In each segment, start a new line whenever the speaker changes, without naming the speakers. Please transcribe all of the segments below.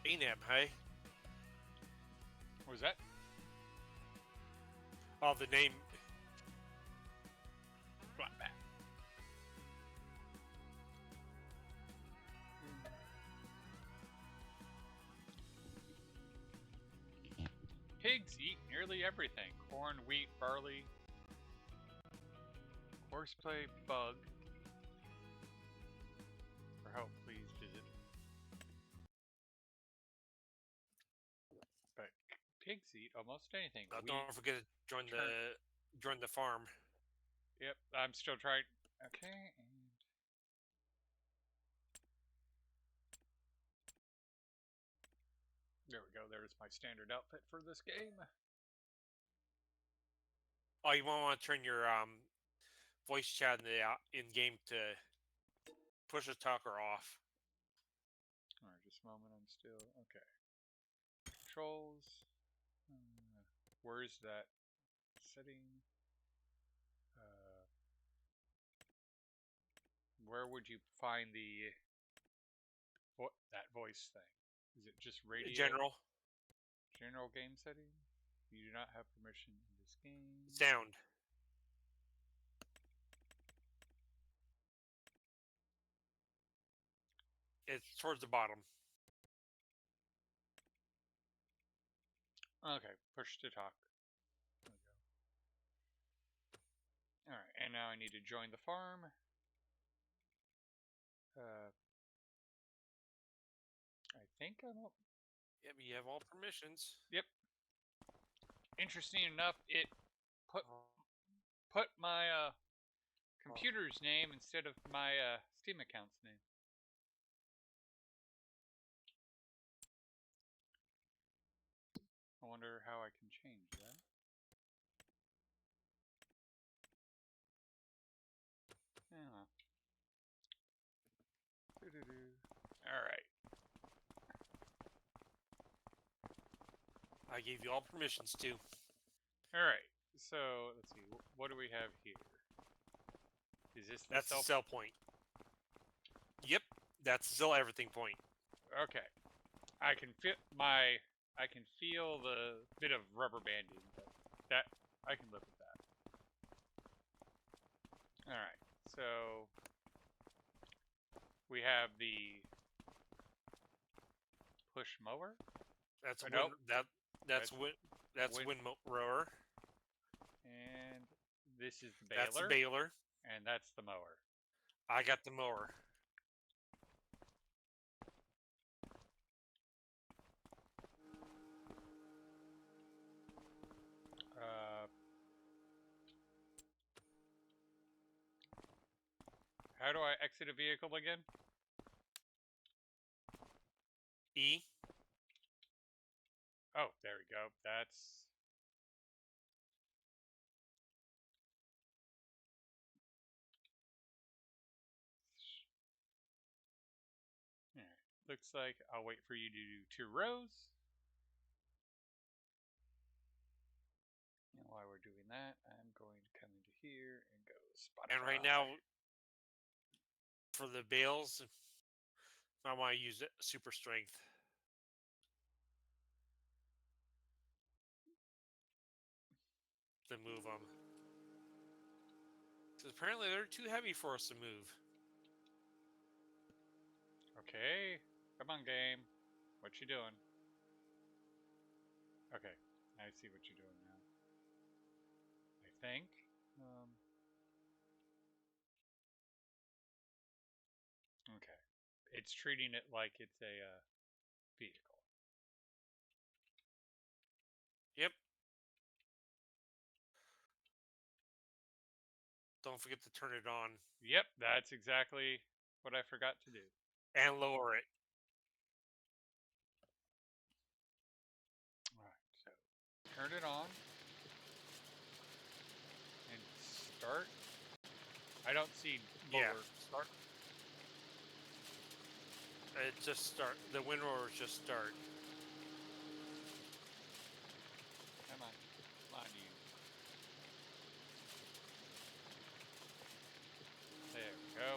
ANAP, hey?
What was that?
Oh, the name.
Flat back. Pigs eat nearly everything. Corn, wheat, barley. Horseplay, bug. For help, please visit. But pigs eat almost anything.
Don't forget to join the farm.
Yep, I'm still trying. Okay, and there we go. There's my standard outfit for this game.
Oh, you won't want to turn your voice chat in game to push the talker off.
All right, just a moment. I'm still okay. Controls. Where's that setting? Where would you find that voice thing? Is it just radio? General game setting. You do not have permission in this game.
Sound. It's towards the bottom.
Okay, push to talk. There we go. Alright, and now I need to join the farm. I think I don't.
Yep, you have all permissions.
Yep. Interesting enough, it put my computer's name instead of my Steam account's name. I wonder how I can change that. Yeah. Alright.
I gave you all permissions too.
Alright. So, let's see. What do we have here? Is this the
That's the sell point. Yep, that's the sell everything point.
Okay. I can feel the bit of rubber banding, but that I can live with that. Alright, so we have the push mower.
That's
nope.
That's wind rower.
And this is the baler.
That's the baler.
And that's the mower.
I got the mower.
How do I exit a vehicle again?
E.
Oh, there we go. That's... Looks like I'll wait for you to do 2 rows. And while we're doing that, I'm going to come into here and go Spotify.
And right now, for the bales, I want to use super strength. To move them. Because apparently they're too heavy for us to move.
Okay. Come on, game. What you doing? Okay. I see what you're doing now. I think. Okay. It's treating it like it's a vehicle.
Yep. Don't forget to turn it on.
Yep, that's exactly what I forgot to do.
And lower it.
Alright, so turn it on. And start. I don't see lower.
Yeah, start. It just start. The wind rowers just start.
Come on. Come on, you. There we go.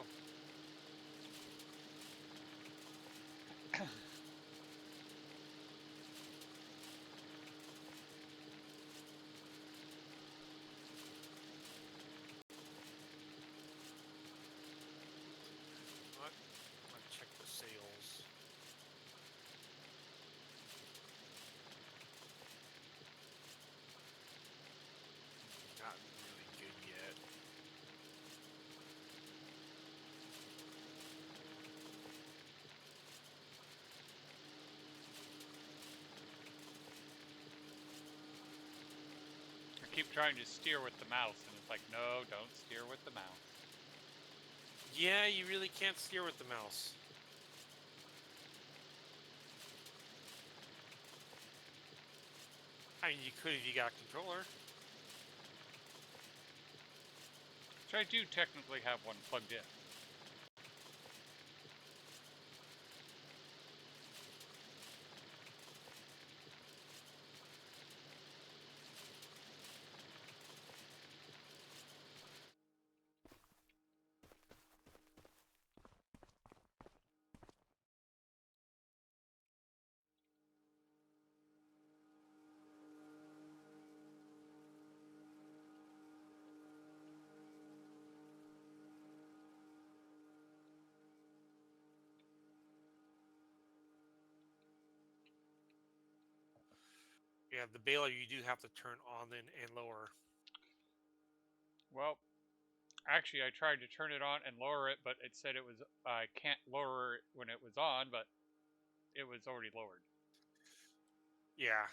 keep trying to steer with the mouse, and it's like, no, don't steer with the mouse.
Yeah, you really can't steer with the mouse. I mean, you could if you got a controller.
Which I do technically have one plugged in.
Yeah, the baler you do have to turn on and lower.
Well, actually, I tried to turn it on and lower it, but it said it was I can't lower it when it was on, but it was already lowered.
Yeah,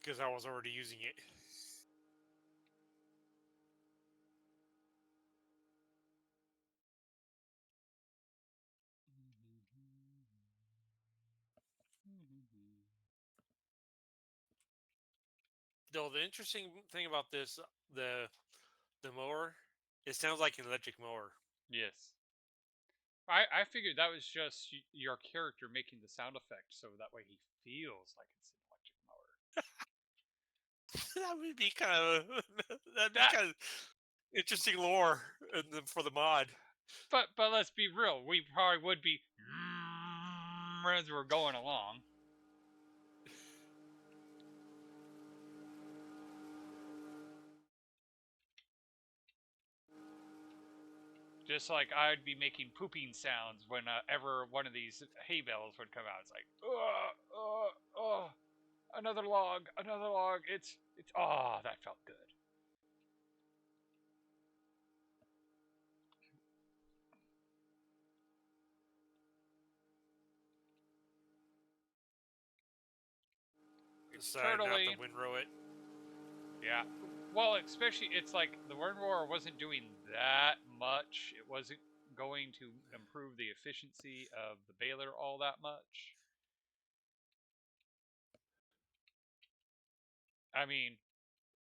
because I was already using it. Though the interesting thing about this, the mower, it sounds like an electric mower.
Yes. I figured that was just your character making the sound effect, so that way he feels like it's an electric mower.
That would be kind of that'd be
That,
kind of interesting lore for the mod.
but let's be real, we probably would be as we're going along. Just like I'd be making pooping sounds whenever one of these hay bales would come out. It's like, another log, another log. It's, oh, that felt good.
Decided not to windrow it.
Yeah. Well, especially, it's like the windrower wasn't doing that much. It wasn't going to improve the efficiency of the baler all that much. I mean,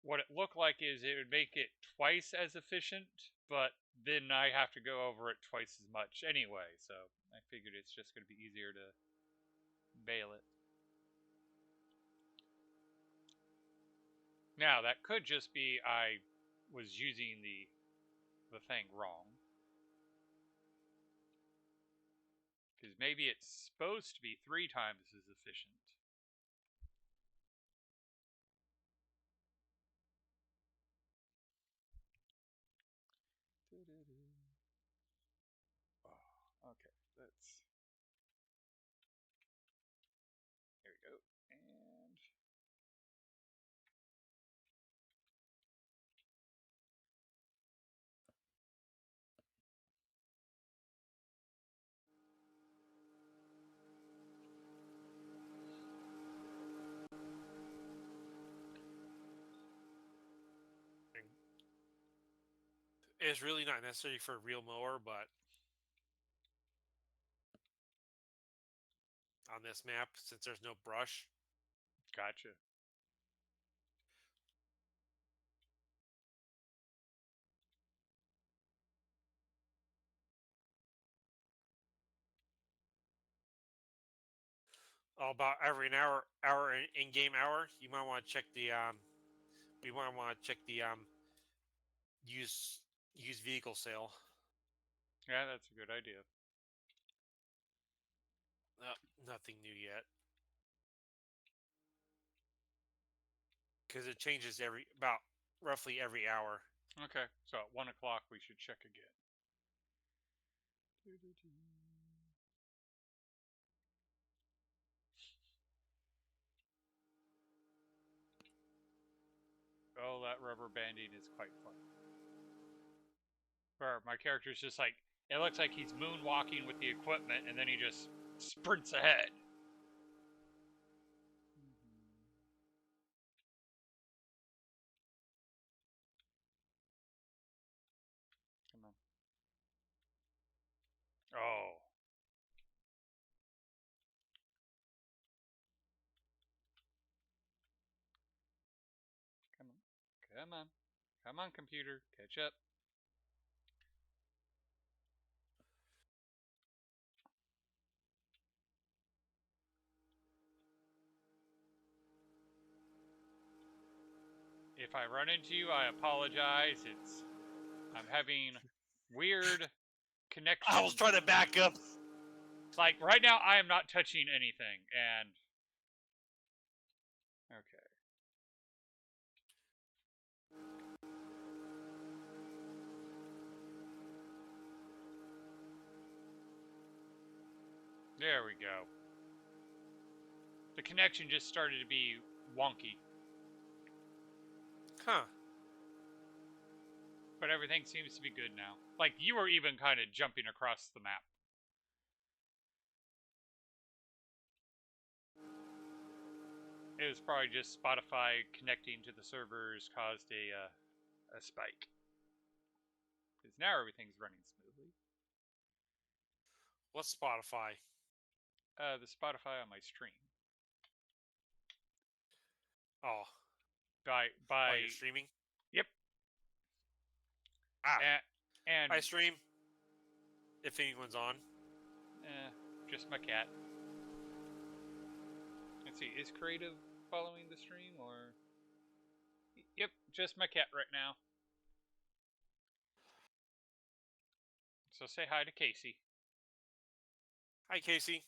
what it looked like is it would make it twice as efficient, but then I have to go over it twice as much anyway, so I figured it's just going to be easier to bale it. Now, that could just be I was using the thing wrong. Because maybe it's supposed to be 3 times as efficient. Oh, okay, that's... There we go. And...
It's really not necessary for a real mower, but on this map, since there's no brush.
Gotcha.
About every in-game hour, you might want to check the used vehicle sale.
Yeah, that's a good idea.
Nothing new yet, because it changes roughly every hour.
Okay, so at 1 o'clock we should check again. Oh, that rubber banding is quite fun. Where my character's just like, it looks like he's moonwalking with the equipment, and then he just sprints ahead. Come on. Come on, computer. Catch up. If I run into you, I apologize. I'm having weird connections.
I was trying to back up.
Like, right now, I am not touching anything, and... Okay. There we go. The connection just started to be wonky.
Huh.
But everything seems to be good now. Like, you were even kind of jumping across the map. It was probably just Spotify connecting to the servers caused a spike. Because now everything's running smoothly.
What's Spotify?
The Spotify on my stream.
Oh.
By
While you're streaming?
Yep.
Ah.
And
I stream. If anyone's on.
Just my cat. Let's see, is Creative following the stream or? Yep, just my cat right now. So say hi to Casey.
Hi, Casey.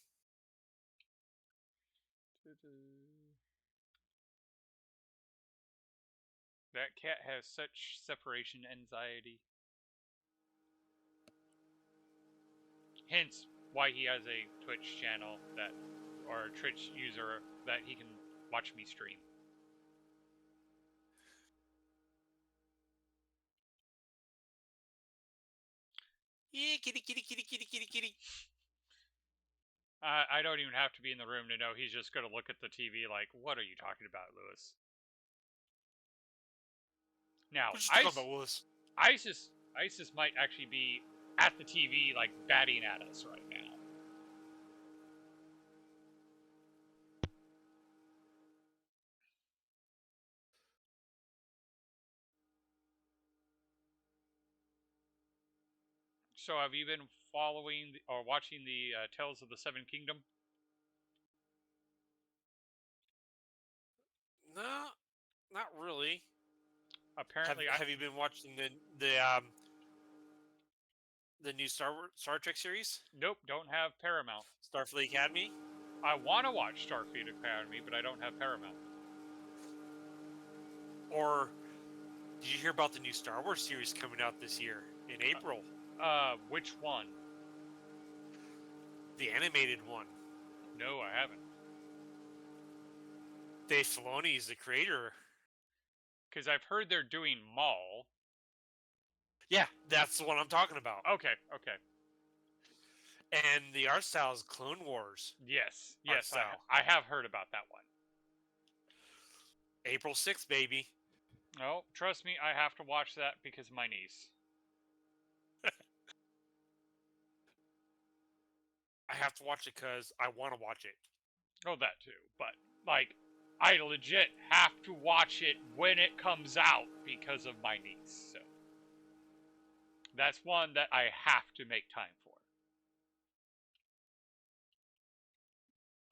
That cat has such separation anxiety. Hence why he has a Twitch channel that, or a Twitch user that he can watch me stream.
Yeah, kitty, kitty, kitty, kitty, kitty, kitty.
I don't even have to be in the room to know he's just going to look at the TV like, what are you talking about, Lewis? Now, ISIS might actually be at the TV, like, batting at us right now. So have you been following or watching the Tales of the Seven Kingdom?
No, not really.
Apparently,
have you been watching the new Star Trek series?
Nope, don't have Paramount.
Starfleet Academy?
I want to watch Starfleet Academy, but I don't have Paramount.
Or did you hear about the new Star Wars series coming out this year in April?
Which one?
The animated one.
No, I haven't.
Dave Filoni is the creator.
Because I've heard they're doing Maul.
Yeah, that's the one I'm talking about.
Okay.
And the art style is Clone Wars.
Yes, I have heard about that one.
April 6th, baby.
No, trust me, I have to watch that because of my niece.
I have to watch it because I want to watch it.
Oh, that too. But, like, I legit have to watch it when it comes out because of my niece. So that's one that I have to make time for.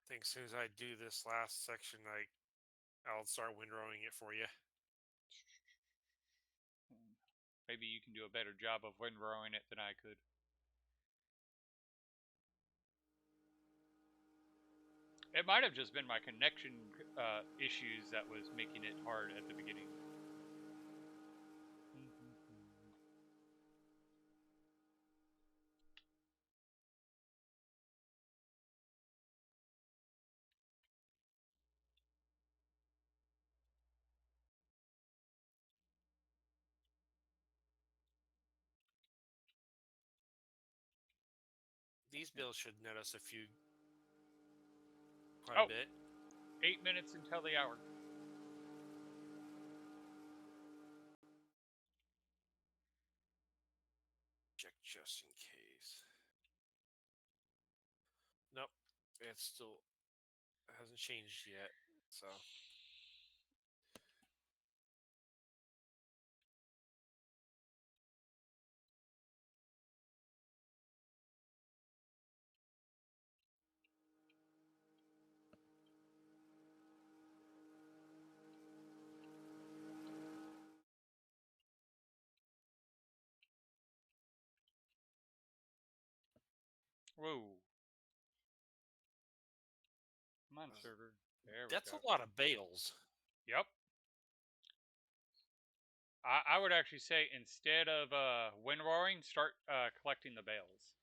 I think as soon as I do this last section, I'll start windrowing it for you.
Maybe you can do a better job of windrowing it than I could. It might have just been my connection issues that was making it hard at the beginning.
These bills should net us quite a bit.
8 minutes until the hour.
Check just in case. Nope, it still hasn't changed yet. So
Whoa. Come on, server. There we
That's
go.
a lot of bales.
Yep. I would actually say instead of wind roaring, start collecting the bales.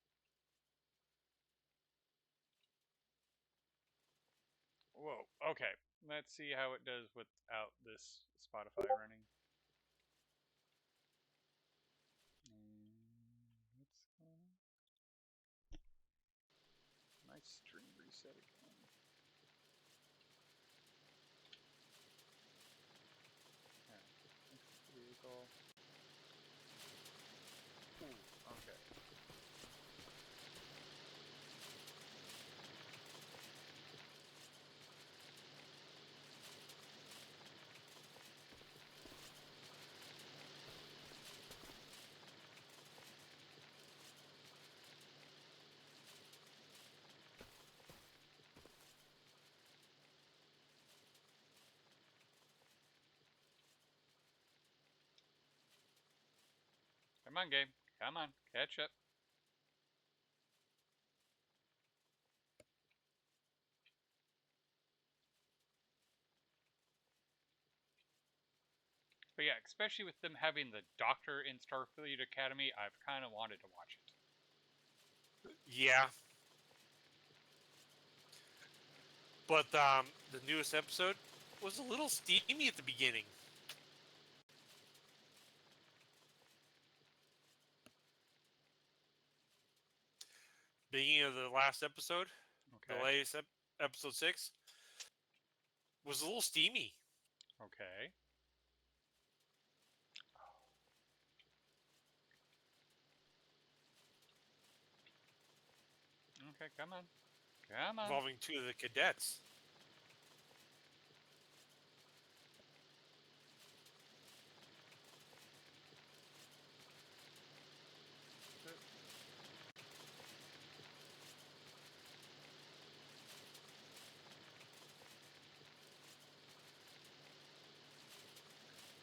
Whoa. Okay. Let's see how it does without this Spotify running. What's going on? My stream reset again. Exit the vehicle. Ooh, okay. Come on, game. Come on. Catch up. But yeah, especially with them having the Doctor in Starfleet Academy, I've kind of wanted to watch it.
Yeah. But the newest episode was a little steamy at the beginning. Beginning of the last episode,
Okay.
the latest episode 6, was a little steamy.
Okay. Okay, come on. Come on.
Involving 2 of the cadets.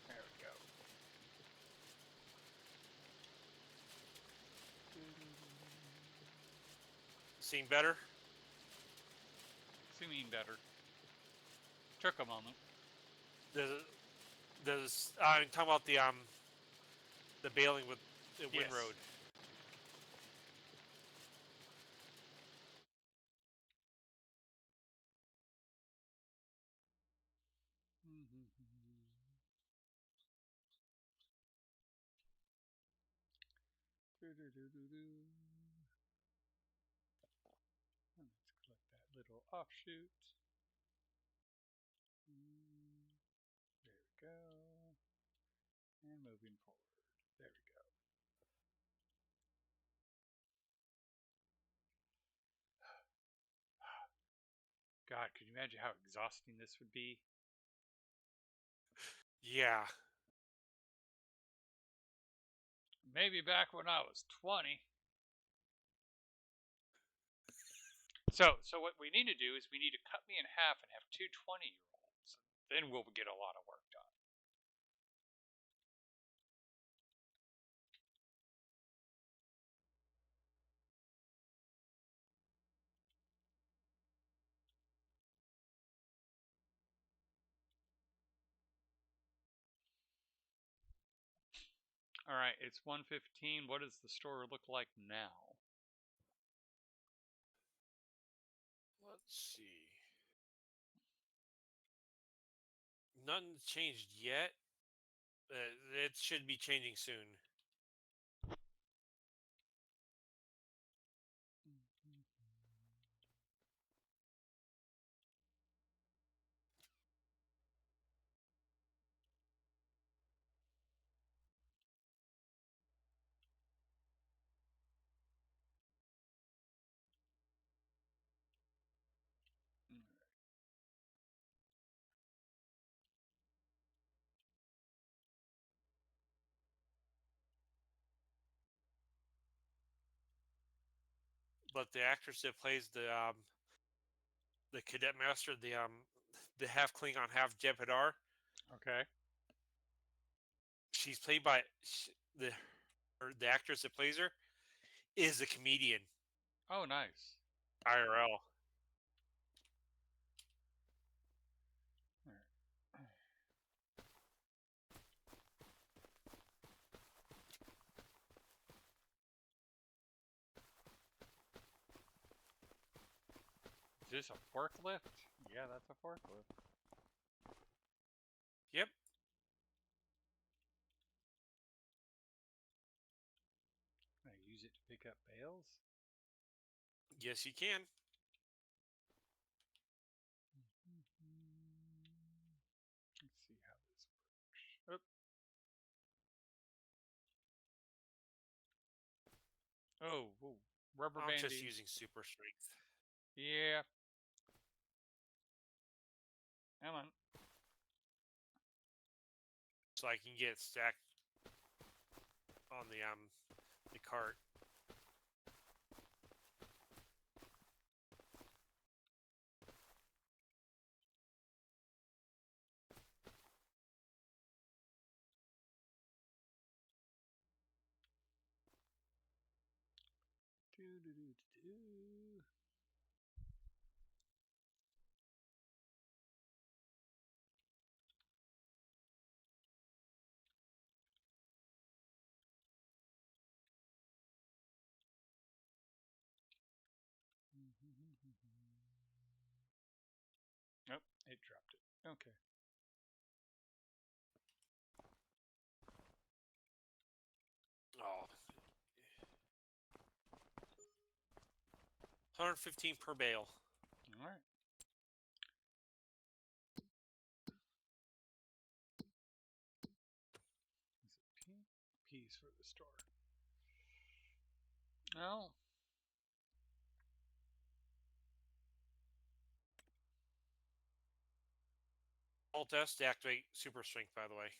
There we go.
Seeing better?
Seeming better. Took a moment.
I'm talking about the bailing with the
Yes.
Windroad.
Let's collect that little offshoot. There we go. And moving forward. There we go. God, could you imagine how exhausting this would be?
Yeah.
Maybe back when I was 20. So what we need to do is we need to cut me in half and have two 20-year-olds. Then we'll get a lot of work done. All right, it's 1:15. What does the store look like now?
Let's see. Nothing's changed yet. It should be changing soon. But the actress that plays the cadet master, the half Klingon, half Jeb Hadar,
Okay.
she's played by the actress that plays her is a comedian.
Oh, nice.
IRL.
Is this a forklift? Yeah, that's a forklift.
Yep.
Can I use it to pick up bales?
Yes, you can.
Let's see how this works. Oh, whoa. Rubber
I'm
banding.
just using super strength.
Yeah. Come on.
So I can get stacked on the cart.
Do. Oh, it dropped it. Okay.
Oh. 115 per bale.
All right. Is it P? P's for the store. No.
Alt S to activate super strength, by the way.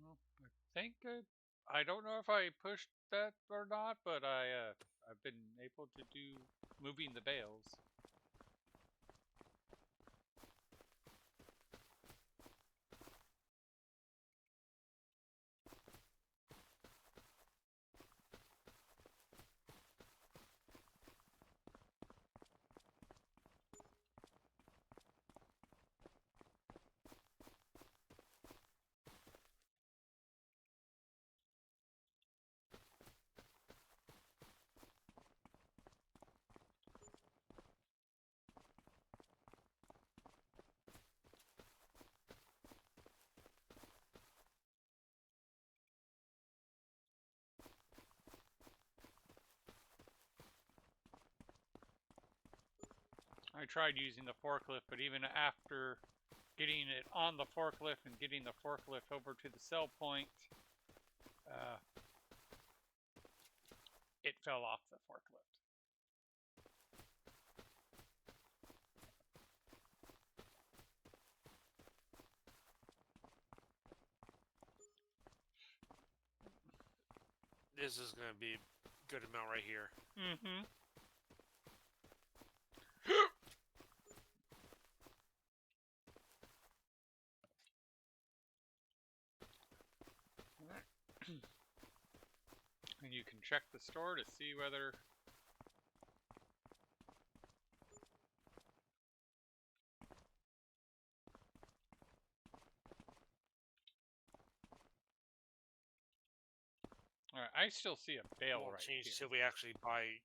Well, I think I don't know if I pushed that or not, but I've been able to do moving the bales. I tried using the forklift, but even after getting it on the forklift and getting the forklift over to the sell point, it fell off the forklift.
This is going to be a good amount right here.
Mm-hmm. And you can check the store to see whether all right, I still see a bale
Won't
right
change
here.
till we actually buy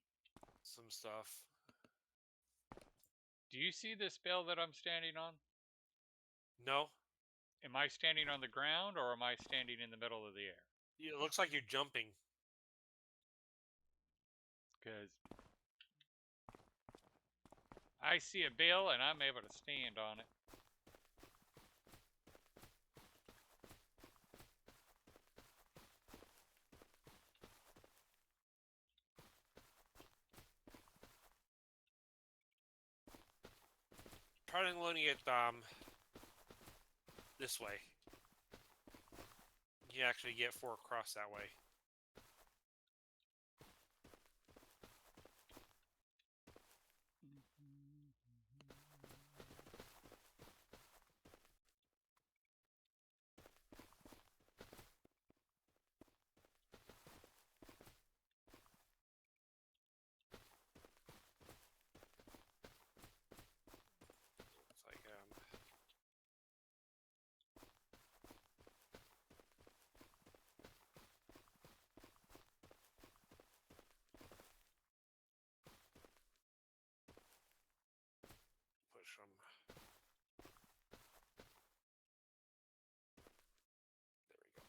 some stuff.
Do you see this bale that I'm standing on?
No.
Am I standing on the ground or am I standing in the middle of the air?
It looks like you're jumping.
Because I see a bale and I'm able to stand on it.
Try unloading it this way. You actually get 4 across that way. some. There we go.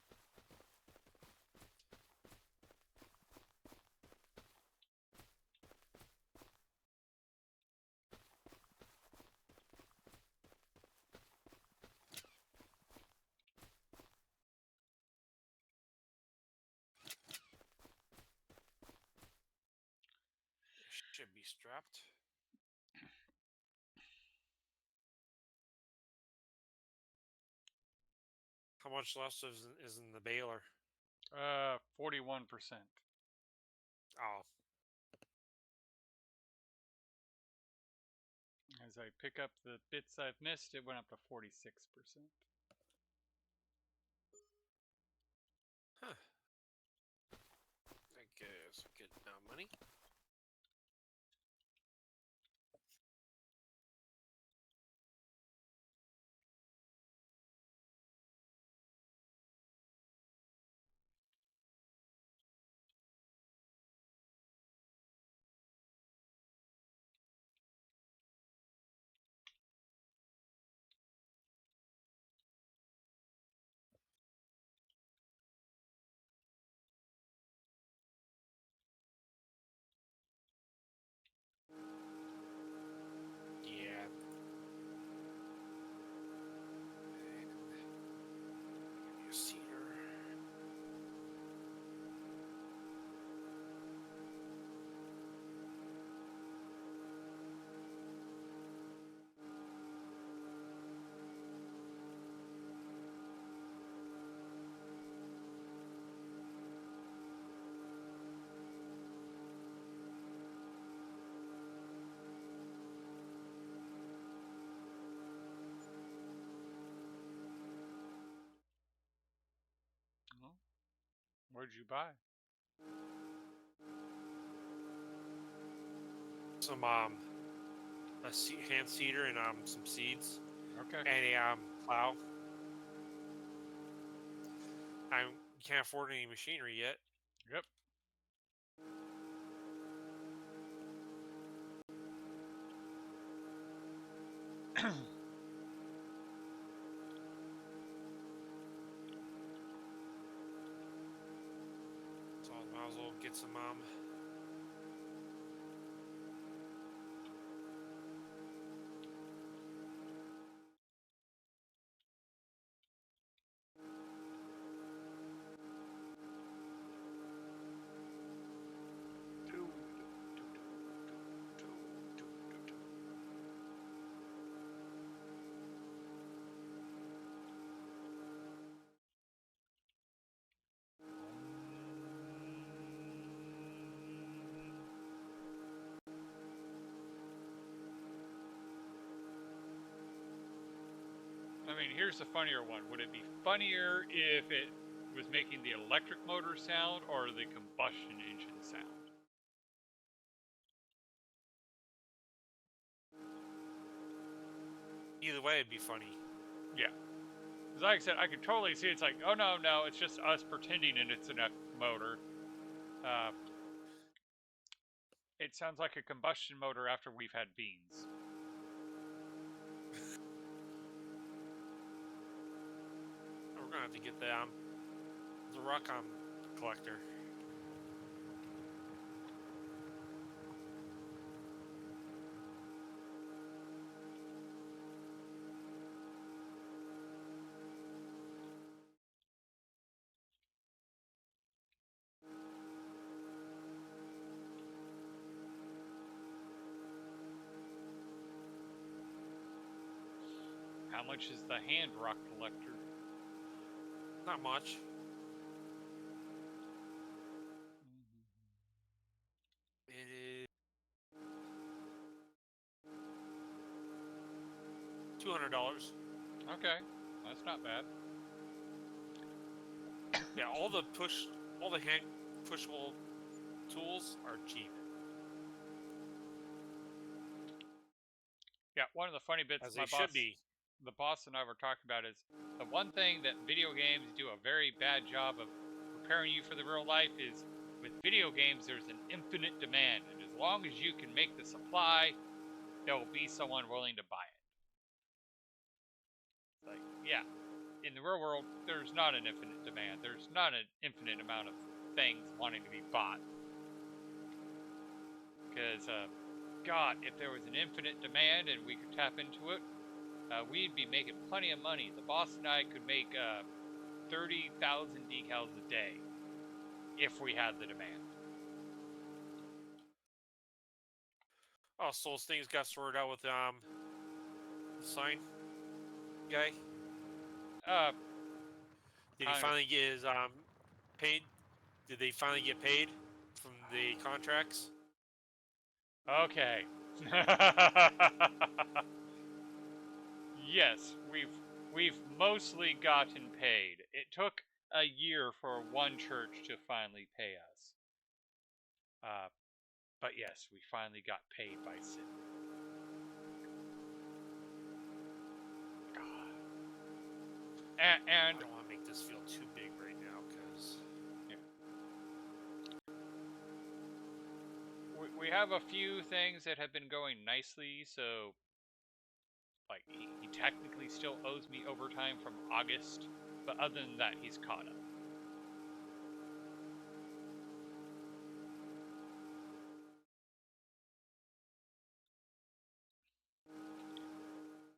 Should be strapped. How much less is in the baler?
41%.
Oh,
As I pick up the bits I've missed, it went up to 46%.
huh. I guess good money. Yeah. And give me a cedar.
Well, where'd you buy?
Some hand seeder and some seeds
Okay.
and a plow. I can't afford any machinery yet.
Yep.
So I might as well get some
I mean, here's the funnier one. Would it be funnier if it was making the electric motor sound or the combustion engine sound?
Either way, it'd be funny.
Yeah. Because like I said, I could totally see it's like, oh no, it's just us pretending and it's a motor. It sounds like a combustion motor after we've had beans.
We're gonna have to get the Rocom collector.
How much is the hand rock collector?
Not much. It is $200.
Okay, that's not bad.
Yeah, all the hand pushable tools are cheap.
Yeah, one of the funny bits
As they should be.
The boss and I were talking about is the one thing that video games do a very bad job of preparing you for the real life is with video games there's an infinite demand, and as long as you can make the supply, there will be someone willing to buy it. Like, yeah, in the real world, there's not an infinite demand. There's not an infinite amount of things wanting to be bought. Because, God, if there was an infinite demand and we could tap into it, we'd be making plenty of money. The boss and I could make 30,000 decals a day if we had the demand.
Oh, so those things got sorted out with the sign guy. Did he
Kind of.
finally get his paid? Did they finally get paid from the contracts?
Okay. Yes, we've mostly gotten paid. It took a year for one church to finally pay us. But yes, we finally got paid by Sid. God.
I
And
don't want to make this feel too big right now, because
we have a few things that have been going nicely, so like he technically still owes me overtime from August, but other than that, he's caught up.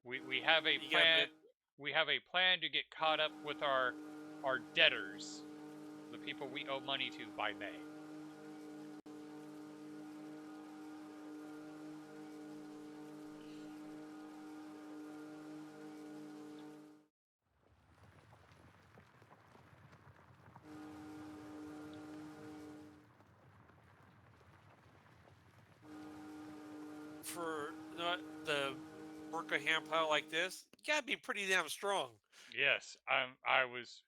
We have a plan. We have a plan to get caught up with our debtors, the people we owe money to, by May.
for the work a hand plow like this, you gotta be pretty damn strong.
Yes, I was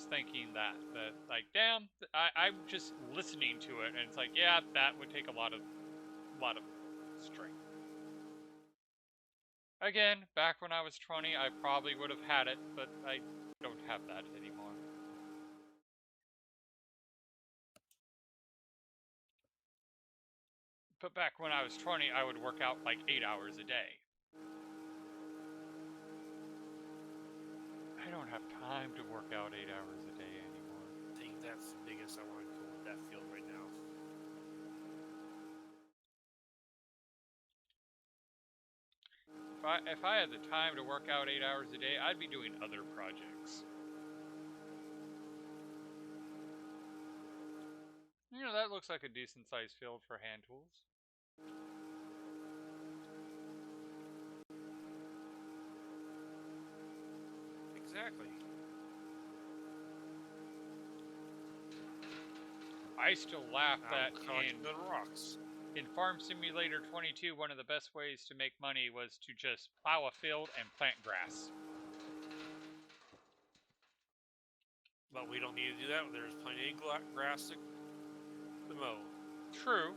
thinking that like, damn, I'm just listening to it, and it's like, yeah, that would take a lot of strength. Again, back when I was 20, I probably would have had it, but I don't have that anymore. But back when I was 20, I would work out like 8 hours a day. I don't have time to work out 8 hours a day anymore.
I think that's the biggest I want to go with that field right now.
If I had the time to work out 8 hours a day, I'd be doing other projects. You know, that looks like a decent sized field for hand tools.
Exactly.
I still laugh that
collecting the rocks.
in Farm Simulator 22, one of the best ways to make money was to just plow a field and plant grass.
But we don't need to do that. There's plenty of grass to mow.
True.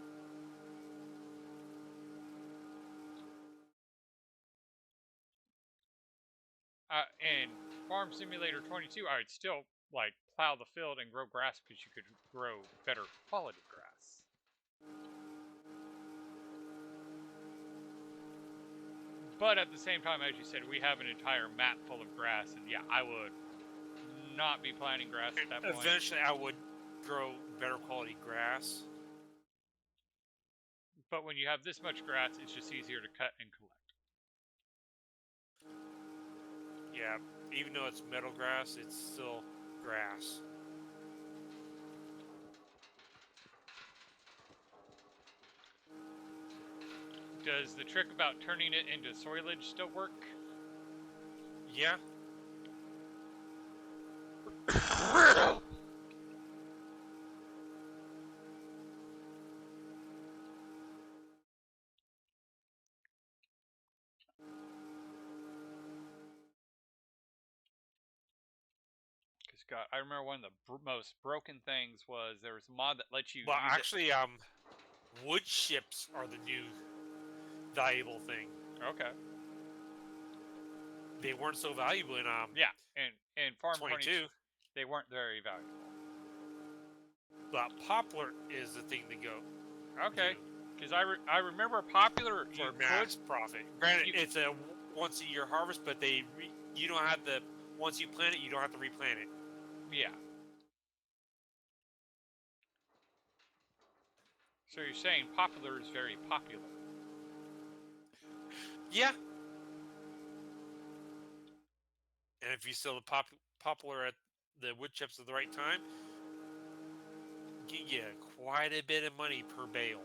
In Farm Simulator 22, I would still like plow the field and grow grass because you could grow better quality grass. But at the same time, as you said, we have an entire map full of grass, and yeah, I would not be planting grass at that point.
Eventually, I would grow better quality grass.
But when you have this much grass, it's just easier to cut and collect.
Yeah, even though it's meadow grass, it's still grass.
Does the trick about turning it into soilage still work?
Yeah.
God, I remember one of the most broken things was there was a mod that lets you.
Well,
use
actually, wood chips are the new valuable thing.
Okay.
They weren't so valuable in
yeah, in Farm
22.
They weren't very valuable.
But poplar is the thing to go.
Okay. Because I remember popular
for max profit. Granted, it's a once a year harvest, but they you don't have to. Once you plant it, you don't have to replant it.
Yeah. So you're saying popular is very popular?
Yeah. And if you sell the poplar at the wood chips at the right time, get you quite a bit of money per bale.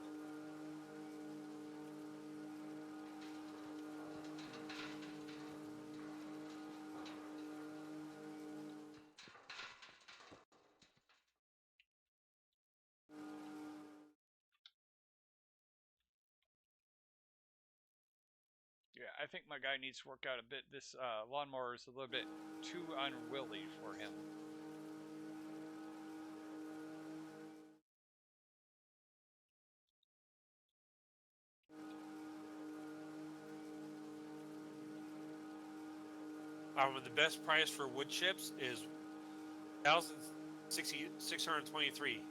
Yeah, I think my guy needs to work out a bit. This lawnmower is a little bit too unwilly for him.
The best price for wood chips is 623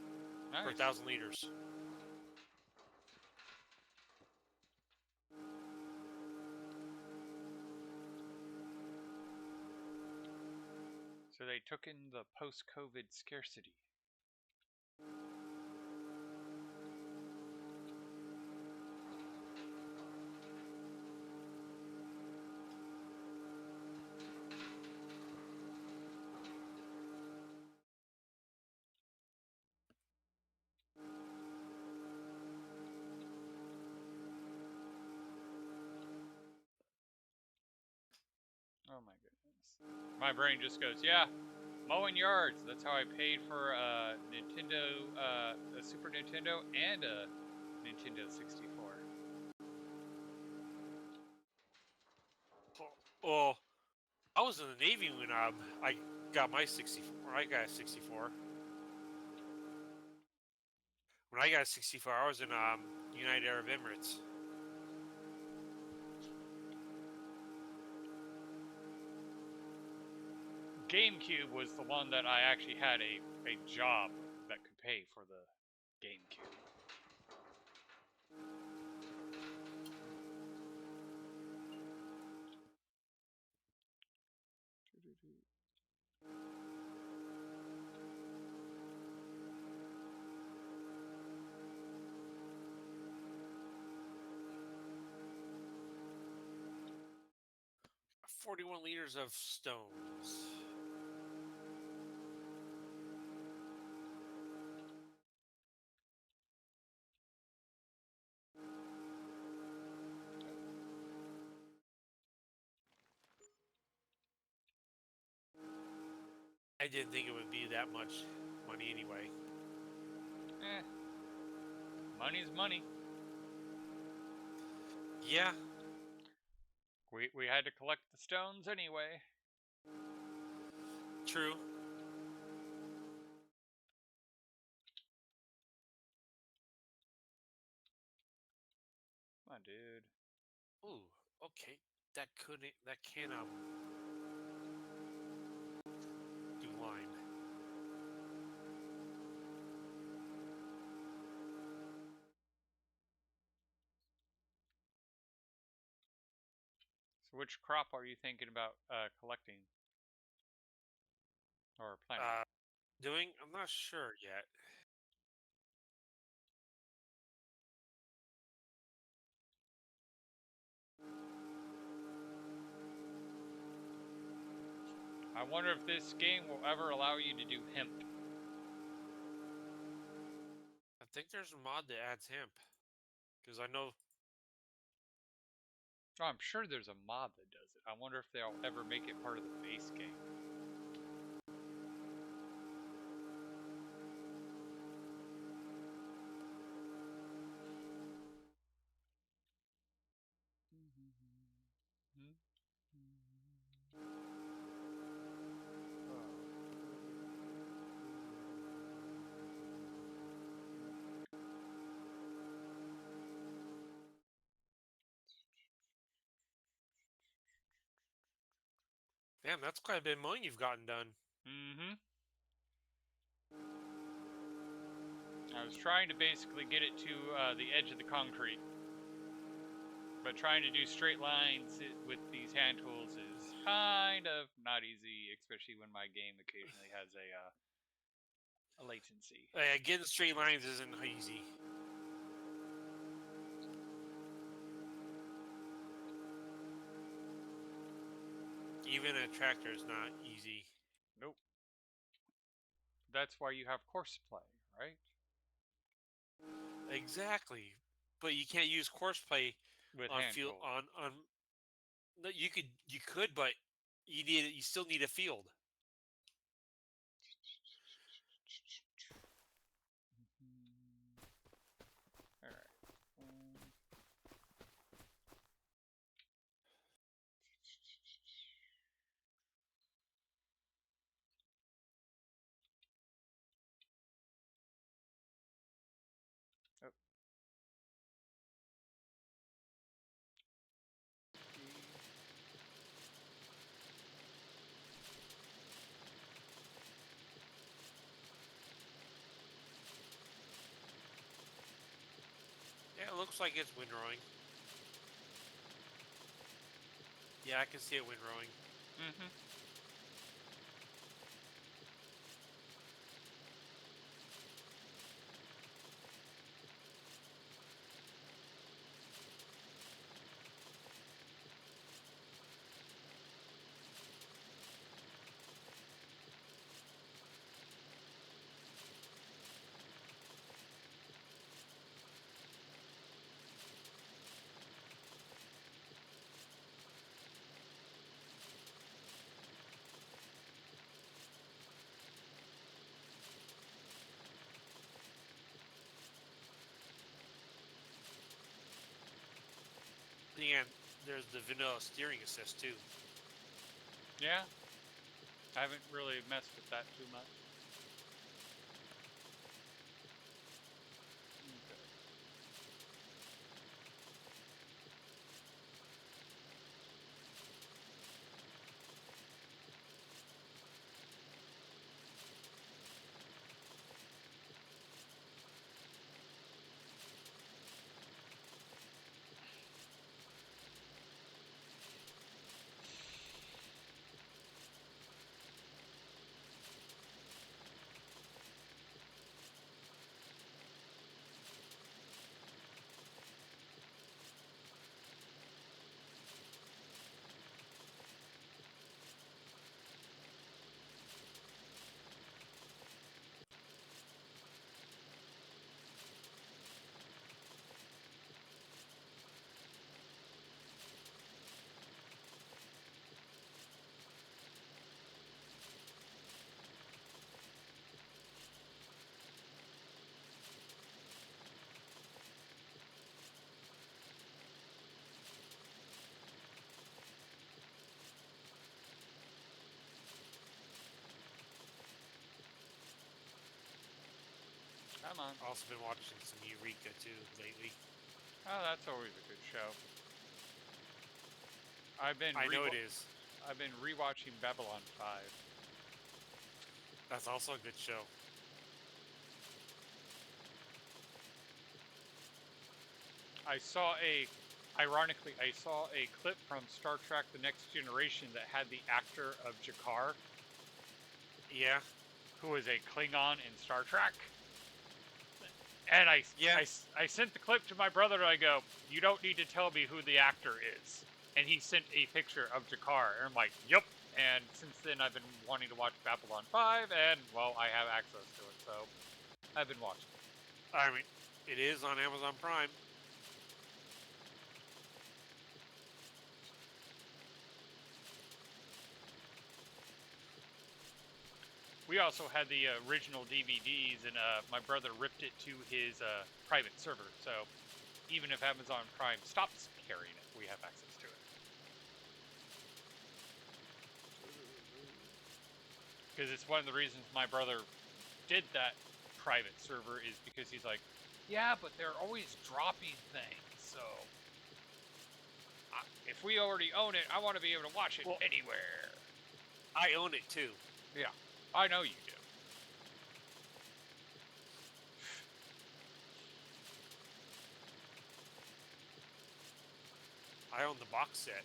Nice.
per 1,000 liters.
So they took in the post-COVID scarcity. Oh my goodness. My brain just goes, yeah, mowing yards. That's how I paid for a Nintendo, a Super Nintendo and a Nintendo 64.
Well, I was in the Navy when I got my 64. I got a 64. When I got a 64, I was in United Arab Emirates.
GameCube was the one that I actually had a job that could pay for the GameCube.
$41 liters of stones. I didn't think it would be that much money anyway.
Money's money.
Yeah.
We had to collect the stones anyway.
True.
Come on, dude.
Ooh, okay. That can do lime.
So which crop are you thinking about collecting? Or planting?
I'm not sure yet.
I wonder if this game will ever allow you to do hemp.
I think there's a mod that adds hemp. Because I know.
Oh, I'm sure there's a mod that does it. I wonder if they'll ever make it part of the base game.
Damn, that's quite a bit of money you've gotten done.
Mm-hmm. I was trying to basically get it to the edge of the concrete. But trying to do straight lines with these hand tools is kind of not easy, especially when my game occasionally has a latency.
Getting straight lines isn't easy. Even a tractor is not easy.
Nope. That's why you have course play, right?
Exactly, but you can't use course play
With
on
hand
field
control.
on. No, you could, but you still need a field.
All right. Oh.
Yeah, it looks like it's windrowing. Yeah, I can see it windrowing.
Mm-hmm.
And there's the vanilla steering assist too.
Yeah. I haven't really messed with that too much. Okay. Come on.
Also been watching some Eureka too lately.
Oh, that's always a good show.
I know it is.
I've been rewatching Babylon 5.
That's also a good show.
Ironically, I saw a clip from Star Trek The Next Generation that had the actor of Jakar,
Yeah.
who is a Klingon in Star Trek. And I sent the clip to my brother and I go, you don't need to tell me who the actor is. And he sent a picture of Jakar, and I'm like, yep. And since then, I've been wanting to watch Babylon 5, and, well, I have access to it, so I've been watching.
I mean, it is on Amazon Prime.
We also had the original DVDs, and my brother ripped it to his private server, so even if Amazon Prime stops carrying it, we have access to it. Because it's one of the reasons my brother did that private server is because he's like, yeah, but they're always dropping things, so if we already own it, I want to be able to watch it anywhere.
I own it too.
Yeah, I know you do.
I own the box set.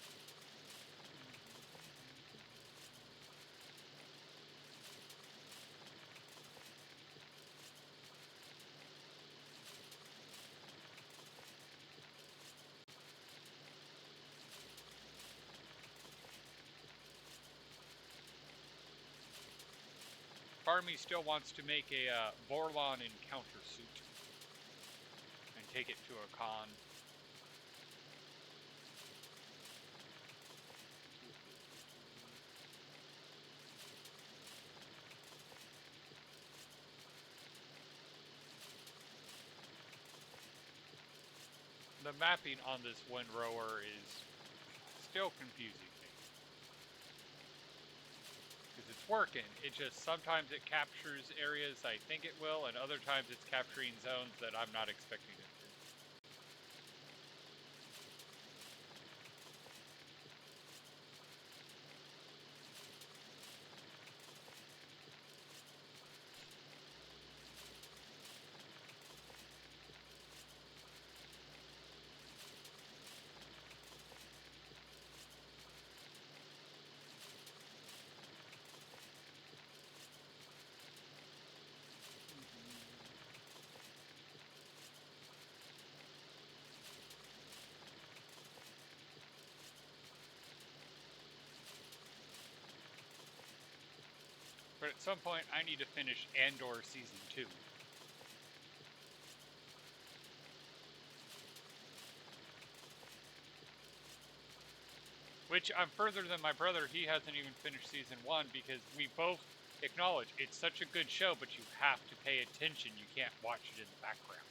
army still wants to make a Vorlon encounter suit and take it to a con. The mapping on this Windrower is still confusing me. Because it's working, it just sometimes it captures areas I think it will, and other times it's capturing zones that I'm not expecting it to. But at some point, I need to finish Andor Season 2. Which I'm further than my brother. He hasn't even finished Season 1 because we both acknowledge it's such a good show, but you have to pay attention. You can't watch it in the background.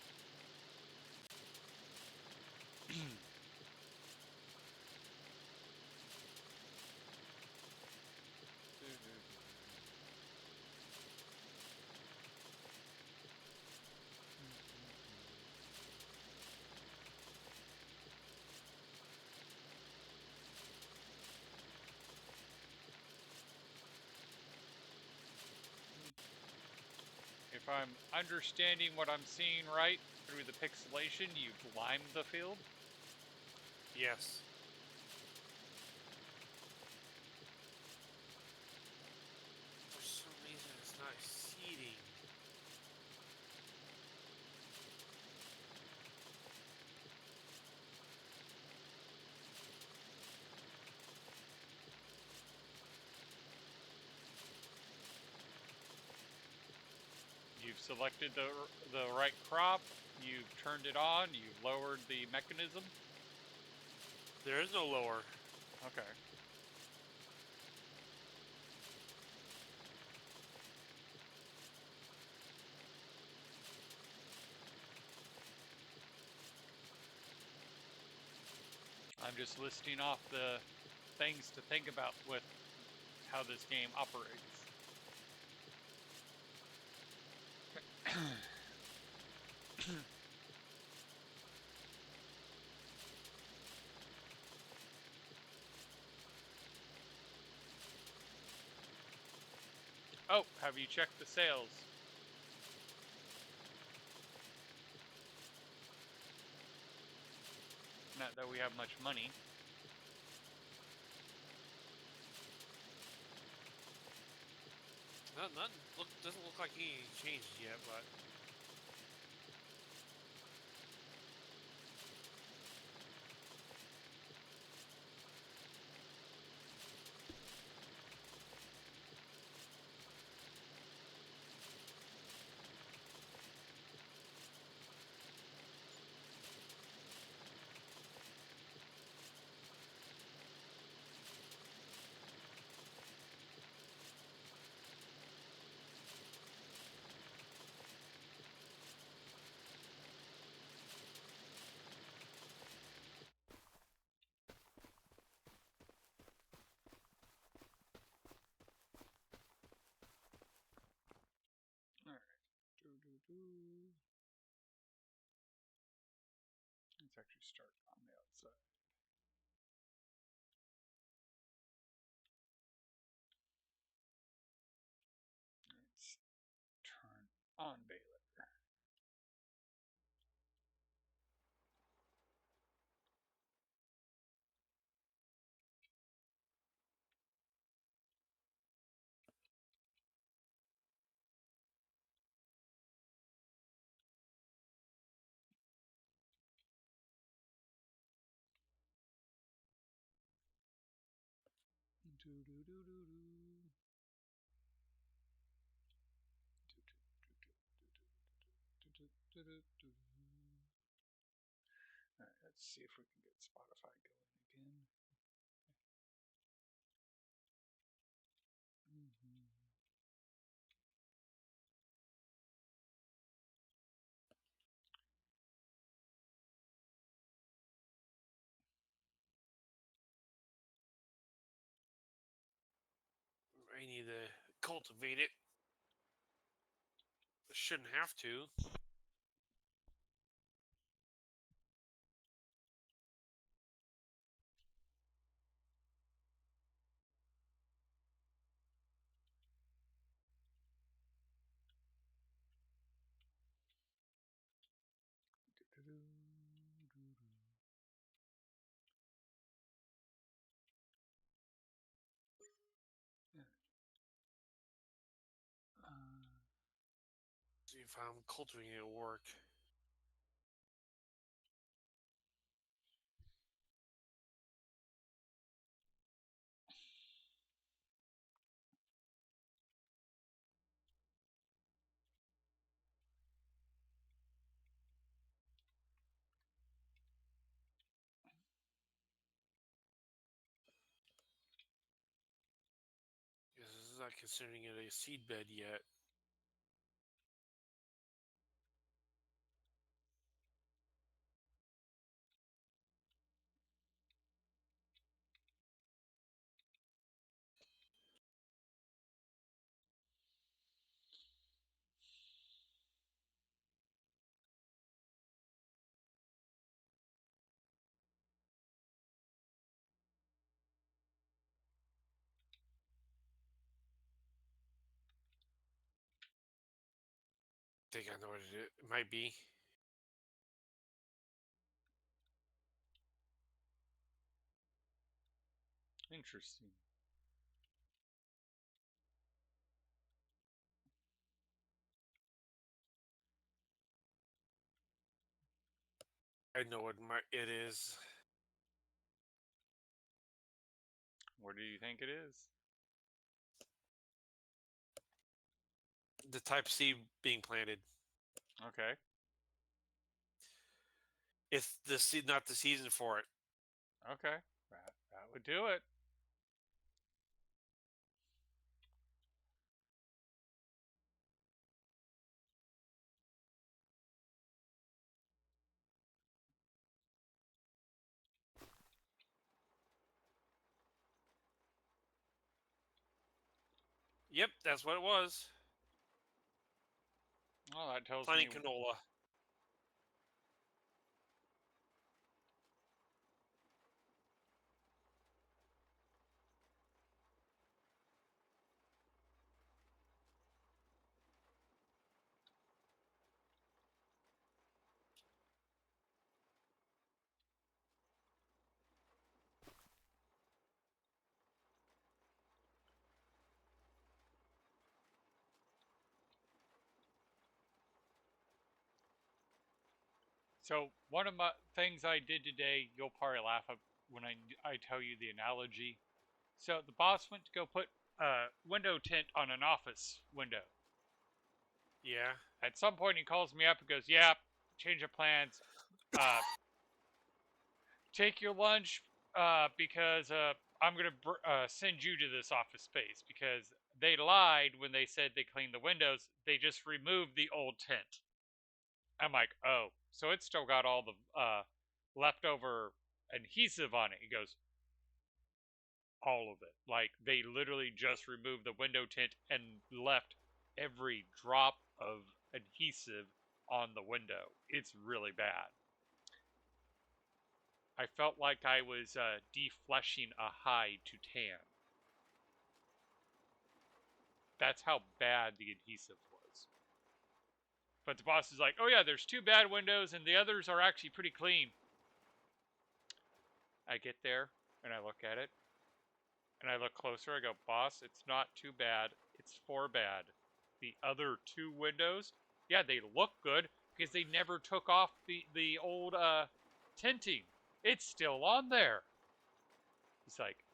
If I'm understanding what I'm seeing right through the pixelation, you've limed the field?
Yes. For some reason, it's not seeding.
You've selected the right crop, you've turned it on, you've lowered the mechanism.
There is no lower.
Okay. I'm just listing off the things to think about with how this game operates. Oh, have you checked the sales? Not that we have much money.
Nothing doesn't look like any changed yet, but Let's actually start on the outside. Let's turn on Baylor.
Alright, let's see if we can get Spotify going again.
I need to cultivate it. Shouldn't have to. See if I'm cultivating it at work. This is not considering it a seed bed yet. I think I know what it might be.
Interesting.
I know what it is.
What do you think it is?
The type C being planted.
Okay.
It's not the season for it.
Okay. That would do it.
Yep, that's what it was.
Well, that tells
Planting
me
canola.
So one of my things I did today, you'll probably laugh at when I tell you the analogy. So the boss went to go put a window tint on an office window.
Yeah.
At some point, he calls me up and goes, "Yeah, change of plans. Take your lunch because I'm gonna send you to this office space because they lied when they said they cleaned the windows. They just removed the old tint." I'm like, "Oh, so it's still got all the leftover adhesive on it." He goes, "All of it. Like they literally just removed the window tint and left every drop of adhesive on the window. It's really bad." I felt like I was defleshing a hide to tan. That's how bad the adhesive was. But the boss is like, "Oh yeah, there's 2 bad windows and the others are actually pretty clean." I get there and I look at it and I look closer. I go, "Boss, it's not too bad. It's 4 bad. The other 2 windows, yeah, they look good because they never took off the old tinting. It's still on there." He's like,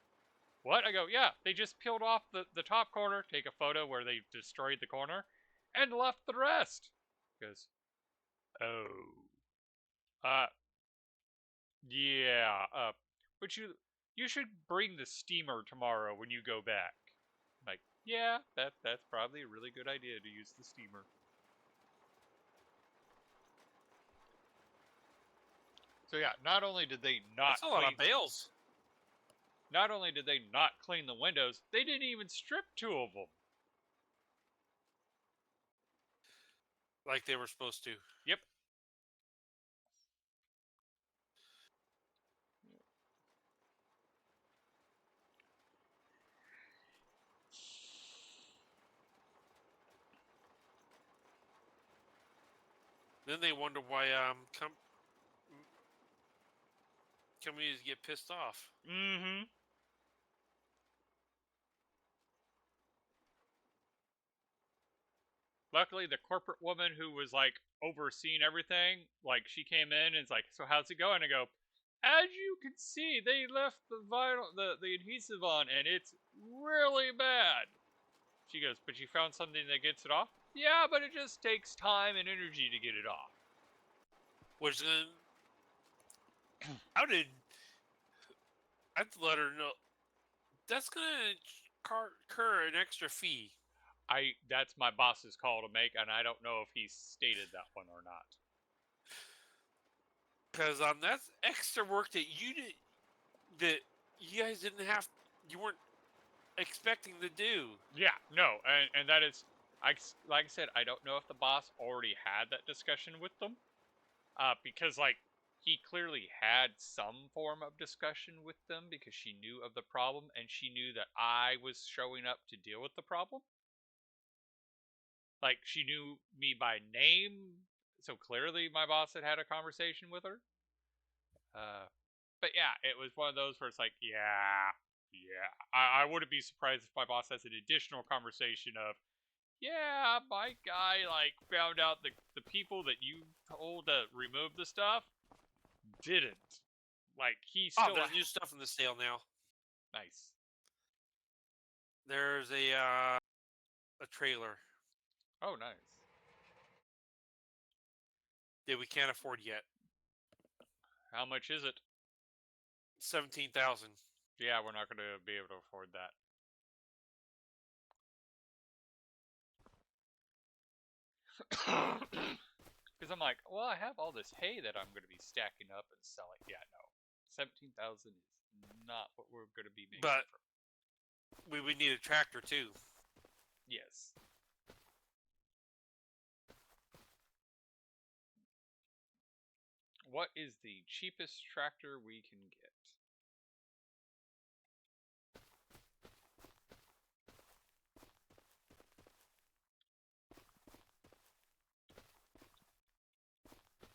"What?" I go, "Yeah, they just peeled off the top corner, take a photo where they destroyed the corner, and left the rest." He goes, Oh. Yeah. But you should bring the steamer tomorrow when you go back. Like, yeah, that's probably a really good idea to use the steamer. So yeah, not only did they not
That's a lot
clean,
of bales.
not only did they not clean the windows, they didn't even strip 2 of them.
Like they were supposed to.
Yep.
Then they wonder why companies get pissed off.
Mm-hmm. Luckily, the corporate woman who was like overseeing everything, like she came in and is like, "So how's it going?" I go, "As you can see, they left the the adhesive on, and it's really bad." She goes, "But you found something that gets it off?" "Yeah, but it just takes time and energy to get it off."
Which then, I'd let her know that's gonna incur an extra fee.
That's my boss's call to make, and I don't know if he stated that one or not.
Because that's extra work that that you guys didn't have, you weren't expecting to do.
Yeah, no, and that is, like I said, I don't know if the boss already had that discussion with them, because like he clearly had some form of discussion with them because she knew of the problem and she knew that I was showing up to deal with the problem. Like she knew me by name, so clearly my boss had a conversation with her. But yeah, it was one of those where it's like, yeah. I wouldn't be surprised if my boss has an additional conversation of, yeah, my guy like found out the people that you told to remove the stuff didn't. Like he
Oh,
still
there's new stuff in the sale now.
nice.
There's a trailer
Oh, nice.
that we can't afford yet.
How much is it?
17,000.
Yeah, we're not going to be able to afford that. Because I'm like, well, I have all this hay that I'm going to be stacking up and selling. Yeah, no, 17,000 is not what we're going to be making.
But we would need a tractor too.
Yes. What is the cheapest tractor we can get?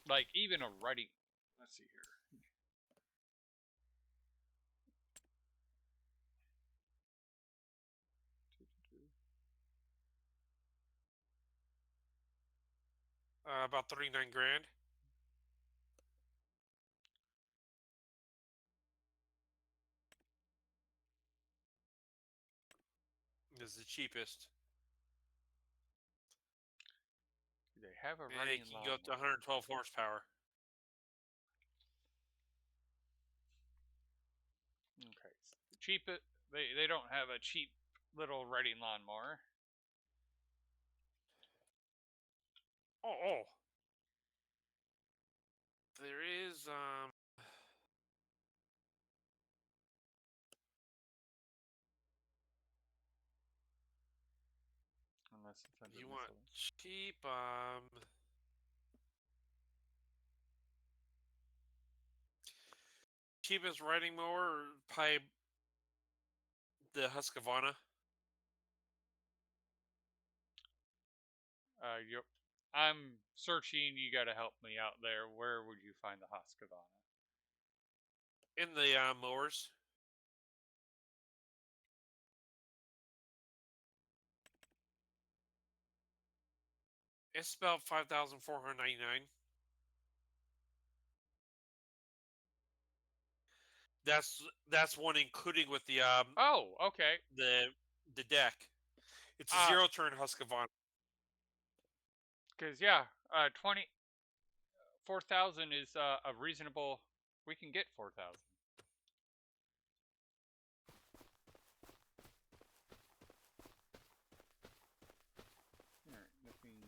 Like even a riding. Let's see here.
About 39 grand. Is the cheapest.
Do they have a
And
riding
it can go up to 112 horsepower.
Okay. So cheap it. They don't have a cheap little riding lawnmower.
Oh. There is
Unless it's under
you want
miscellaneous.
cheap cheapest riding mower, probably the Husqvarna.
Yep. I'm searching. You got to help me out there. Where would you find the Husqvarna?
In the mowers. It's about 5,499. That's one including with the
Oh, okay.
the deck. It's a
Uh,
zero turn Husqvarna.
Because yeah, 20. 4,000 is a reasonable. We can get 4,000. Alright, that means.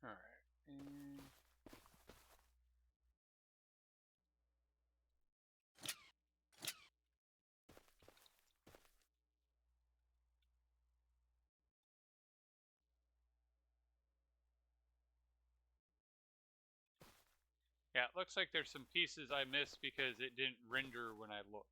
Alright. Yeah, it looks like there's some pieces I missed because it didn't render when I looked.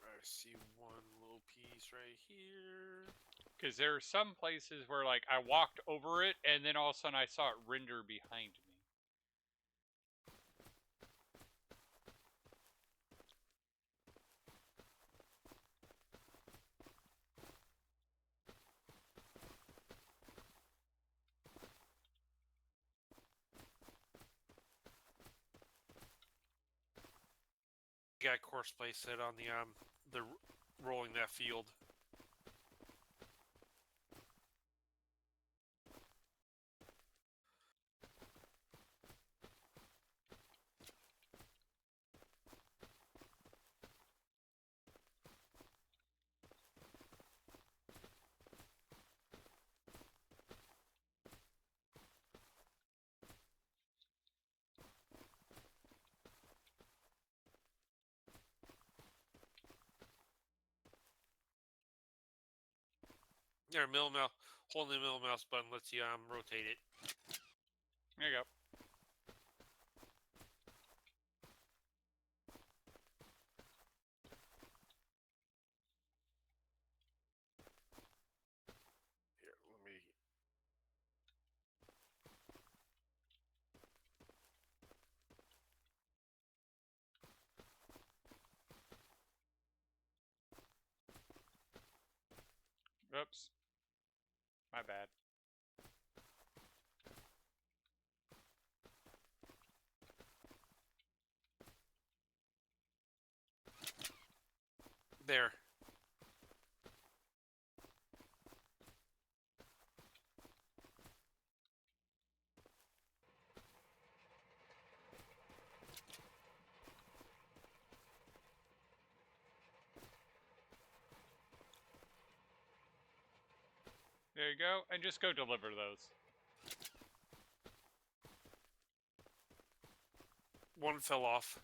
I see one little piece right here.
Because there are some places where, like, I walked over it, and then all of a sudden I saw it render behind me.
Got course play set on the rolling that field. There, middle mouse, holding the middle mouse button lets you rotate it.
There you go.
Here, let me.
Oops. My bad.
There.
There you go. And just go deliver those.
One fell off.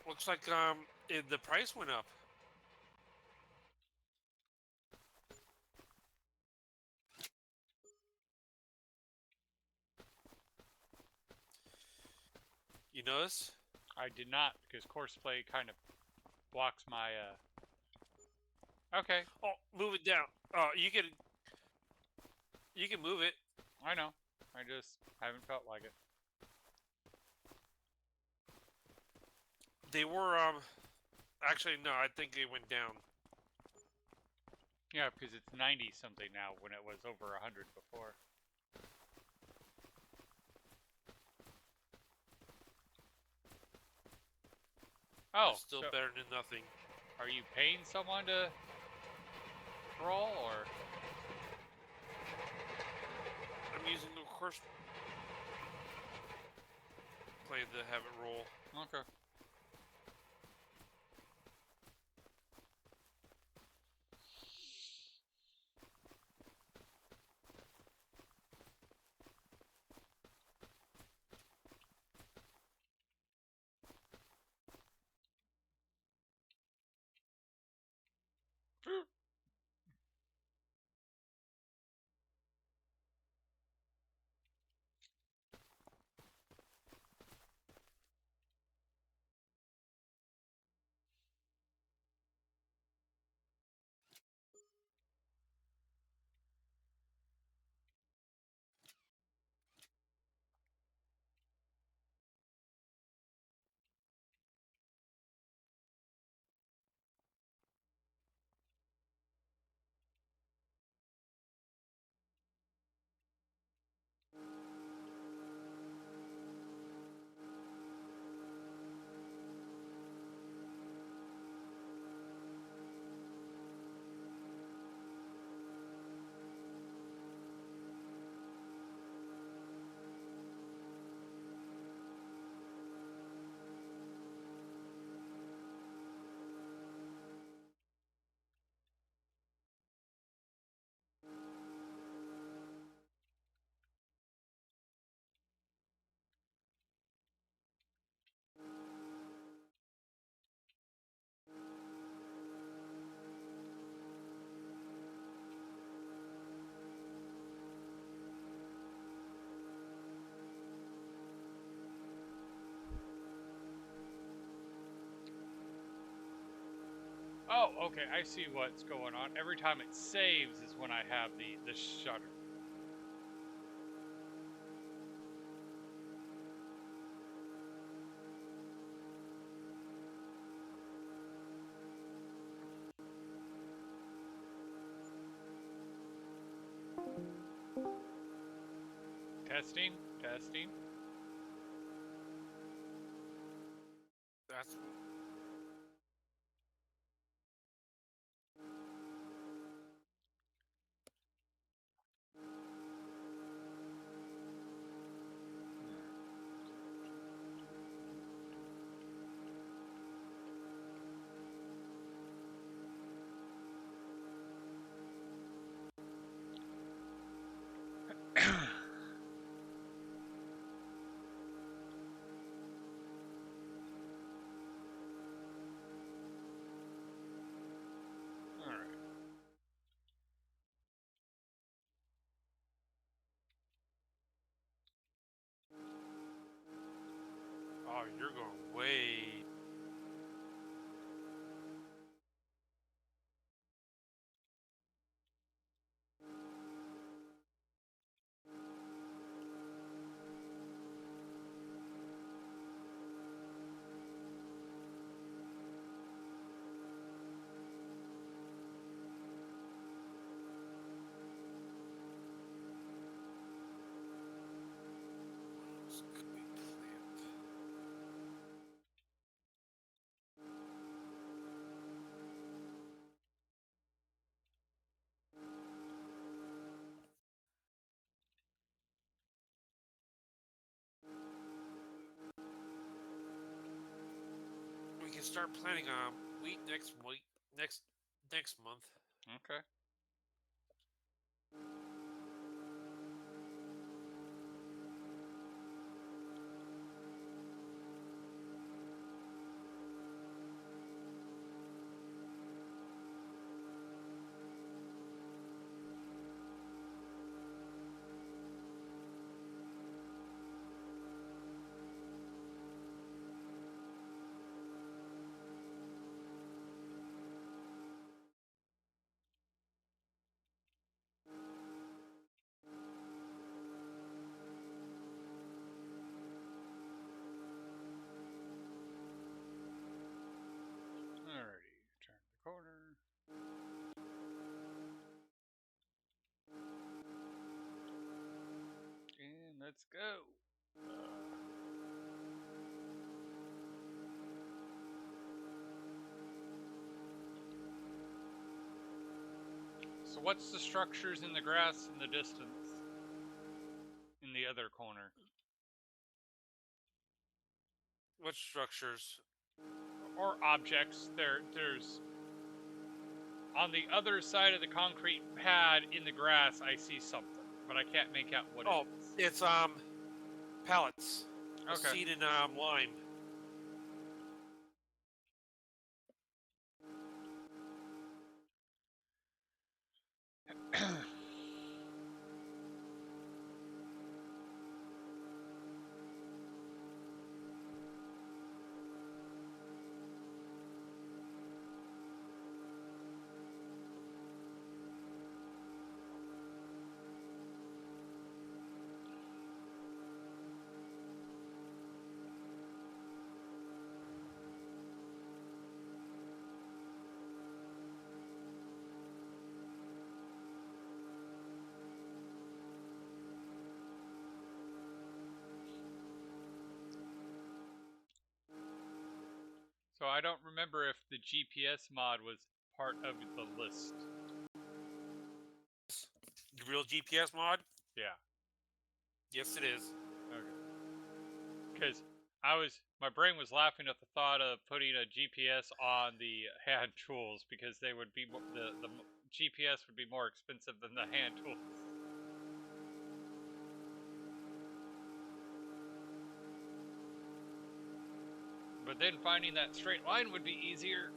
Looks like the price went up. You notice?
I did not, because Courseplay kind of blocks my, Okay.
Oh, move it down. Oh, you can move it.
I know. I just haven't felt like it.
They were actually no, I think they went down.
Yeah, because it's 90 something now when it was over 100 before. Oh,
It's still
so
better than nothing.
are you paying someone to roll, or?
I'm using the course play to have it roll.
Okay. Oh, okay, I see what's going on. Every time it saves is when I have the shutter. Testing, testing.
That's
Alright.
oh, you're going way. What else could we plant? We can start planting wheat next month.
Okay. Alrighty, turn the corner. And let's go. So what's the structures in the grass in the distance? In the other corner.
What structures?
Or objects. There's on the other side of the concrete pad in the grass I see something, but I can't make out what
Oh,
it is.
it's pallets.
Okay.
Seed and lime.
So I don't remember if the GPS mod was part of the list.
The real GPS mod?
Yeah.
Yes, it is.
Okay. Because my brain was laughing at the thought of putting a GPS on the hand tools because they would be the GPS would be more expensive than the hand tools. But then finding that straight line would be easier.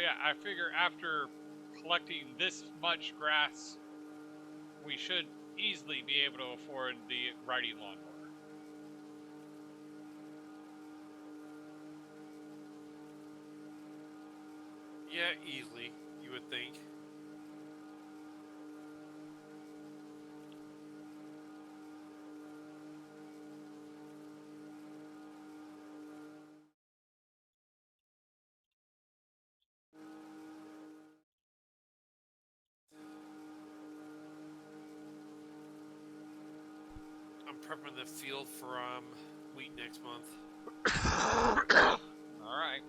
But yeah, I figure after collecting this much grass, we should easily be able to afford the riding lawnmower.
Yeah, easily, you would think. I'm prepping the field for wheat next month.
All right.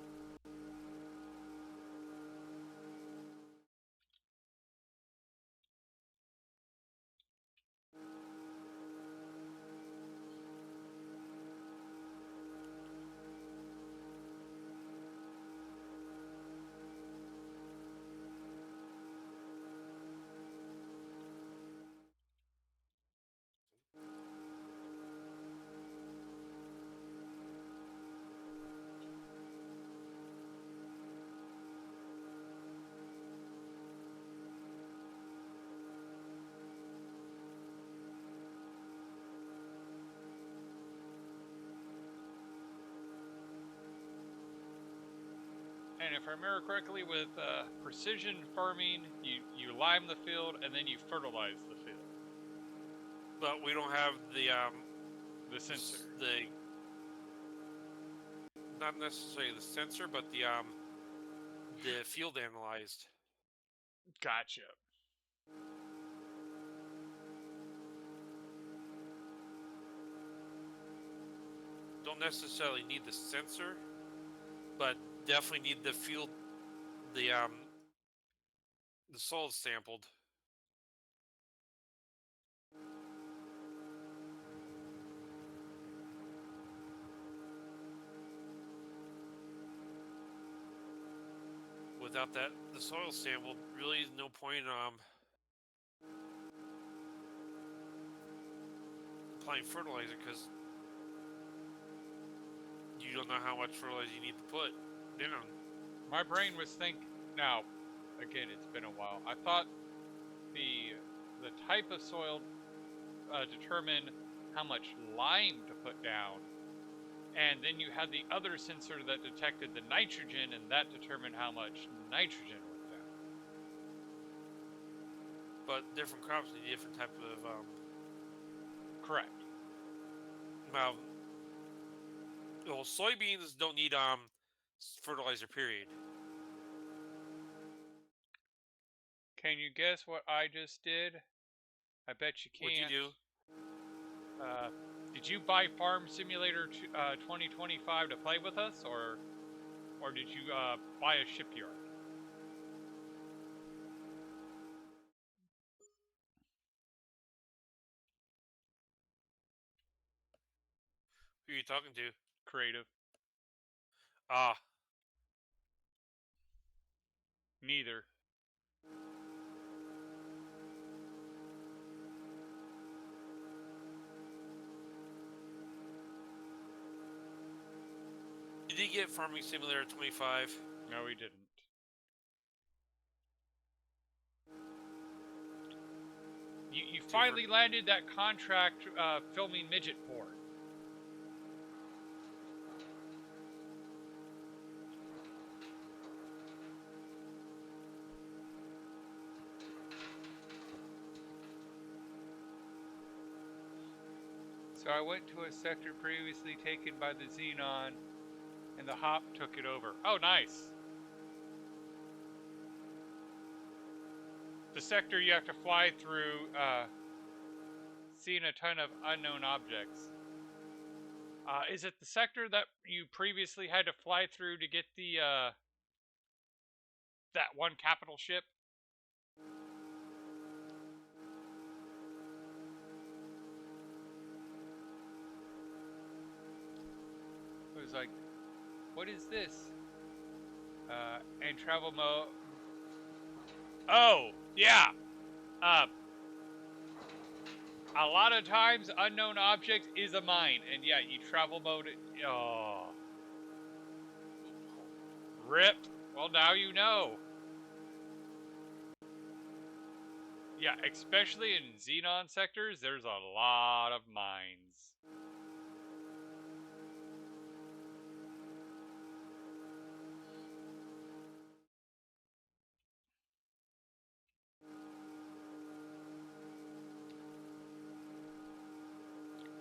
And if I remember correctly, with precision farming, you lime the field and then you fertilize the field.
But we don't have the
sensor.
Not necessarily the sensor, but the field analyzed.
Gotcha.
Don't necessarily need the sensor, but definitely need the field, the soil sampled. Without that, the soil sampled, really is no point applying fertilizer, because you don't know how much fertilizer you need to put down.
My brain was thinking. Now, again, it's been a while. I thought the type of soil determined how much lime to put down, and then you had the other sensor that detected the nitrogen, and that determined how much nitrogen went down.
But different crops need different type of
Correct.
Well, soybeans don't need fertilizer. Period.
Can you guess what I just did? I bet you can't.
What'd you do?
Did you buy Farm Simulator 2025 to play with us, or did you buy a shipyard?
Who are you talking to?
Creative.
Ah.
Neither.
Did you get Farming Simulator 25?
No, we didn't. You finally landed that contract filming midget porn. So I went to a sector previously taken by the Xenon, and the Hop took it over. Oh, nice. The sector you have to fly through, seeing a ton of unknown objects. Is it the sector that you previously had to fly through to get the, that one capital ship? It was like, what is this? And travel mode. Oh, yeah. A lot of times, unknown objects is a mine, and yeah, you travel mode it. Oh. RIP. Well, now you know. Yeah, especially in Xenon sectors, there's a lot of mines.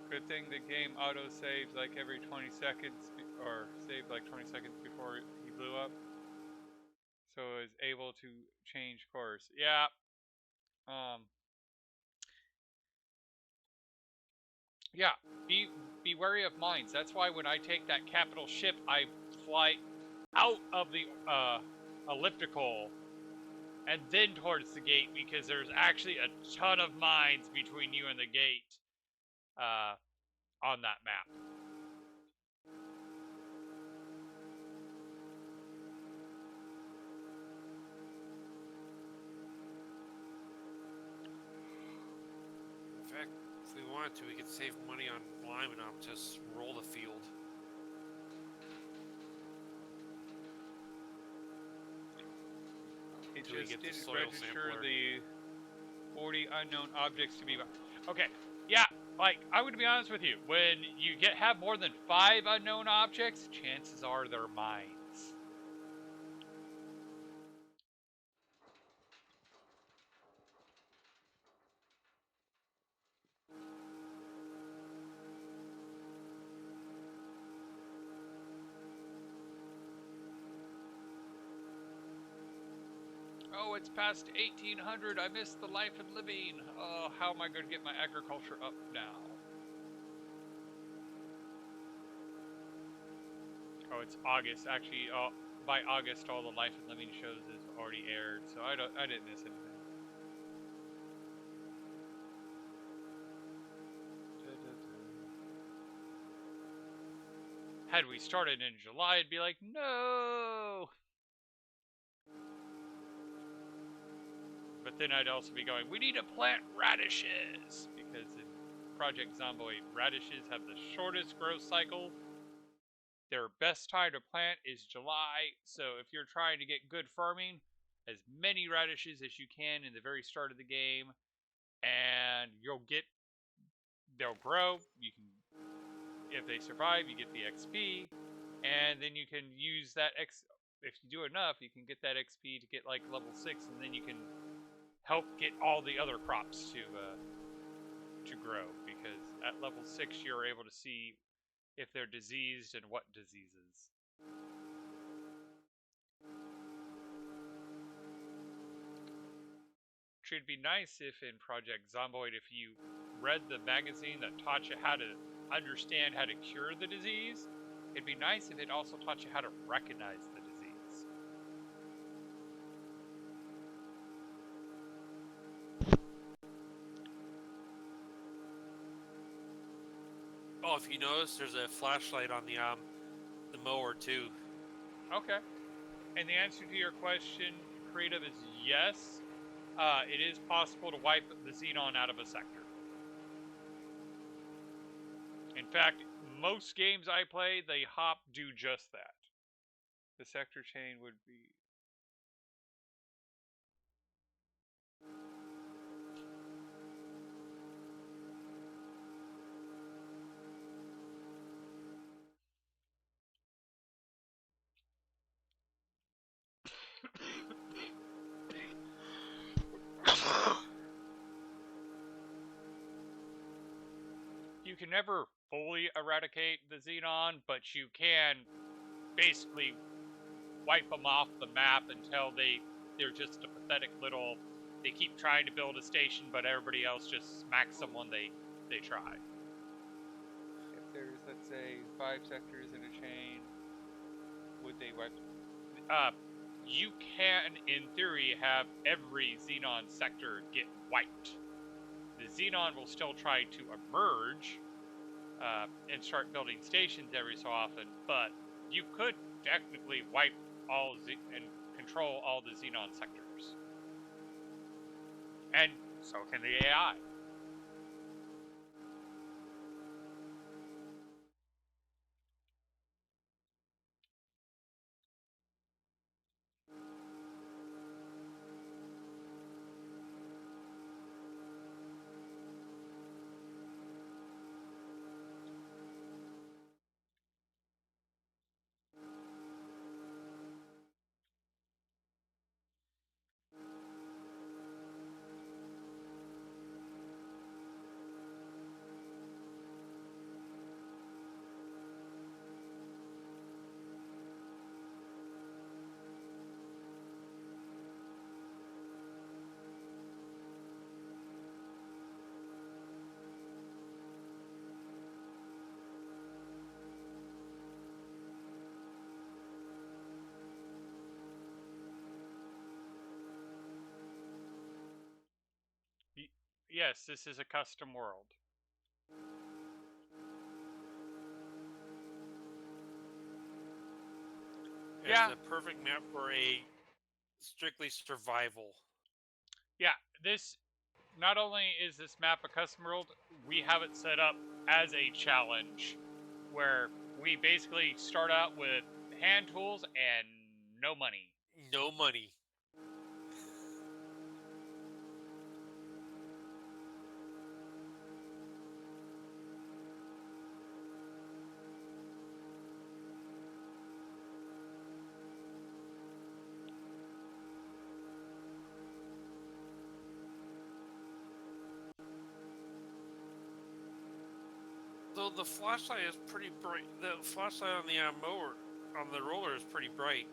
Good thing the game auto saves like every 20 seconds, or saved like 20 seconds before he blew up. So is able to change course. Yeah. Yeah. Be wary of mines. That's why when I take that capital ship, I fly out of the elliptical and then towards the gate, because there's actually a ton of mines between you and the gate on that map.
In fact, if we wanted to, we could save money on lime and just roll the field.
It
Till we
just
get the
didn't
soil
register
sampler.
the 40 unknown objects to be. Okay, yeah, like I would be honest with you, when you have more than 5 unknown objects, chances are they're mines. Oh, it's past 1800. I missed the life and living. Oh, how am I going to get my agriculture up now? Oh, it's August. Actually, by August, all the life and living shows is already aired, so I didn't miss anything. Had we started in July, it'd be like, no. But then I'd also be going, we need to plant radishes, because in Project Zomboid, radishes have the shortest growth cycle. Their best time to plant is July, so if you're trying to get good farming, as many radishes as you can in the very start of the game, and they'll grow. You can, if they survive, you get the XP, and then you can use that if you do enough, you can get that XP to get like level 6, and then you can help get all the other crops to grow, because at level 6 you're able to see if they're diseased and what diseases. It'd be nice if in Project Zomboid, if you read the magazine that taught you how to understand how to cure the disease, it'd be nice if it also taught you how to recognize the disease.
Oh, if you notice, there's a flashlight on the mower too.
Okay. And the answer to your question, Creative, is yes. It is possible to wipe the Xenon out of a sector. In fact, most games I play, the hop do just that. The sector chain would be... You can never fully eradicate the Xenon, but you can basically wipe them off the map until they're just a pathetic little... They keep trying to build a station, but everybody else just smacks them when they try. If there's, let's say, 5 sectors in a chain, would they wipe? You can, in theory, have every Xenon sector get wiped. The Xenon will still try to emerge and start building stations every so often, but you could technically wipe all and control all the Xenon sectors. And so can the AI. Yes, this is a custom world.
It's the perfect map for a strictly survival.
Yeah, this not only is this map a custom world, we have it set up as a challenge where we basically start out with hand tools and no money.
No money. So the flashlight is pretty bright. The flashlight on the mower, on the roller, is pretty bright.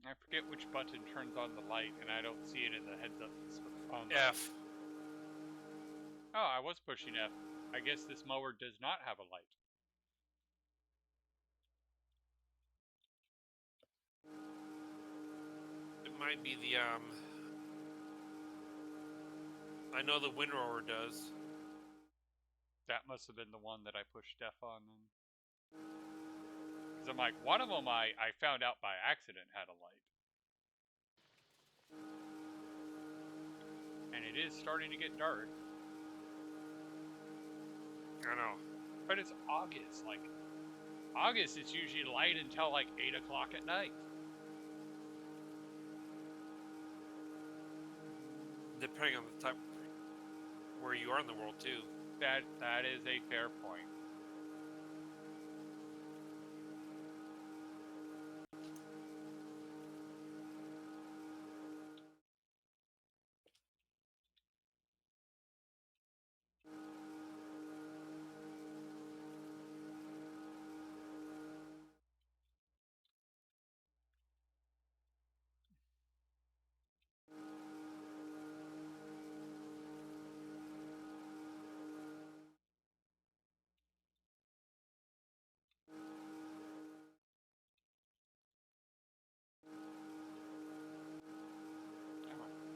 I forget which button turns on the light, and I don't see it in the heads-up on the...
F.
Oh, I was pushing F. I guess this mower does not have a light.
It might be the I know the windrower does.
That must have been the one that I pushed F on. Because I'm like, one of them I found out by accident had a light. And it is starting to get dark.
I know.
But it's August. Like, August is usually light until like 8 o'clock at night.
Depending on the type where you are in the world too.
That is a fair point.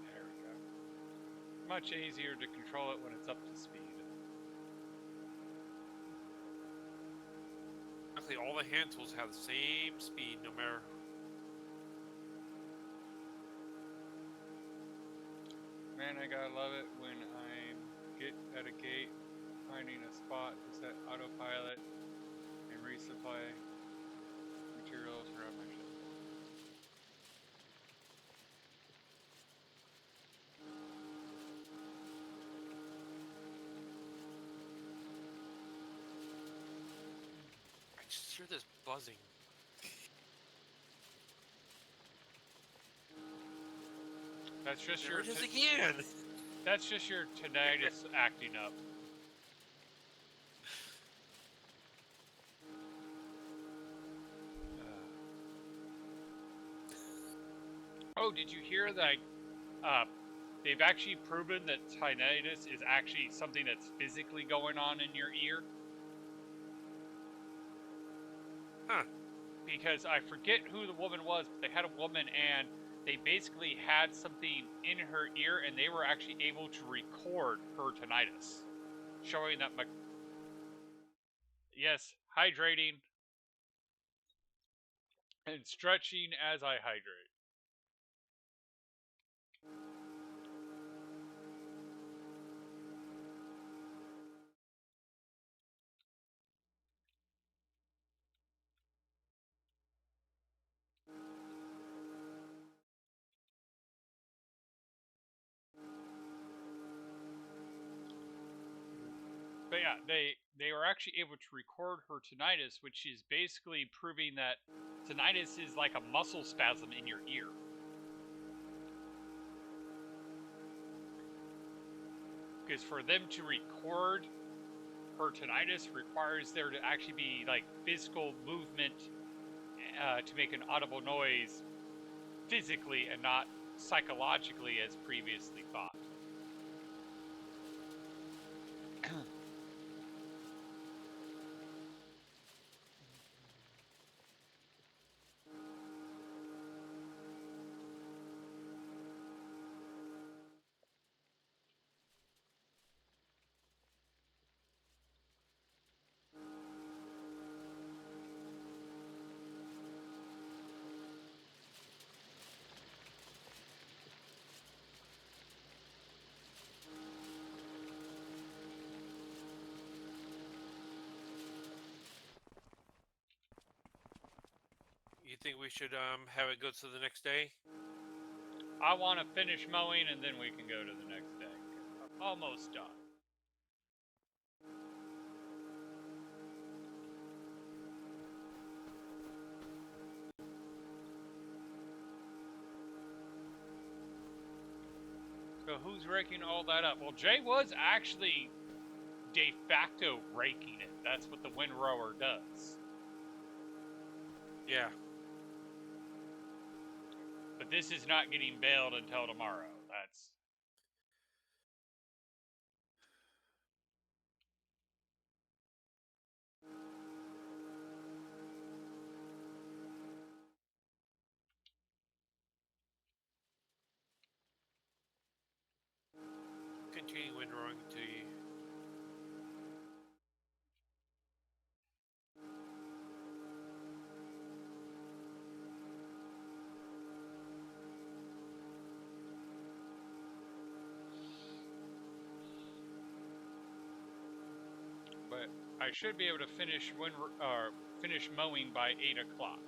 There we go. Much easier to control it when it's up to speed.
Actually, all the hand tools have the same speed, no matter.
Man, I gotta love it when I get at a gate, finding a spot to set autopilot and resupply materials around my ship.
I just hear this buzzing.
That's just
There
your
it is again.
That's just your tinnitus acting up. Oh, did you hear that? They've actually proven that tinnitus is actually something that's physically going on in your ear.
Huh.
Because I forget who the woman was, but they had a woman and they basically had something in her ear and they were actually able to record her tinnitus. Showing that yes, hydrating and stretching as I hydrate. But yeah, they were actually able to record her tinnitus, which is basically proving that tinnitus is like a muscle spasm in your ear. Because for them to record her tinnitus requires there to actually be like physical movement to make an audible noise physically and not psychologically as previously thought.
you think we should have it go to the next day?
I want to finish mowing and then we can go to the next day. I'm almost done. So who's raking all that up? Well, Jay was actually de facto raking it. That's what the windrower does.
Yeah.
But this is not getting baled until tomorrow. That's...
Continue windrowing to you.
But I should be able to finish finish mowing by 8 o'clock.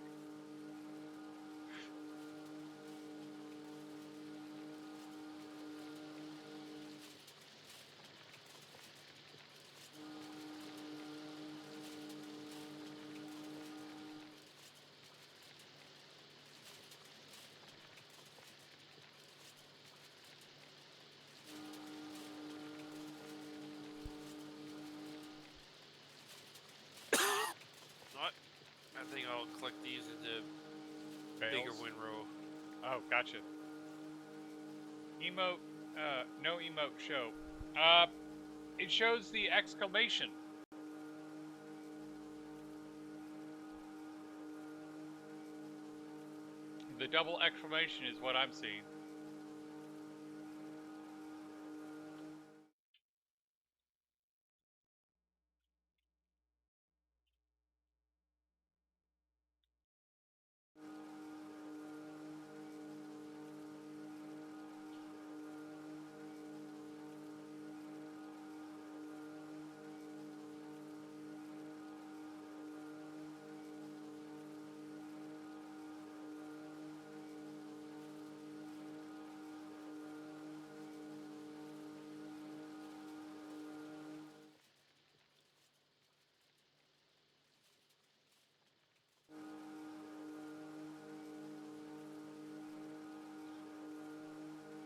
I think I'll collect these into bigger
Bales?
windrow.
Oh, gotcha. Emote, no emote show. It shows the exclamation. The double exclamation is what I'm seeing.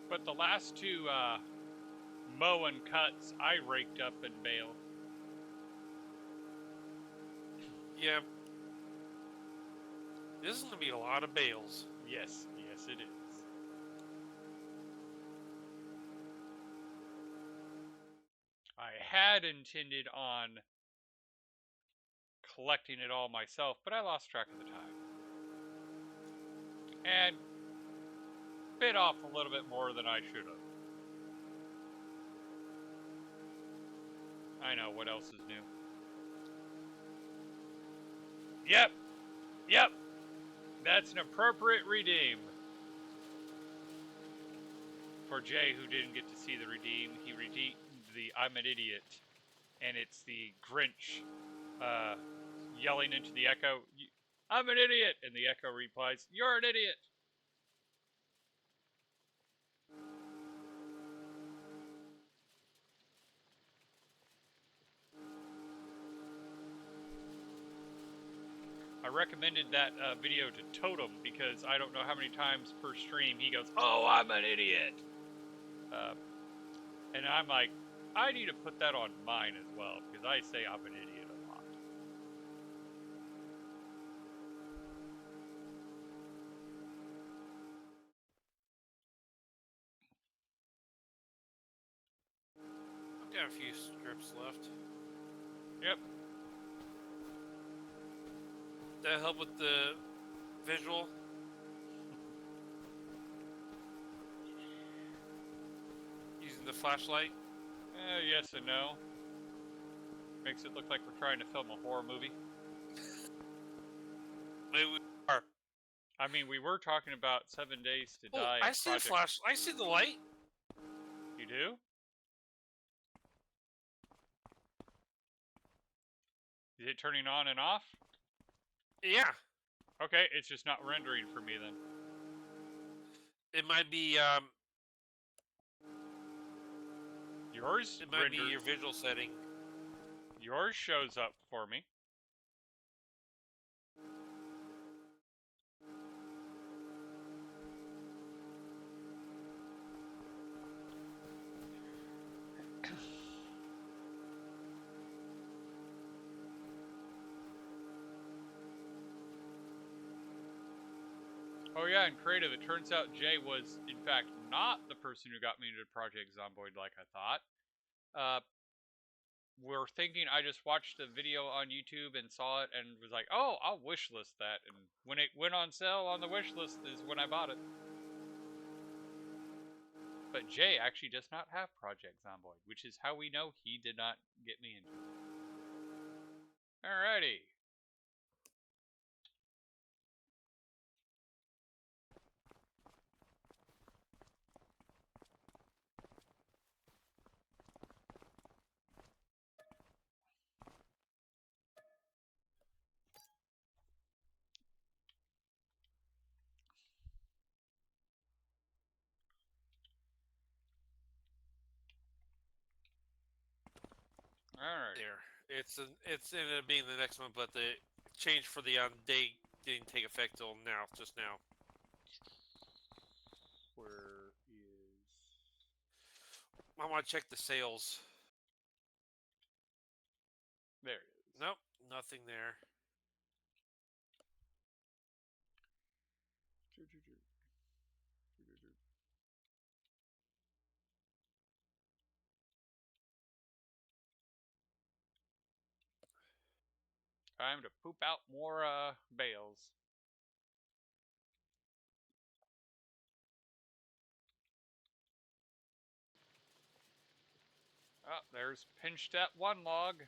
But the last two mowing cuts I raked up and baled.
Yeah. This is going to be a lot of bales.
Yes, yes it is. I had intended on collecting it all myself, but I lost track of the time. And bit off a little bit more than I should have. I know, what else is new? Yep! Yep! That's an appropriate redeem. For Jay, who didn't get to see the redeem, he redeemed the I'm an Idiot. And it's the Grinch yelling into the echo, I'm an idiot! And the echo replies, you're an idiot! I recommended that video to Totem because I don't know how many times per stream he goes, oh, I'm an idiot! And I'm like, I need to put that on mine as well because I say I'm an idiot a lot.
I've got a few strips left.
Yep.
That help with the visual? Using the flashlight?
Yes and no. Makes it look like we're trying to film a horror movie.
Maybe we are.
I mean, we were talking about 7 Days to Die.
I see the flash. I see the light.
You do? Is it turning on and off?
Yeah.
Okay, it's just not rendering for me then.
It might be
Yours
it might be
rendered.
your visual setting.
Yours shows up for me. Oh yeah, in creative, it turns out Jay was, in fact, not the person who got me into Project Zomboid like I thought. We're thinking I just watched a video on YouTube and saw it and was like, oh, I'll wishlist that. And when it went on sale on the wish list is when I bought it. But Jay actually does not have Project Zomboid, which is how we know he did not get me into it. Alrighty. Alright.
There. It's ended up being the next one, but the change for the day didn't take effect till now, just now.
Where is...
I want to check the sales.
There it is.
Nope, nothing there.
Time to poop out more bales. Oh, there's pinched at one log.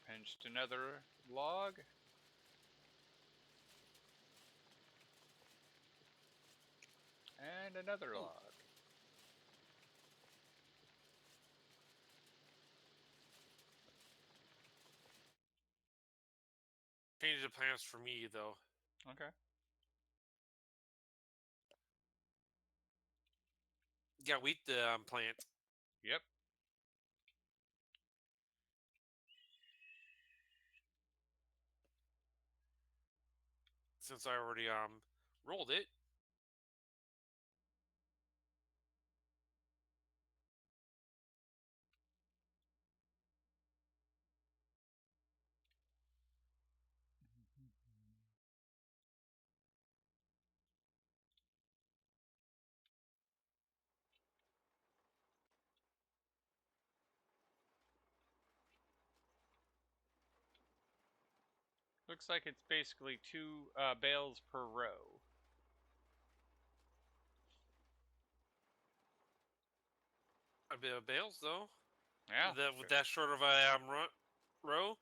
Pinched another log. And another log.
Change the plans for me though.
Okay.
Yeah, wheat plant.
Yep.
Since I already rolled it.
Looks like it's basically 2 bales per row.
A bit of bales though.
Yeah.
With that short of a row.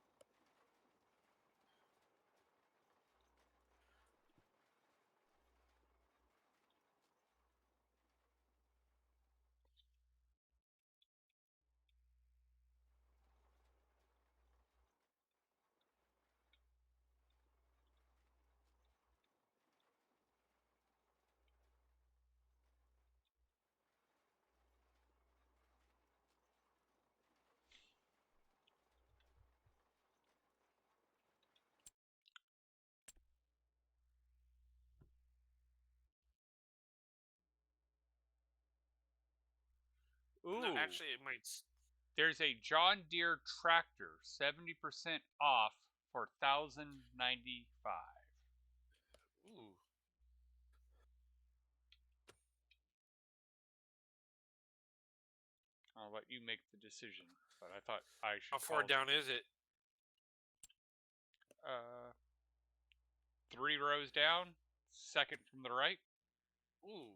Ooh.
No, actually, it might.
There's a John Deere tractor, 70% off for $1,095.
Ooh.
I'll let you make the decision, but I thought I should.
How far down is it?
3 rows down, second from the right.
Ooh.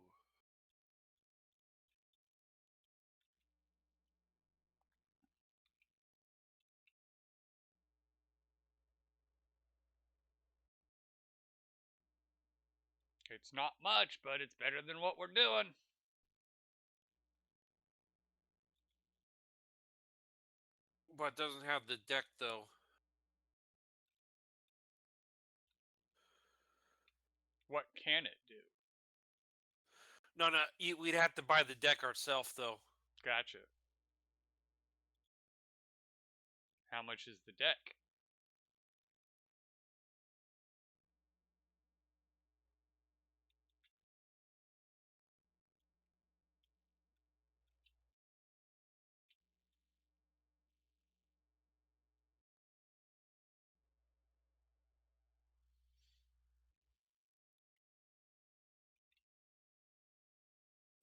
It's not much, but it's better than what we're doing.
But it doesn't have the deck though.
What can it do?
No, we'd have to buy the deck ourselves though.
Gotcha. How much is the deck?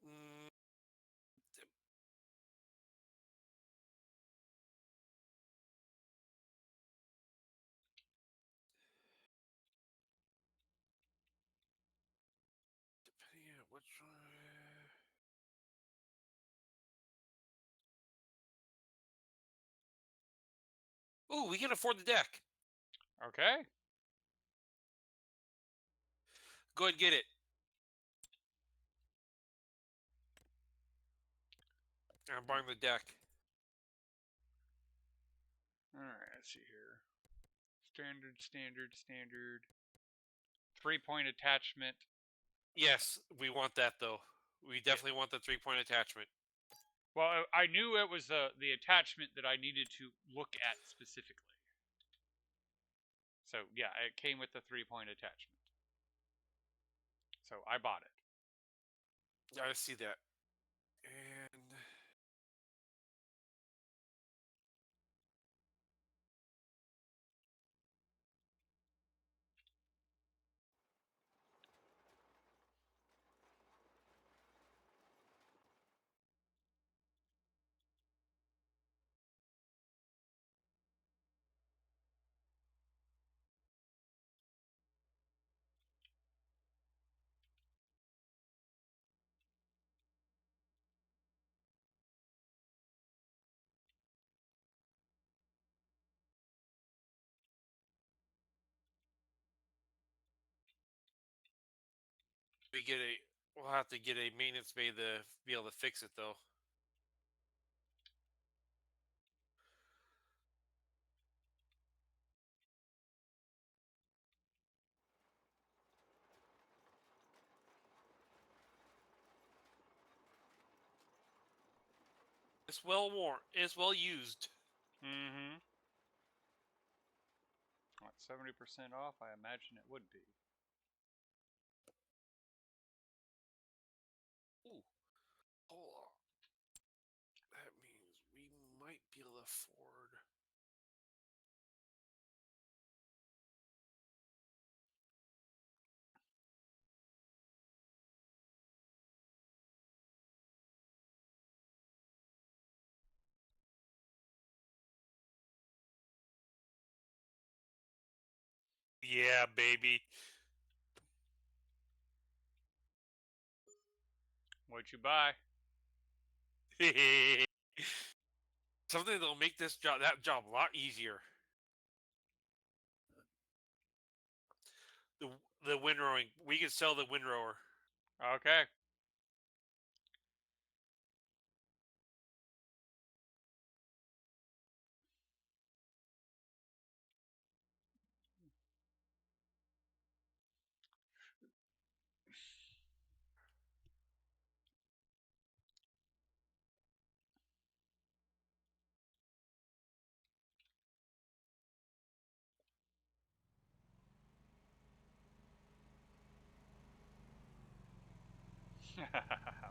Mm, depending on which one. Ooh, we can afford the deck.
Okay.
Go ahead and get it. I'm buying the deck.
Alright, let's see here. Standard. 3-point attachment.
Yes, we want that though. We definitely want the 3-point attachment.
Well, I knew it was the attachment that I needed to look at specifically. So, yeah, it came with the 3-point attachment. So, I bought it.
I see that. And we'll have to get a maintenance bay to be able to fix it though. It's well worn. It's well used.
Mm-hmm. What, 70% off? I imagine it would be.
Ooh, hold on. That means we might be able to afford. Yeah, baby.
What'd you buy?
Something that'll make that job a lot easier. The the windrowing. We can sell the windrower.
Okay.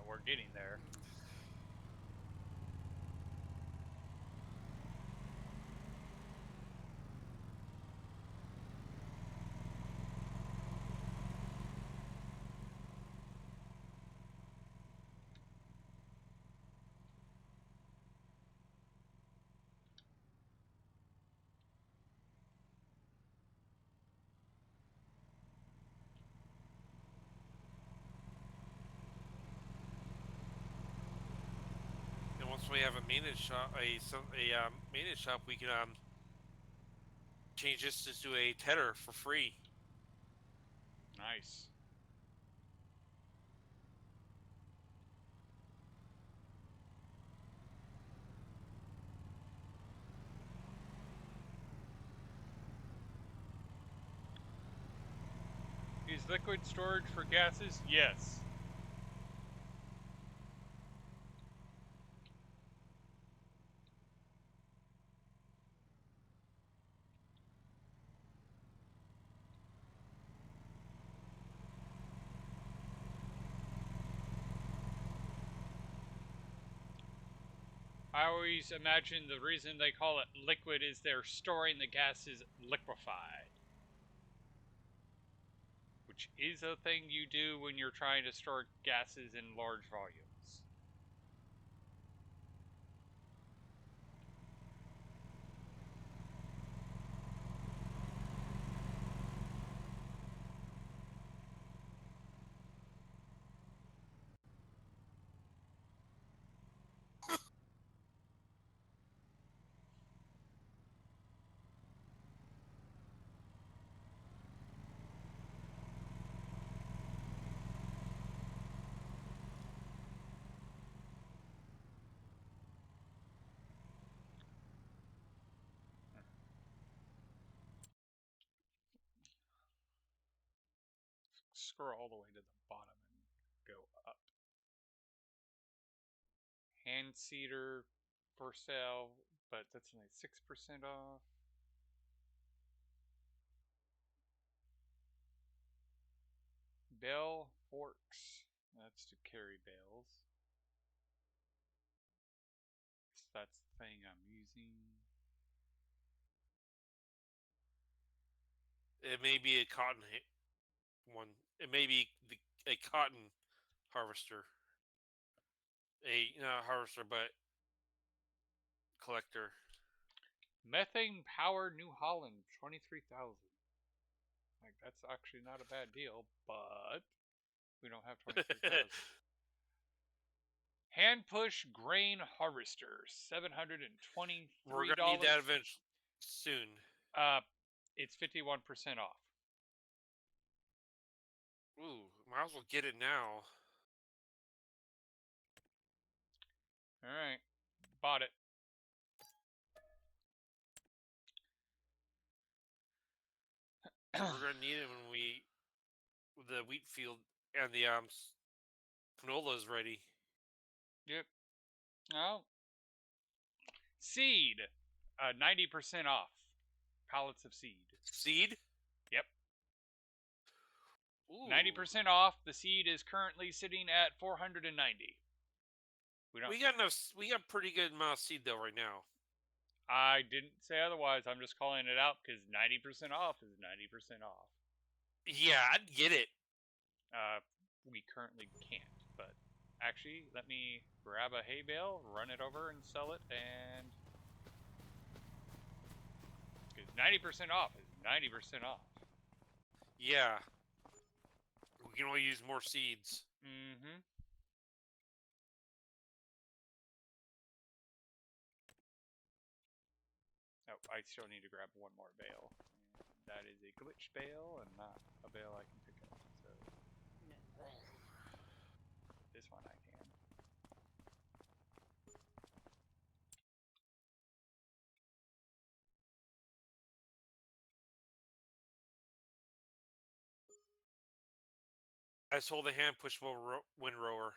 We're getting there.
And once we have a maintenance shop, maintenance shop, we can change this to a tedder for free.
Nice. these liquid storage for gases? Yes. I always imagine the reason they call it liquid is they're storing the gases liquefied. Which is a thing you do when you're trying to store gases in large volumes. Scroll all the way to the bottom and go up. Hand seeder for sale, but that's only 6% off. Bell forks. That's to carry bales. That's the thing I'm using.
It may be a cotton one. It may be a cotton harvester. Not a harvester, but collector.
Methane powered New Holland, 23,000. Like, that's actually not a bad deal, but we don't have 23,000. Hand push grain harvester, $723.
We're gonna need that eventually soon.
It's 51% off.
Ooh, might as well get it now.
All right, bought it.
We're gonna need it when the wheat field and the canola is ready.
Yep. Oh. Seed, 90% off. Pallets of seed.
Seed?
Yep.
Ooh.
90% off. The seed is currently sitting at 490.
We got pretty good amount of seed though right now.
I didn't say otherwise. I'm just calling it out because 90% off is 90% off.
Yeah, I'd get it.
We currently can't, but actually, let me grab a hay bale, run it over, and sell it, and 90% off is 90% off.
Yeah. We can only use more seeds.
Mm-hmm. Oh, I still need to grab one more bale. And that is a glitch bale and not a bale I can pick up. So this one I can.
I sold a hand pushable windrower.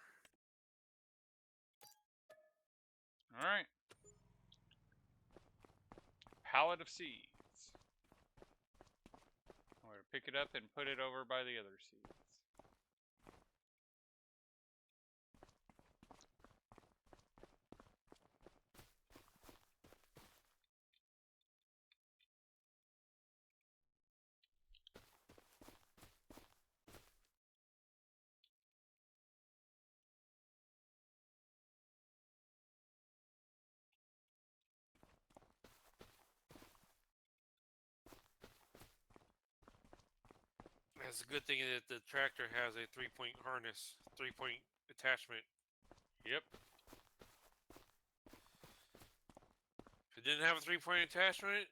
All right. Pallet of seeds. I'm going to pick it up and put it over by the other seeds.
It's a good thing that the tractor has a 3-point harness, 3-point attachment.
Yep.
If it didn't have a 3-point attachment,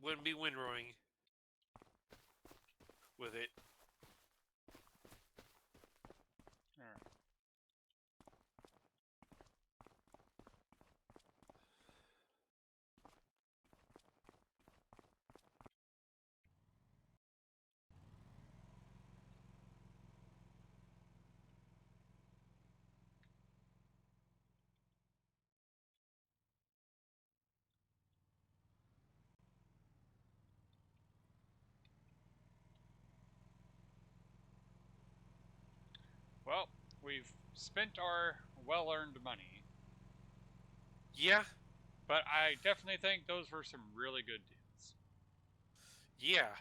wouldn't be windrowing with it.
Alright. Well, we've spent our well-earned money,
Yeah,
but I definitely think those were some really good deals.
yeah.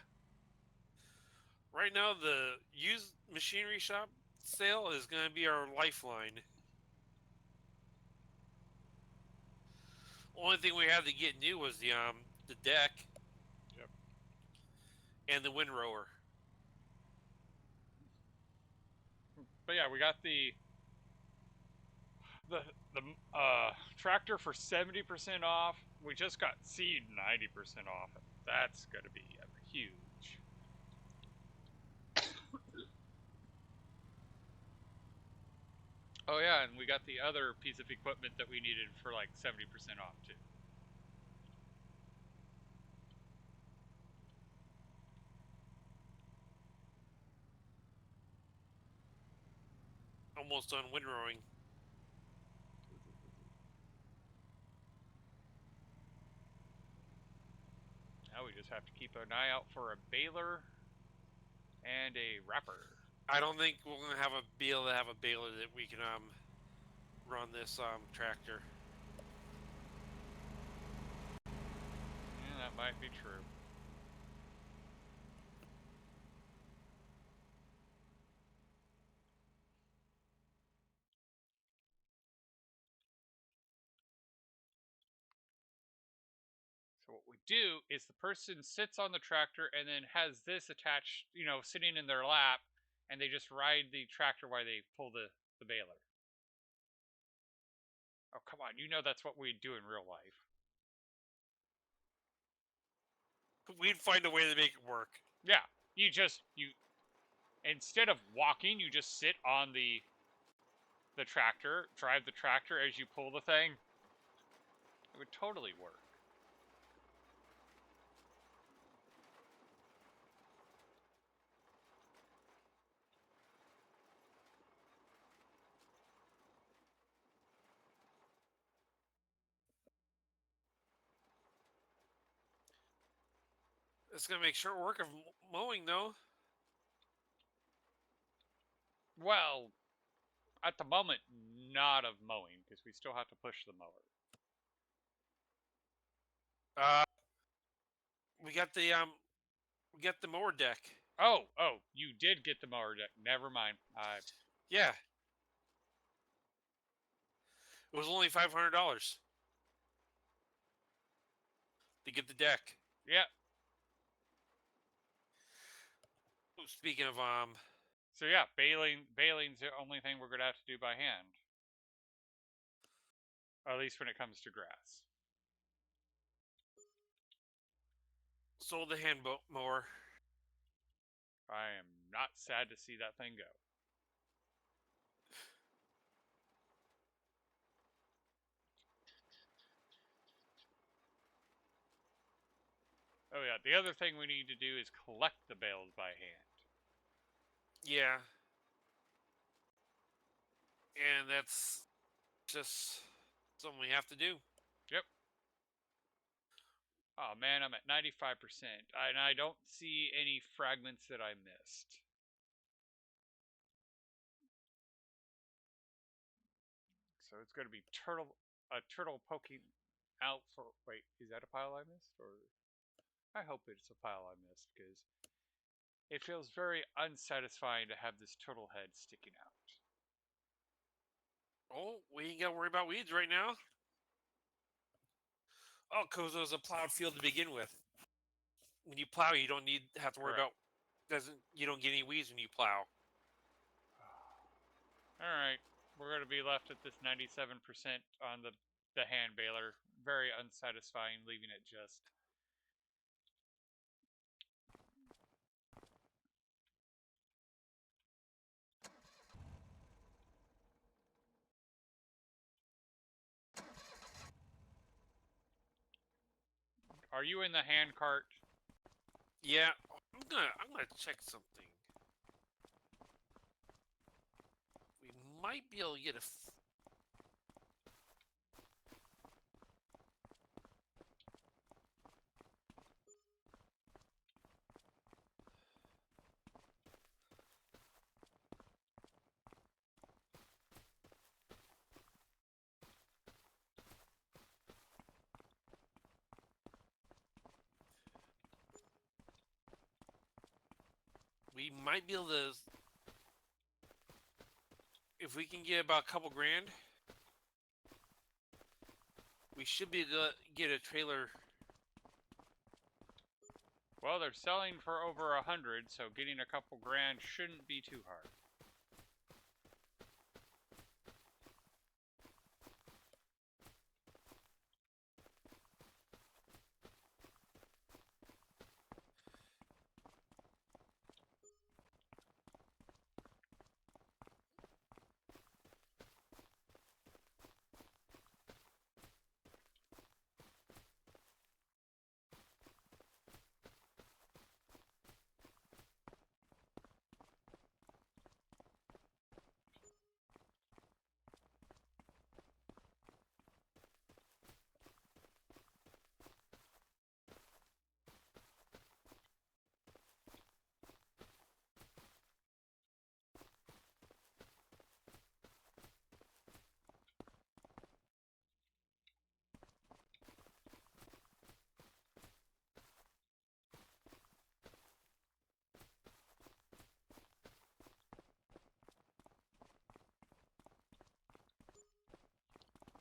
Right now, the used machinery shop sale is going to be our lifeline. Only thing we had to get new was the deck.
Yep.
And the windrower.
But yeah, we got the tractor for 70% off. We just got seed 90% off. That's gonna be huge. Oh yeah, and we got the other piece of equipment that we needed for like 70% off too.
Almost done windrowing.
Now we just have to keep an eye out for a baler and a wrapper.
I don't think we're gonna be able to have a baler that we can run this tractor.
Yeah, that might be true. So what we do is the person sits on the tractor and then has this attached, sitting in their lap, and they just ride the tractor while they pull the baler. Oh, come on. You know that's what we do in real life.
We'd find a way to make it work.
Yeah. You instead of walking, you just sit on the tractor, drive the tractor as you pull the thing. It would totally work.
It's gonna make short work of mowing, though.
Well, at the moment, not of mowing, because we still have to push the mower.
Uh, we got the mower deck.
Oh, you did get the mower deck. Never mind.
Yeah. It was only $500 to get the deck.
Yeah.
Speaking of
So yeah, baling's the only thing we're gonna have to do by hand. Or at least when it comes to grass.
sold the hand mower.
I am not sad to see that thing go. Oh yeah, the other thing we need to do is collect the bales by hand.
Yeah. And that's just something we have to do.
Yep. Oh man, I'm at 95%, and I don't see any fragments that I missed. So it's going to be a turtle poking out for. Wait, is that a pile I missed, or I hope it's a pile I missed because it feels very unsatisfying to have this turtle head sticking out.
Oh, we ain't got to worry about weeds right now. Oh, because it was a plowed field to begin with. When you plow, you don't have to worry
Correct.
about you don't get any weeds when you plow.
All right, we're going to be left at this 97% on the hand baler. Very unsatisfying, leaving it just. Are you in the hand cart?
Yeah, I'm gonna check something. We might be able to get a We might be able to, if we can get about a couple grand, we should be able to get a trailer.
Well, they're selling for over 100, so getting a couple grand shouldn't be too hard.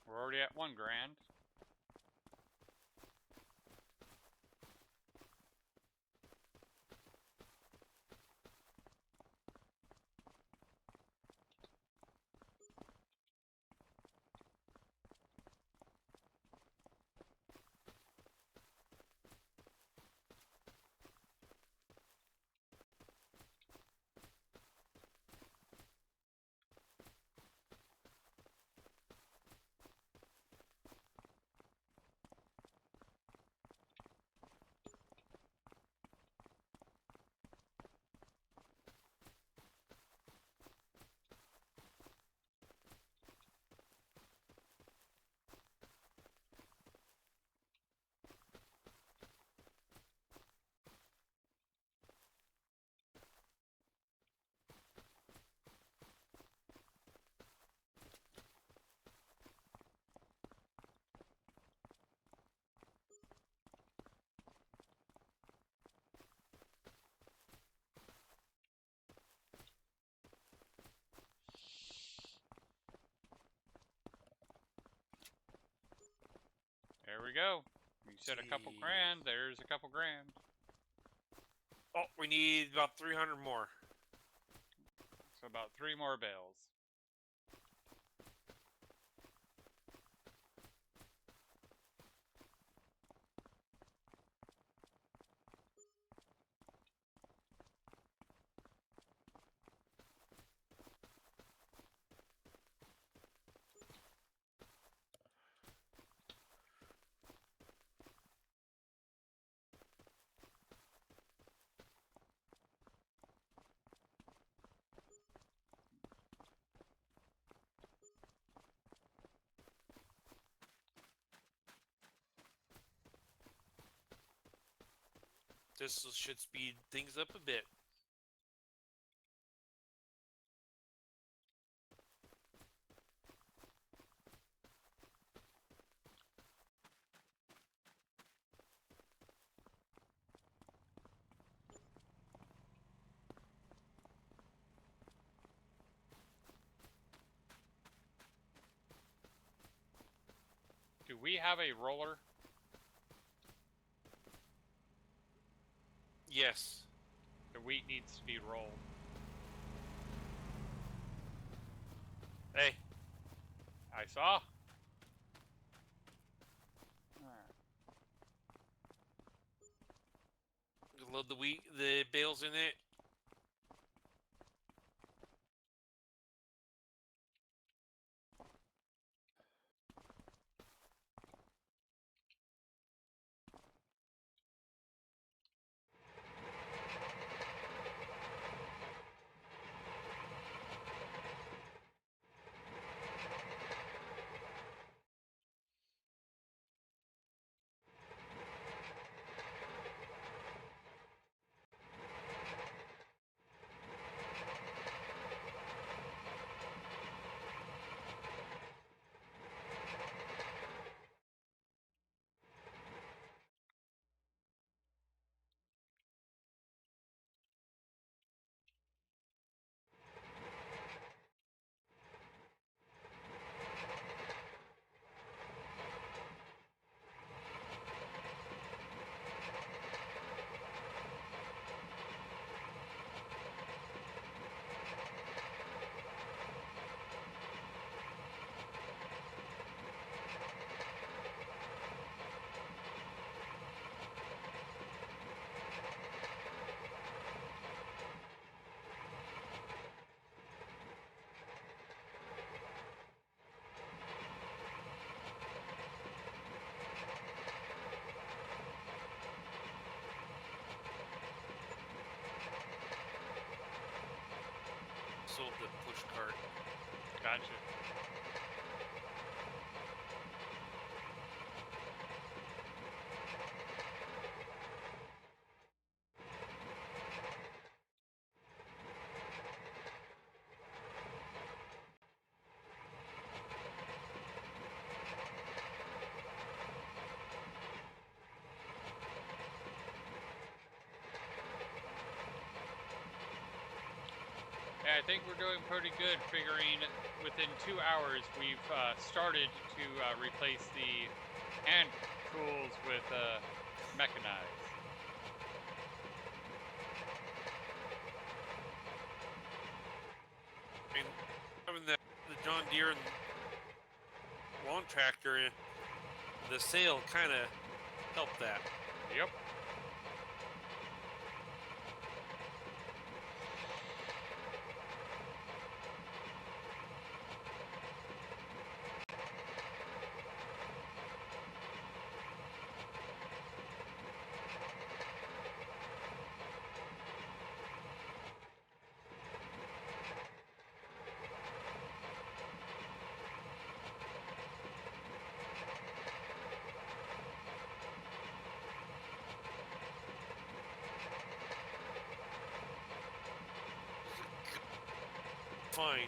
We're already at 1 grand. There we go. You said a couple grand, there's a couple grand.
Oh, we need about 300 more.
So about 3 more bales.
This should speed things up a bit.
Do we have a roller?
Yes.
The wheat needs to be rolled.
Hey.
I saw.
Load the bales in it. sold the push cart.
Gotcha. Yeah, I think we're doing pretty good figuring within 2 hours we've started to replace the hand tools with mechanized.
I mean, having the John Deere and lawn tractor, the sale kind of helped that.
Yep.
Fine.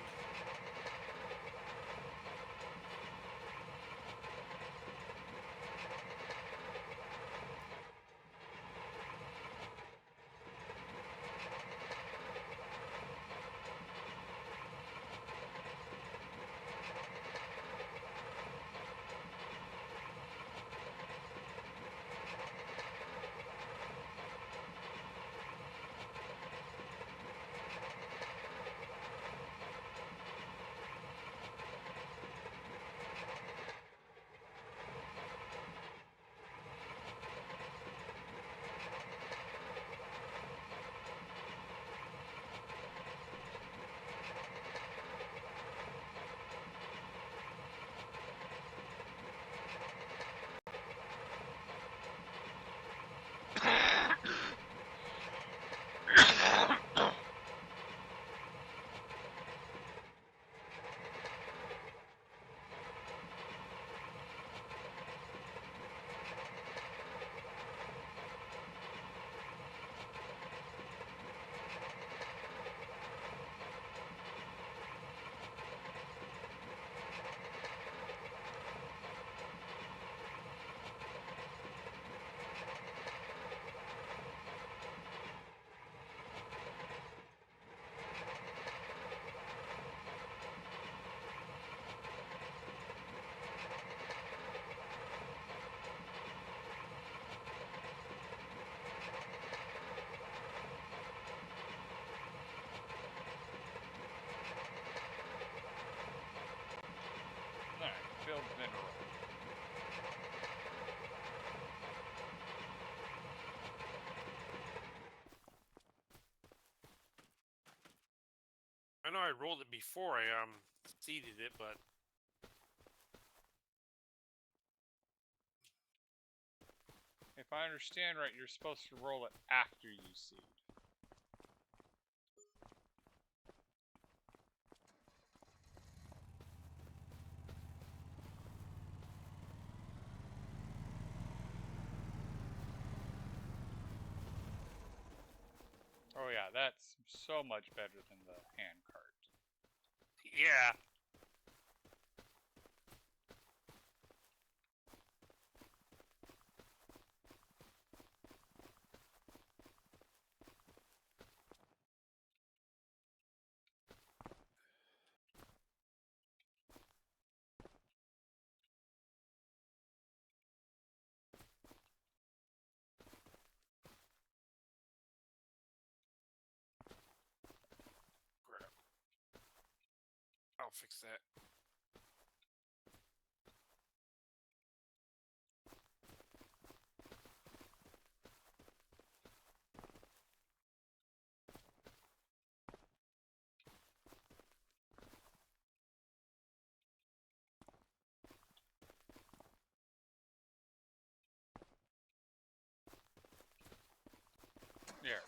Alright, build mineral.
I know I rolled it before I seeded it, but
If I understand right, you're supposed to roll it after you seed. Oh yeah, that's so much better than the hand cart.
yeah. Crap. I'll fix that.
Here.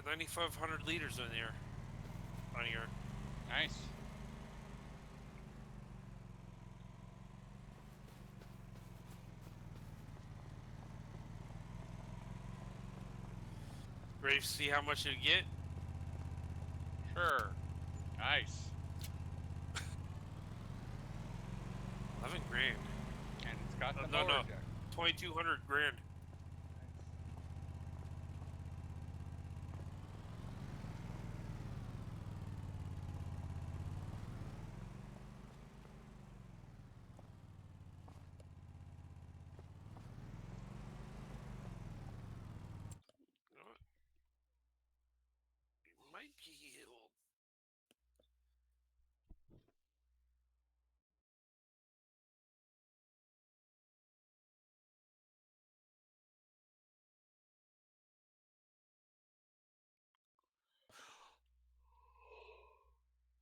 got 9,500 liters in there. On here.
Nice.
Ready to see how much you get?
Sure. Nice.
11 grand.
And it's got the
No,
mower
no.
jack.
2,200 grand. You know what? It might be able.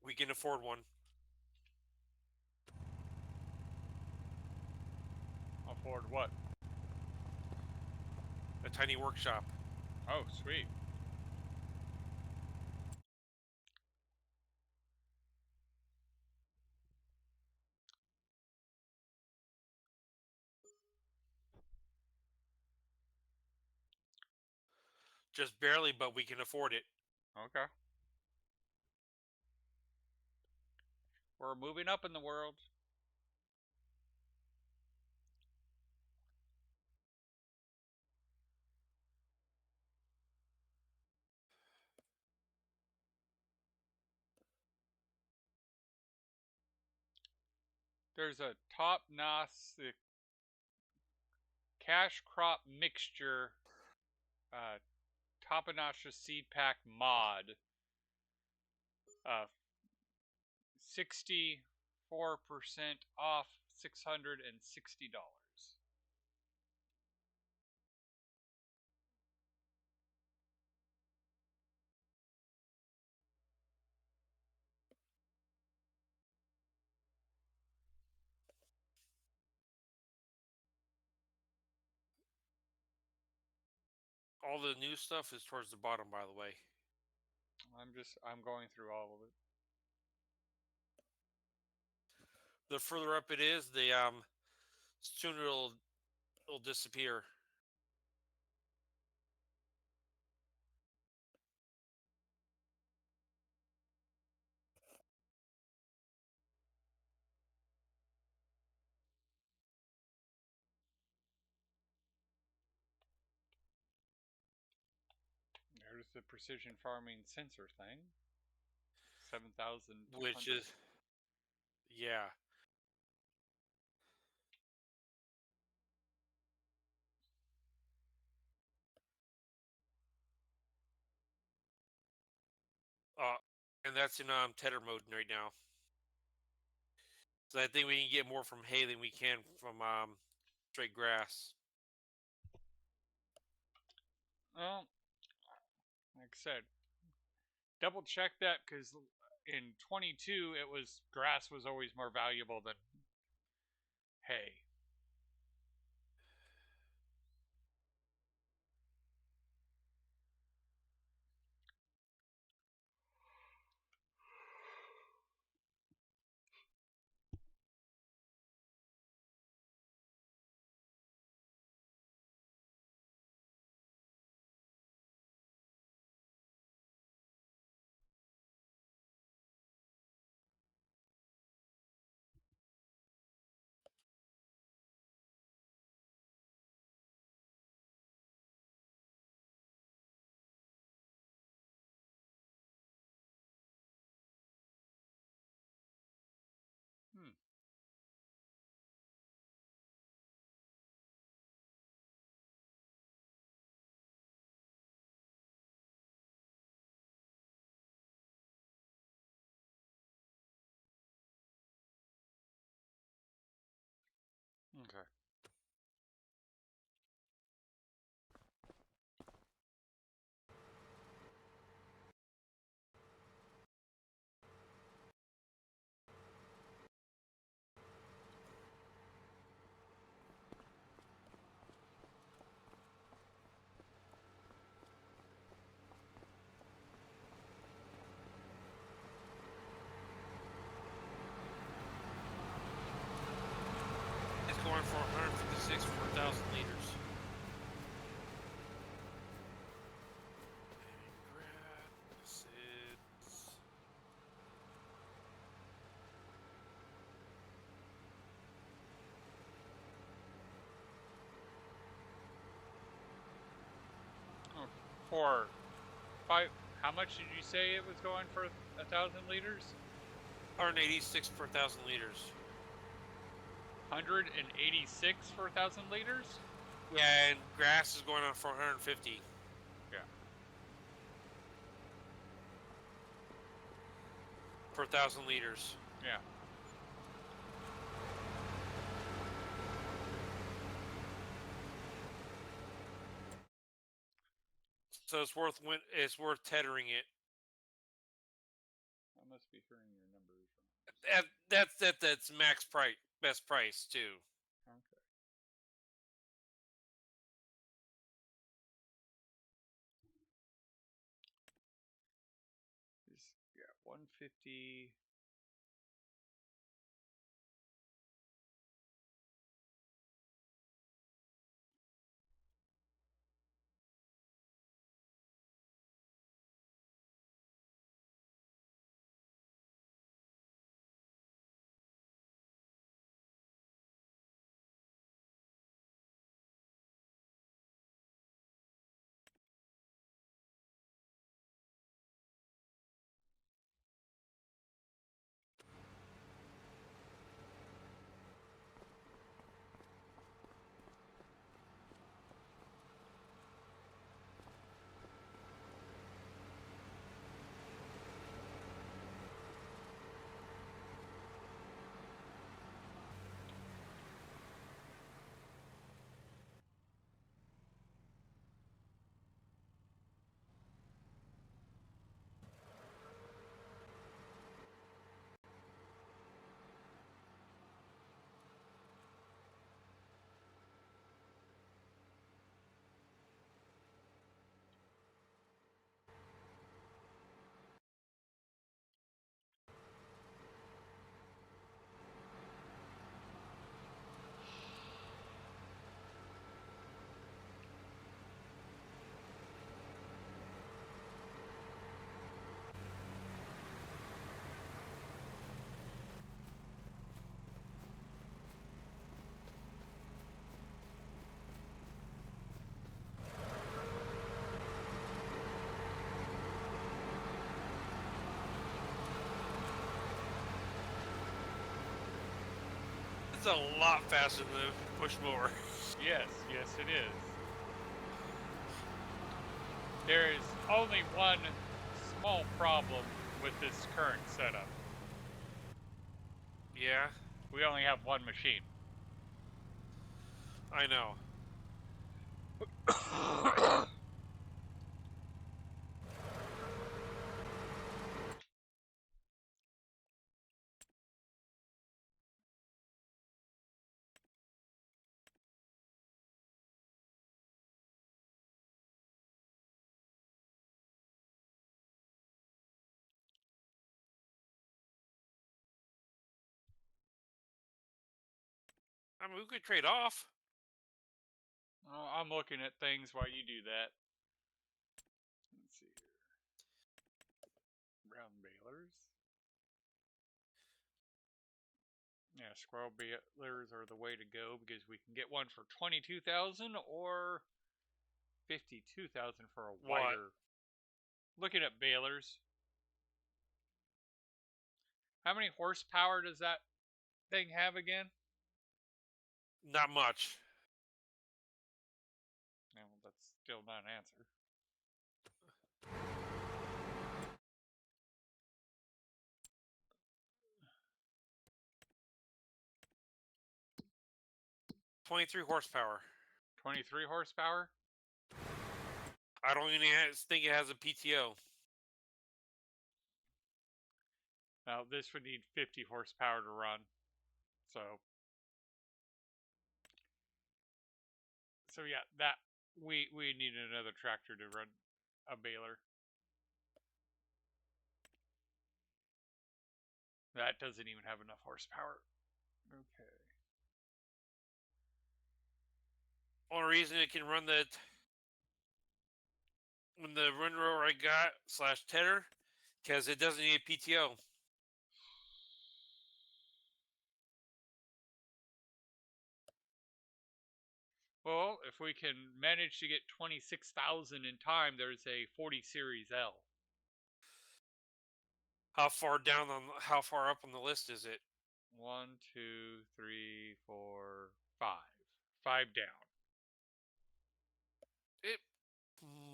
We can afford one.
Afford what?
A tiny workshop.
Oh, sweet.
Just barely, but we can afford it.
Okay. We're moving up in the world. There's a top notch cash crop mixture, top notch seed pack mod. 64% off, $660.
All the new stuff is towards the bottom, by the way.
I'm going through all of it.
The further up it is, the sooner it'll disappear.
There's the precision farming sensor thing. 7,200.
Which is, yeah. And that's in tedder mode right now. So I think we can get more from hay than we can from straight grass.
Well, like I said, double check that because in 22 it was grass was always more valuable than hay.
going for 156 per 1,000 liters. Acids.
For five, how much did you say it was going for 1,000 liters?
186 per 1,000 liters.
186 for 1,000 liters?
Yeah, and grass is going on for 150.
Yeah.
Per 1,000 liters.
Yeah.
So it's worth tethering it.
I must be hearing your numbers wrong.
That's max price, best price too.
Okay. Yeah, 150.
It's a lot faster than a push mower.
Yes, yes, it is. There is only one small problem with this current setup.
Yeah,
We only have one machine.
I know. I mean, we could trade off.
Oh, I'm looking at things while you do that. Let's see here. Round balers. Yeah, scroll balers are the way to go because we can get one for 22,000 or 52,000 for a
What?
wider. Looking at balers. How many horsepower does that thing have again?
Not much.
No, that's still not an answer.
$23 horsepower.
23 horsepower?
I don't even think it has a PTO.
Now, this would need 50 horsepower to run. So yeah, that we need another tractor to run a baler. That doesn't even have enough horsepower. Okay.
Only reason it can run when the Windrower I got / Tedder, because it doesn't need a PTO.
Well, if we can manage to get 26,000 in time, there's a 40 Series L.
How far up on the list is it?
1, 2, 3, 4, 5. 5 down.
It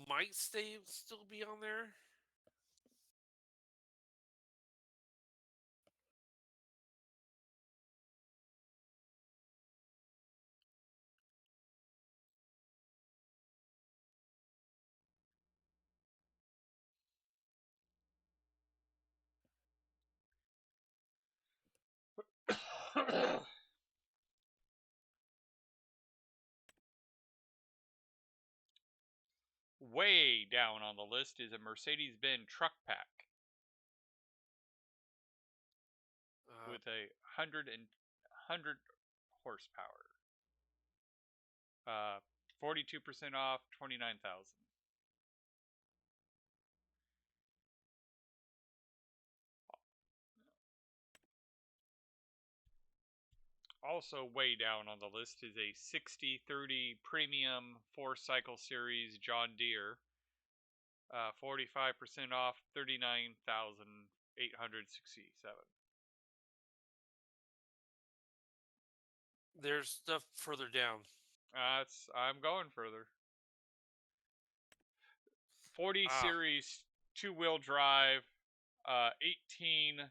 might still be on there.
Way down on the list is a Mercedes-Benz truck pack with a 100 horsepower. 42% off, 29,000. Also way down on the list is a 6030 Premium 4-cycle series John Deere. 45% off, 39,867.
There's stuff further down.
I'm going further. 40 series 2-wheel drive, 18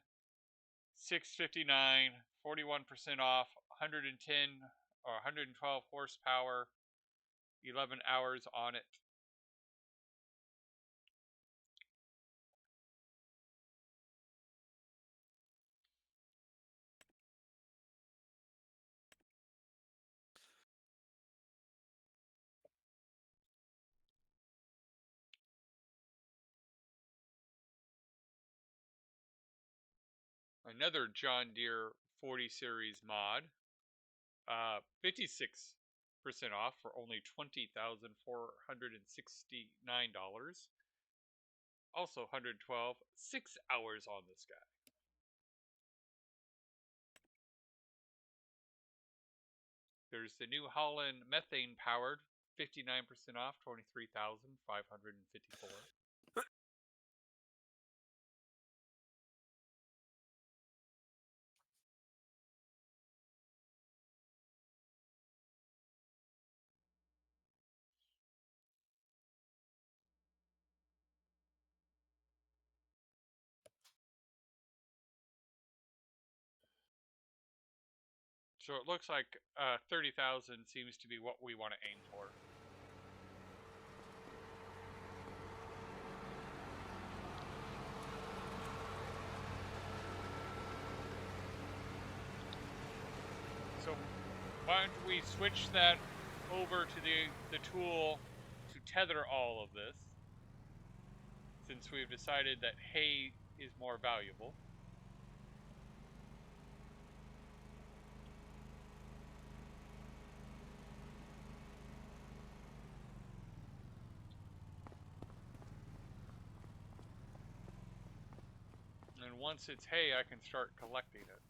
659, 41% off, 110 or 112 horsepower, 11 hours on it. Another John Deere 40 series mod, 56% off for only $20,469. Also 112, 6 hours on this guy. There's the New Holland methane powered, 59% off, 23,554. So it looks like 30,000 seems to be what we want to aim for. So why don't we switch that over to the tool to tether all of this, since we've decided that hay is more valuable. And once it's hay, I can start collecting it.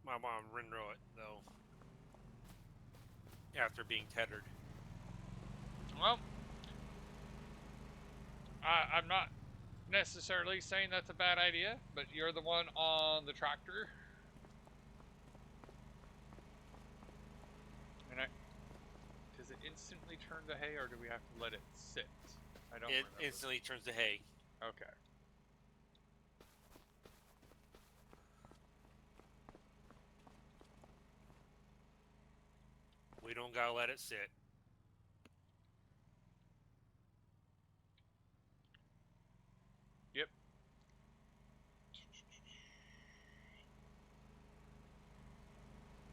My mom windrow it though. After being tethered.
Well, I'm not necessarily saying that's a bad idea, but you're the one on the tractor. And does it instantly turn to hay, or do we have to let it sit? I don't remember.
It instantly turns to hay.
Okay.
We don't gotta let it sit.
Yep.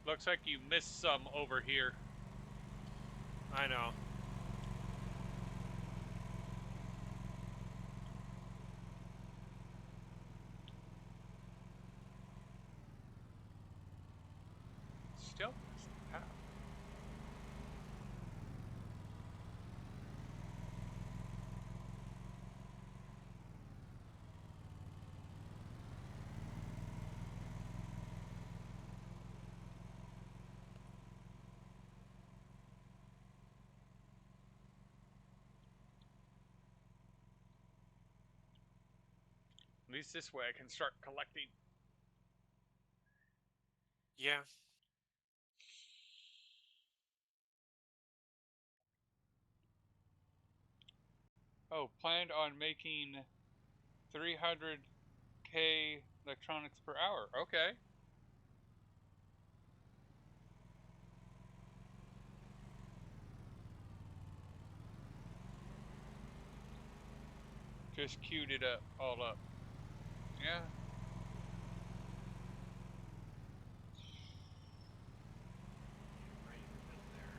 Looks like you missed some over here.
I know.
Still missed the path. At least this way I can start collecting.
Yeah.
Oh, planned on making 300k electronics per hour. Okay. Just queued it up, all up. Yeah.
Right in the middle there.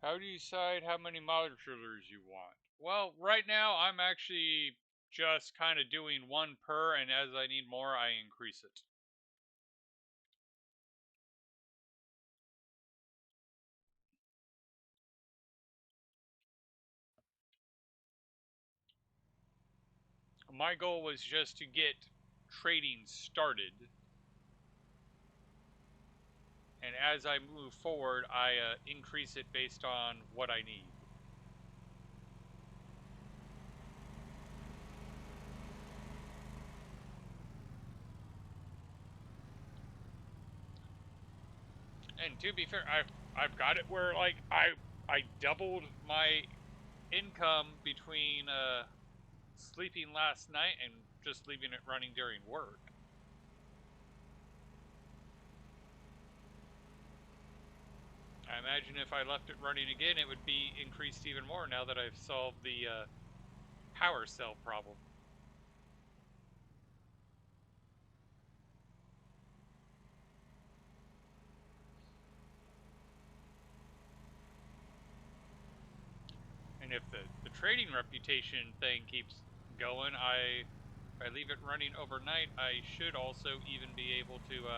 How do you decide how many modulars you want? Well, right now I'm actually just kind of doing one per, and as I need more, I increase it. My goal was just to get trading started, and as I move forward, I increase it based on what I need. And to be fair, I've got it where like I doubled my income between sleeping last night and just leaving it running during work. I imagine if I left it running again, it would be increased even more now that I've solved the power cell problem. And if the trading reputation thing keeps going, if I leave it running overnight, I should also even be able to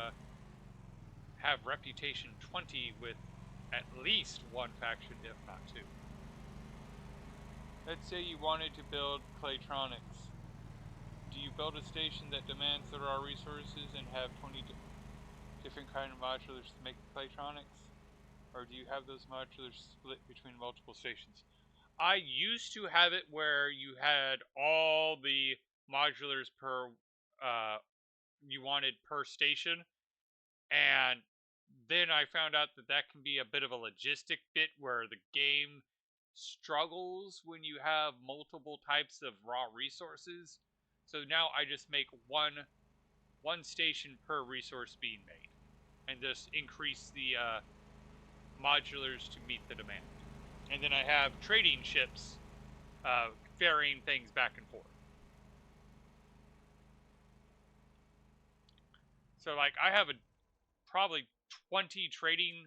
have reputation 20 with at least one faction, if not two. Let's say you wanted to build Claytronics. Do you build a station that demands the raw resources and have 20 different kind of modulars to make Claytronics? Or do you have those modulars split between multiple stations? I used to have it where you had all the modulars per you wanted per station, and then I found out that that can be a bit of a logistic bit where the game struggles when you have multiple types of raw resources. So now I just make one station per resource being made, and just increase the modulars to meet the demand. And then I have trading ships varying things back and forth. So like I have probably 20 trading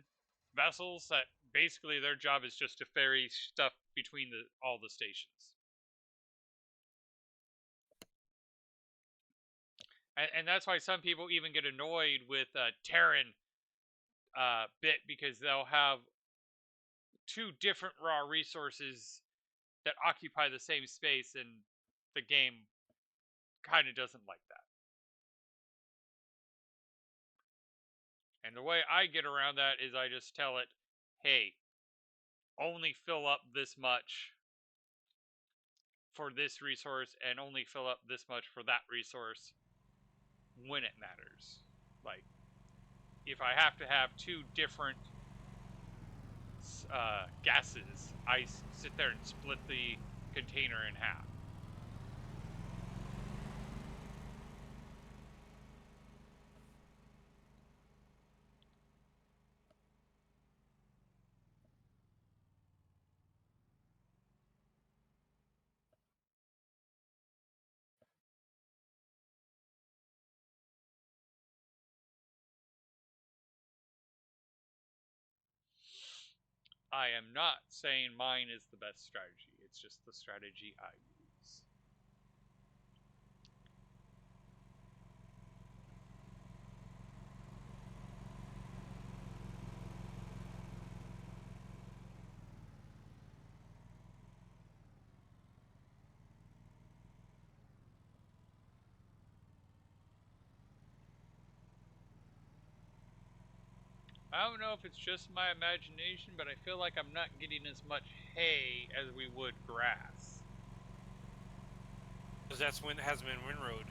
vessels that basically their job is just to ferry stuff between all the stations. And that's why some people even get annoyed with Terran bit, because they'll have two different raw resources that occupy the same space, and the game kind of doesn't like that. And the way I get around that is I just tell it, hey, only fill up this much for this resource and only fill up this much for that resource when it matters. Like, if I have to have two different gases, I sit there and split the container in half. I am not saying mine is the best strategy. It's just the strategy I use. I don't know if it's just my imagination, but I feel like I'm not getting as much hay as we would grass.
Because that's when it hasn't been windrowed.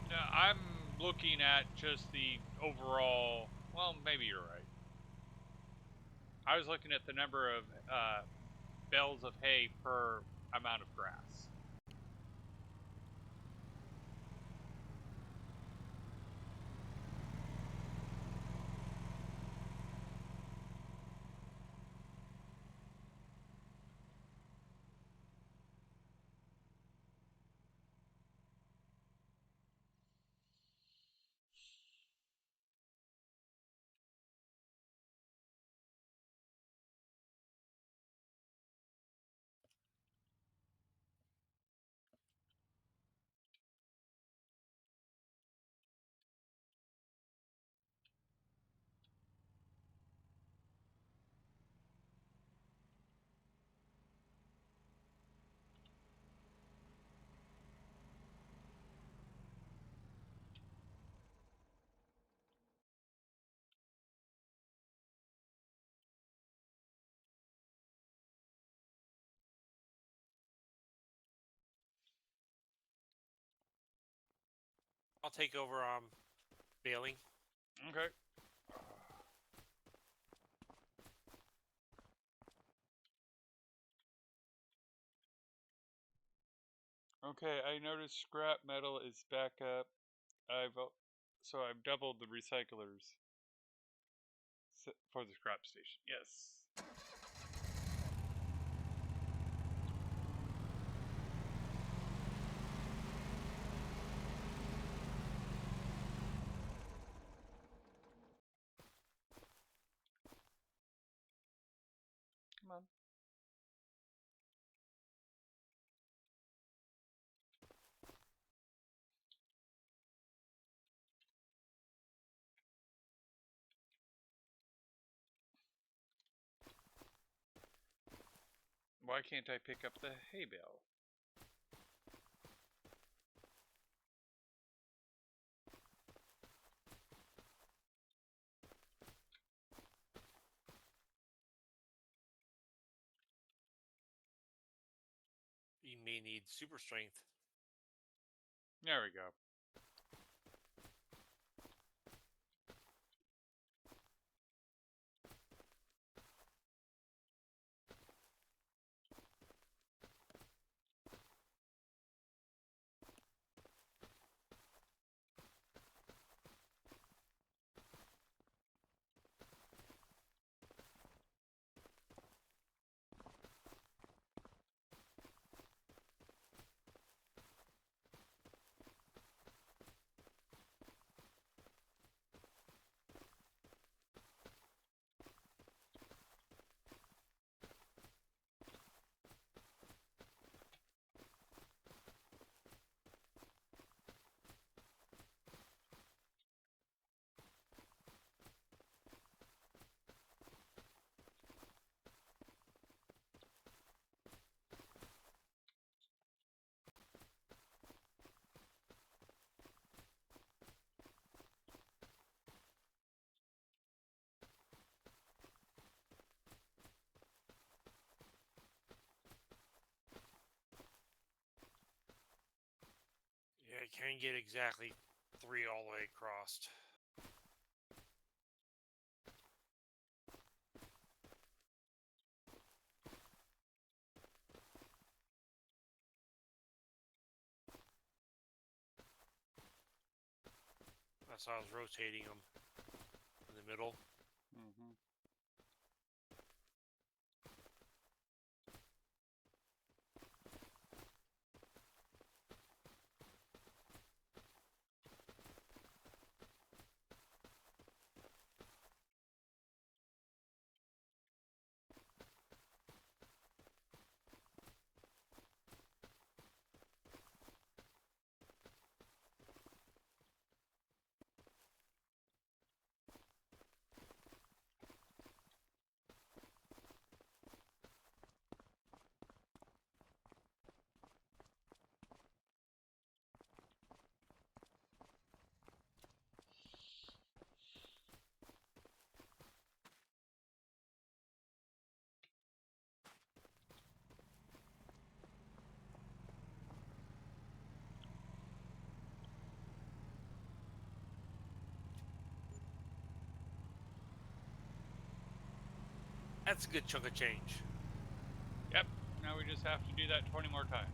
No, I'm looking at just the overall. Well, maybe you're right. I was looking at the number of bales of hay per amount of grass.
I'll take over baling.
Okay. Okay, I noticed scrap metal is back up. So I've doubled the recyclers for the scrap station. Yes. Come on. Why can't I pick up the hay bale?
You may need super strength.
There we go.
Yeah, I can't get exactly 3 all the way across. That's how I was rotating them in the middle.
Mm-hmm.
That's a good chunk of change.
Yep. Now we just have to do that 20 more times.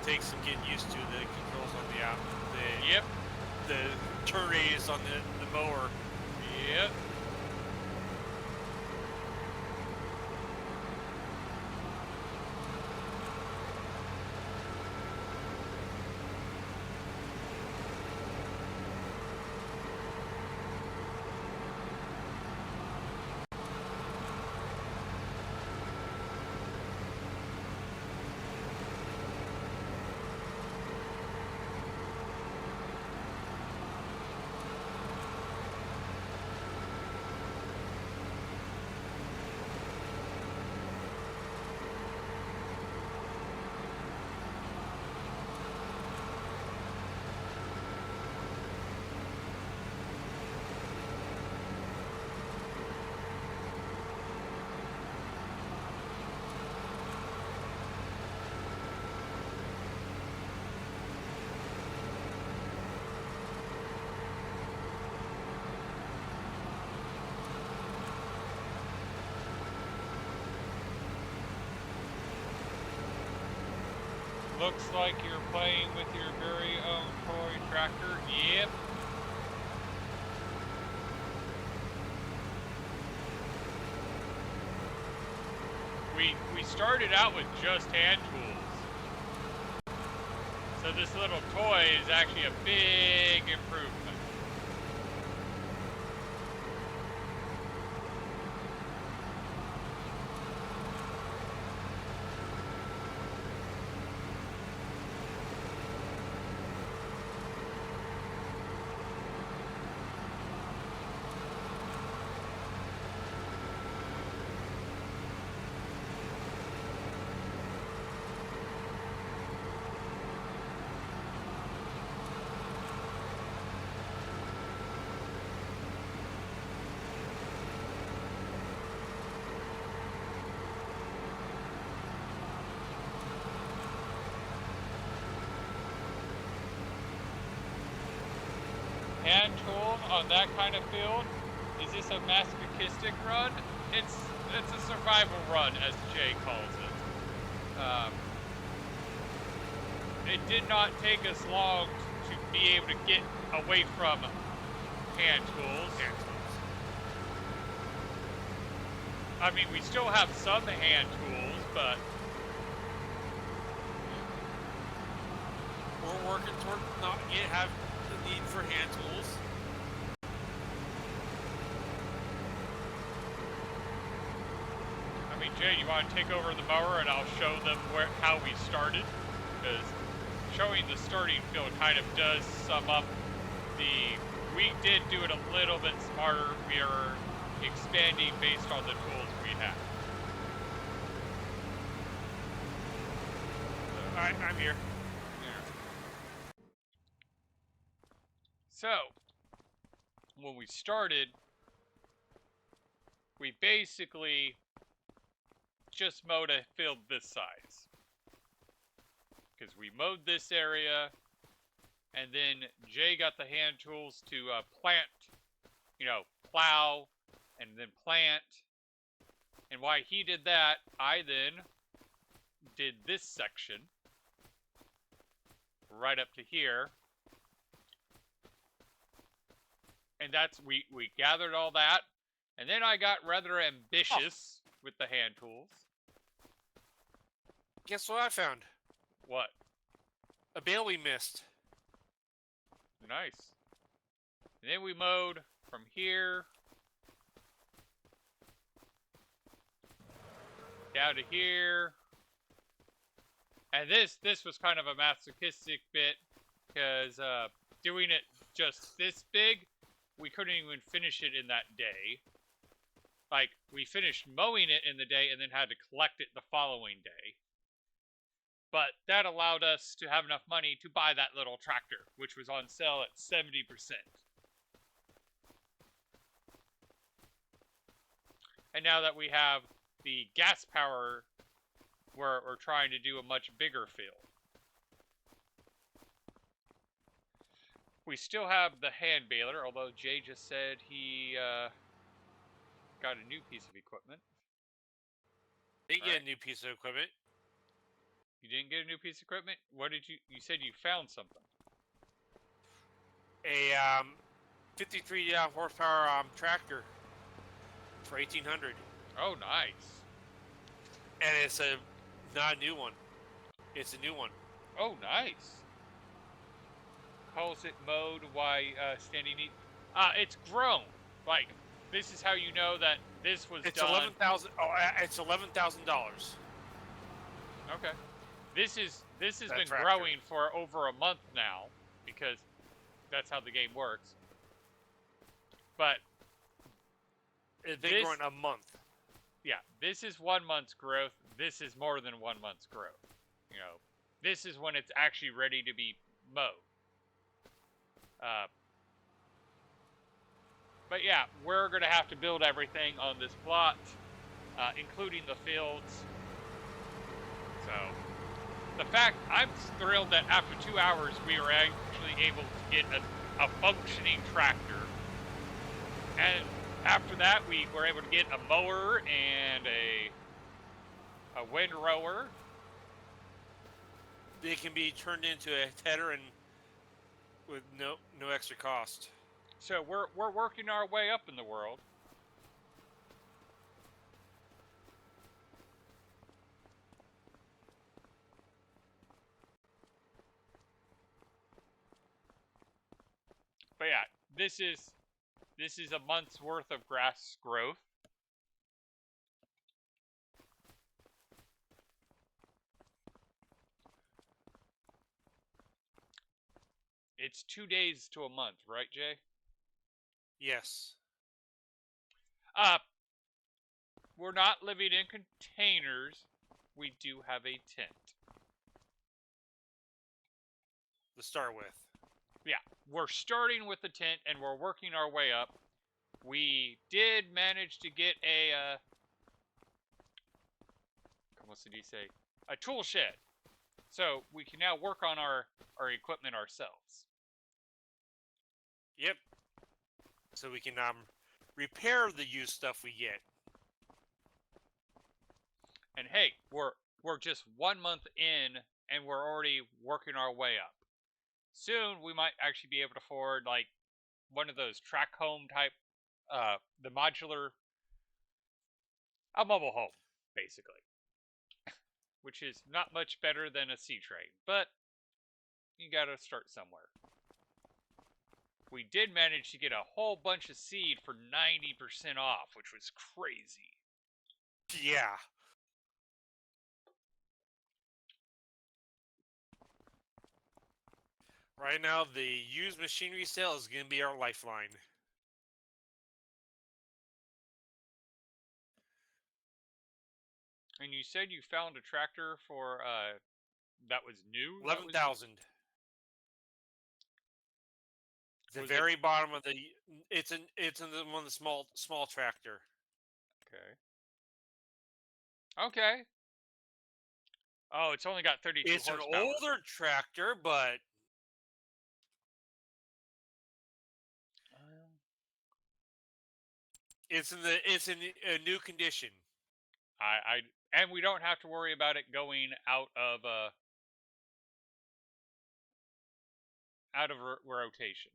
Takes some getting used to the controls on the app.
Yep.
The turn radius on the mower.
Yep. Looks like you're playing with your very own toy tractor. Yep. We started out with just hand tools. So this little toy is actually a big improvement. Hand tool on that kind of field? Is this a masochistic run? It's a survival run, as Jay calls it. It did not take us long to be able to get away from hand tools. I mean, we still have some hand tools, but
we're working toward not have the need for hand tools.
mean, Jay, you want to take over the mower and I'll show them how we started? Because showing the starting field kind of does sum up we did do it a little bit smarter. We are expanding based on the tools we have.
Alright, I'm here.
So, when we started, we basically just mowed a field this size. Because we mowed this area, and then Jay got the hand tools to plant, plow, and then plant. And while he did that, I then did this section right up to here. And that's, we gathered all that. And then I got rather ambitious with the hand tools.
Guess what I found?
What?
A bale we missed.
Nice. And then we mowed from here down to here. And this was kind of a masochistic bit, because doing it just this big, we couldn't even finish it in that day. Like, we finished mowing it in the day and then had to collect it the following day. But that allowed us to have enough money to buy that little tractor, which was on sale at 70%. And now that we have the gas power, we're trying to do a much bigger field. We still have the hand baler, although Jay just said he got a new piece of equipment.
They get a new piece of equipment.
You didn't get a new piece of equipment? What did you said you found something.
A 53 horsepower tractor for 1800.
Oh, nice.
And it's not a new one. It's a new one.
Oh, nice. Calls it mode why standing neat. It's grown. Like, this is how you know that this was
it's
done.
$11,000. Oh, it's $11,000.
Okay. This has been
tractor.
growing for over a month now, because that's how the game works. But
It's been growing a month.
Yeah, this is 1 month's growth. This is more than 1 month's growth. This is when it's actually ready to be mowed. But yeah, we're going to have to build everything on this plot, including the fields. So, the fact, I'm thrilled that after 2 hours we were actually able to get a functioning tractor. And after that, we were able to get a mower and a windrower.
They can be turned into a header and with no extra cost.
So we're working our way up in the world. But yeah, this is a month's worth of grass growth. It's 2 days to a month, right, Jay?
Yes.
We're not living in containers. We do have a tent.
To start with.
Yeah, we're starting with the tent and we're working our way up. We did manage to get a, what did he say? A tool shed. So we can now work on our equipment ourselves.
Yep. So we can repair the used stuff we get.
And hey, we're just 1 month in and we're already working our way up. Soon we might actually be able to afford like one of those track home type, the modular, a mobile home, basically. Which is not much better than a C-Train, but you gotta start somewhere. We did manage to get a whole bunch of seed for 90% off, which was crazy.
Yeah. Right now, the used machinery sale is going to be our lifeline.
And you said you found a tractor for that was new. That was
11,000. The
was it
very bottom of the. It's in the one of the small tractor.
okay? Okay. Oh, it's only got 32
It's an
horsepower.
older tractor, but it's in a new condition.
I and we don't have to worry about it going out of rotation.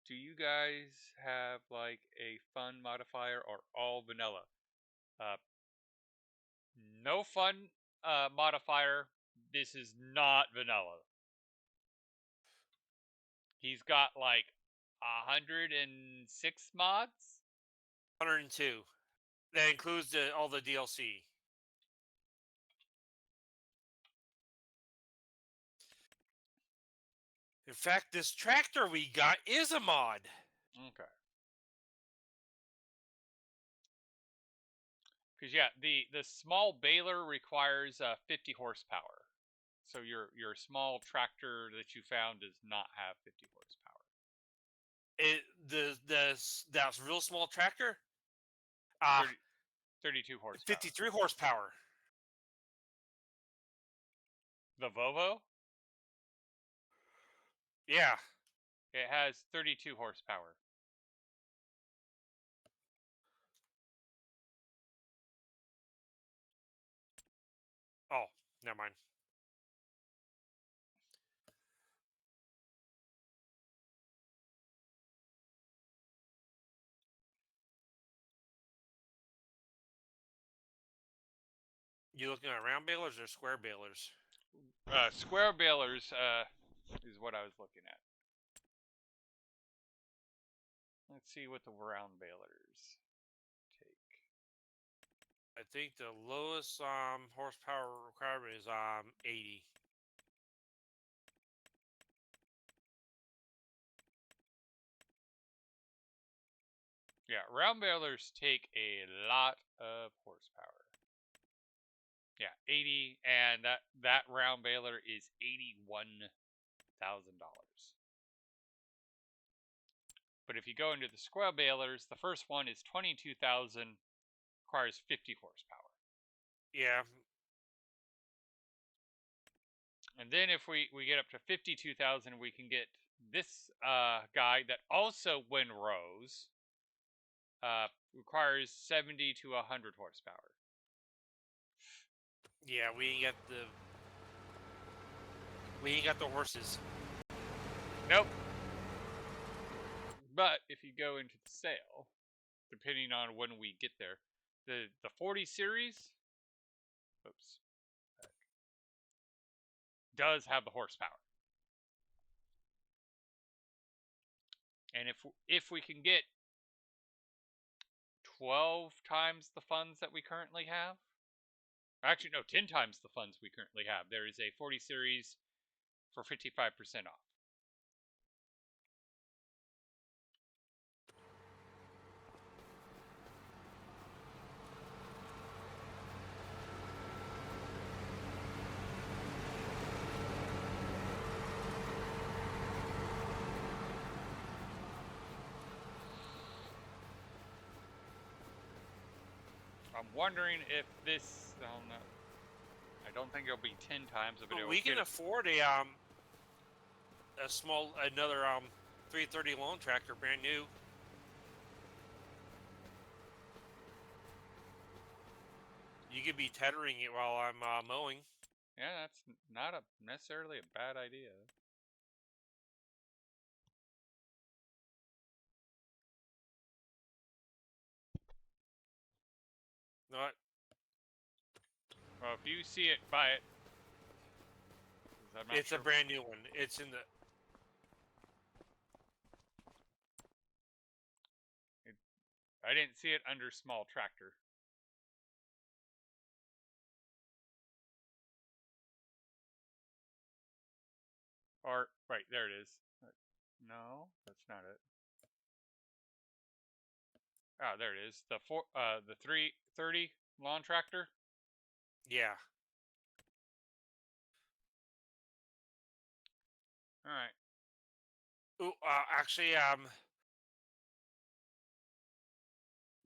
Do you guys have like a fun modifier or all vanilla? Uh, no fun modifier. This is not vanilla. He's got like 106 mods.
102. That includes all the DLC. In fact, this tractor we got is a mod.
Okay. Because yeah, the small baler requires 50 horsepower. So your small tractor that you found does not have 50 horsepower.
That real small tractor.
32 horsepower.
53 horsepower.
The Volvo?
Yeah.
It has 32 horsepower.
Oh, never mind. You looking at round balers or square balers?
Square balers is what I was looking at. Let's see what the round balers take.
I think the lowest horsepower requirement is 80.
Yeah, round balers take a lot of horsepower. Yeah, 80, and that round baler is $81,000. But if you go into the square balers, the first one is 22,000, requires 50 horsepower.
Yeah.
And then if we get up to 52,000, we can get this guy that also windrows. Requires 70 to 100 horsepower.
Yeah, we ain't got the horses.
Nope. But if you go into the sale, depending on when we get there, the 40 series, oops, does have the horsepower. And if we can get 12 times the funds that we currently have, actually no, 10 times the funds we currently have, there is a 40 series for 55% off. I'm wondering if this, I don't know. I don't think it'll be 10 times, but
we can afford another 330 lawn tractor, brand new. You could be tethering it while I'm mowing.
Yeah, that's not necessarily a bad idea.
Not.
Well, if you see it, buy it.
It's a brand new one. It's in the.
I didn't see it under small tractor. Or right there it is. No, that's not it. Ah, there it is. The 330 lawn tractor.
Yeah.
All right.
Ooh, actually,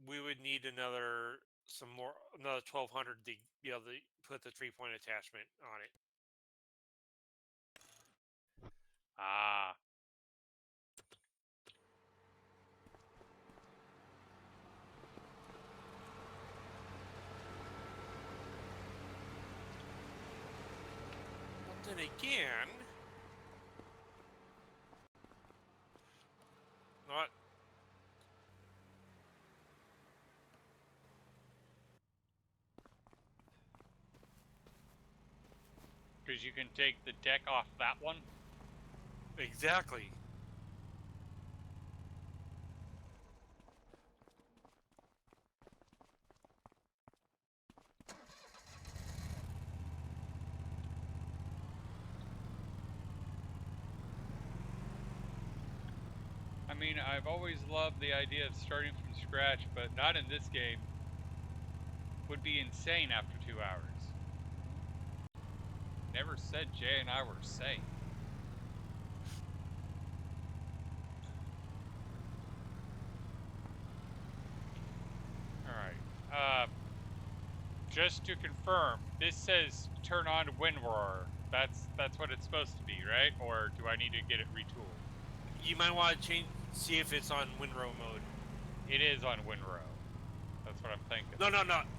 we would need another 1200 to be able to put the 3-point attachment on it.
Ah.
But then again, not.
Because you can take the deck off that one.
Exactly.
I mean, I've always loved the idea of starting from scratch, but not in this game. Would be insane after 2 hours. Never said Jay and I were sane. Alright. Just to confirm, this says turn on WinRAR. That's what it's supposed to be, right? Or do I need to get it retooled?
You might want to see if it's on WinRAR mode.
It is on WinRAR. That's what I'm thinking.
No.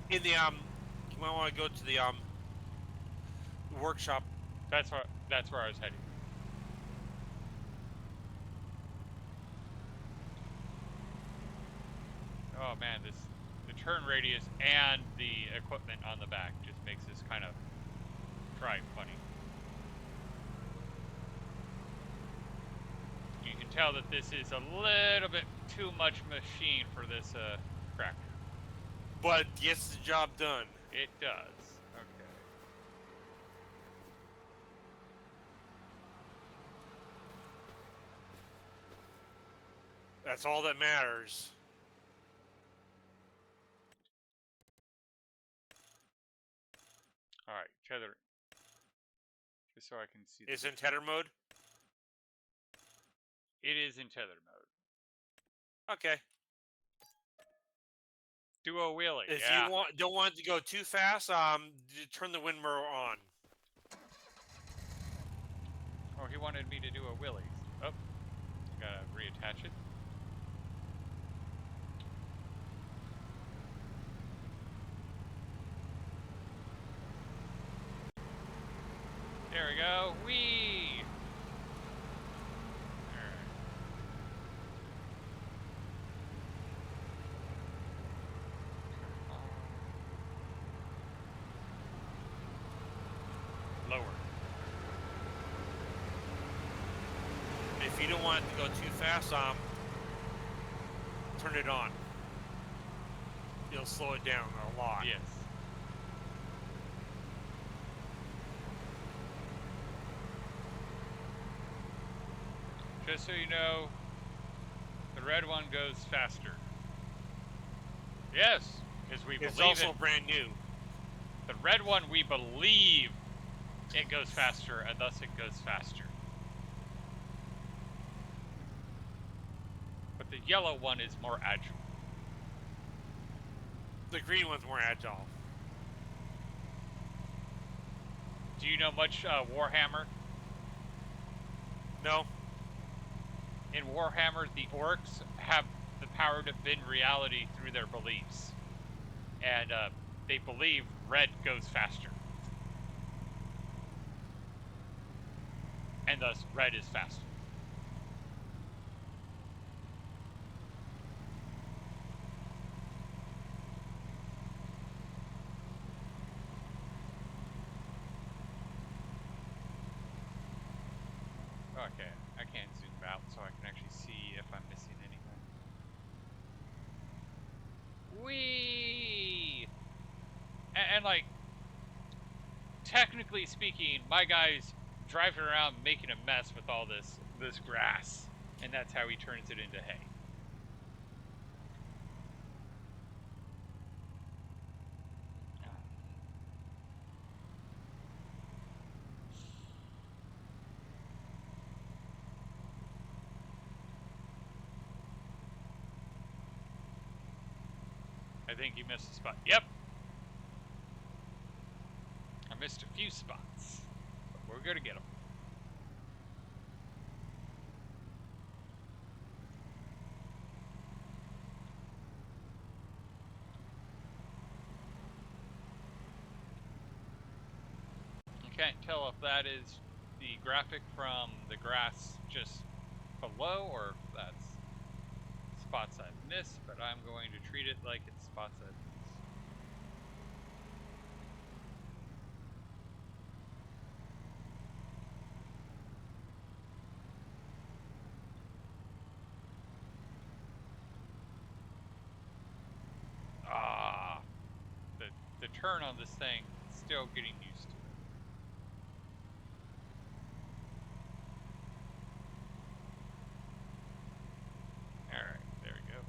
In the you might want to go to the workshop.
That's where I was heading. Oh man, the turn radius and the equipment on the back just makes this kind of drive funny. You can tell that this is a little bit too much machine for this tractor.
But gets the job done.
It does. Okay.
That's all that matters.
All right, tether. Just so I can see.
It's in tether mode?
It is in tether mode.
Okay.
Do a wheelie.
If
yeah.
you don't want it to go too fast, turn the WinRAR on.
Oh, he wanted me to do a wheelie. Oh, gotta reattach it. There we go. Whee! Lower.
If you don't want it to go too fast, turn it on. You'll slow it down a lot.
Yes. Just so you know, the red one goes faster. Yes, because we believe
it's also
it.
brand new.
The red one, we believe it goes faster, and thus it goes faster. But the yellow one is more agile.
The green one's more agile.
Do you know much Warhammer?
No.
In Warhammer, the orcs have the power to bend reality through their beliefs. And they believe red goes faster. And thus, red is faster. Okay, I can't zoom out so I can actually see if I'm missing anything. Whee! And like, technically speaking, my guys driving around making a mess with all this grass, and that's how he turns it into hay. I think you missed a spot. Yep. I missed a few spots, but we're gonna get them. You can't tell if that is the graphic from the grass just below or if that's spots I've missed, but I'm going to treat it like it's spots I've missed. Ah, the turn on this thing, still getting used to it. Alright, there we go.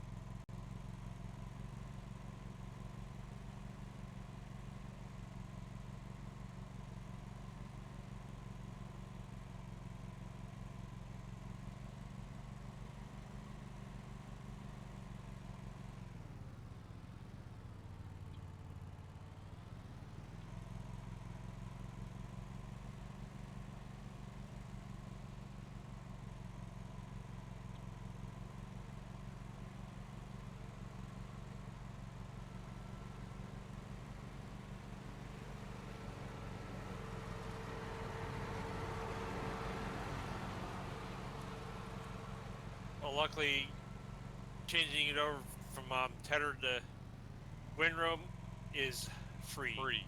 Well, luckily, changing it over from Tedder to Windroam is free.
Free.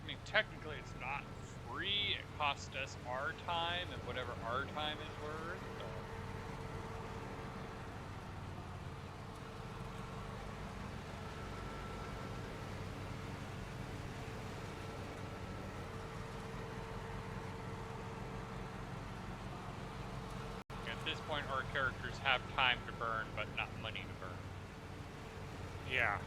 I mean, technically it's not free. It cost us our time and whatever our time is worth. But at this point, our characters have time to burn, but not money to burn.
Yeah.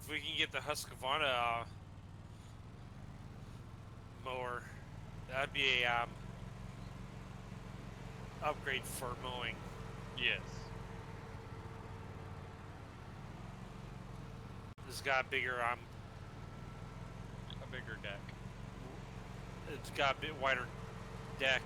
If we can get the Husqvarna mower, that'd be a upgrade for mowing.
Yes.
It's got a bigger
A bigger deck.
it's got a bit wider deck.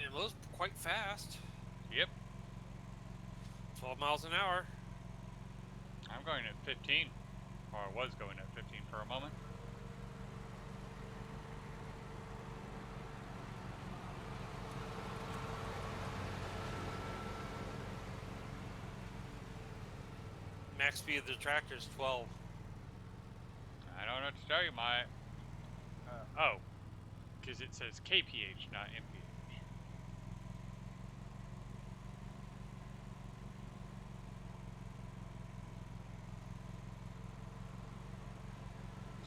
It mows quite fast.
Yep.
12 miles an hour.
I'm going at 15. Or it was going at 15 for a moment.
Max speed of the tractor is 12.
I don't know what to tell you, my... oh, because it says KPH, not MPH.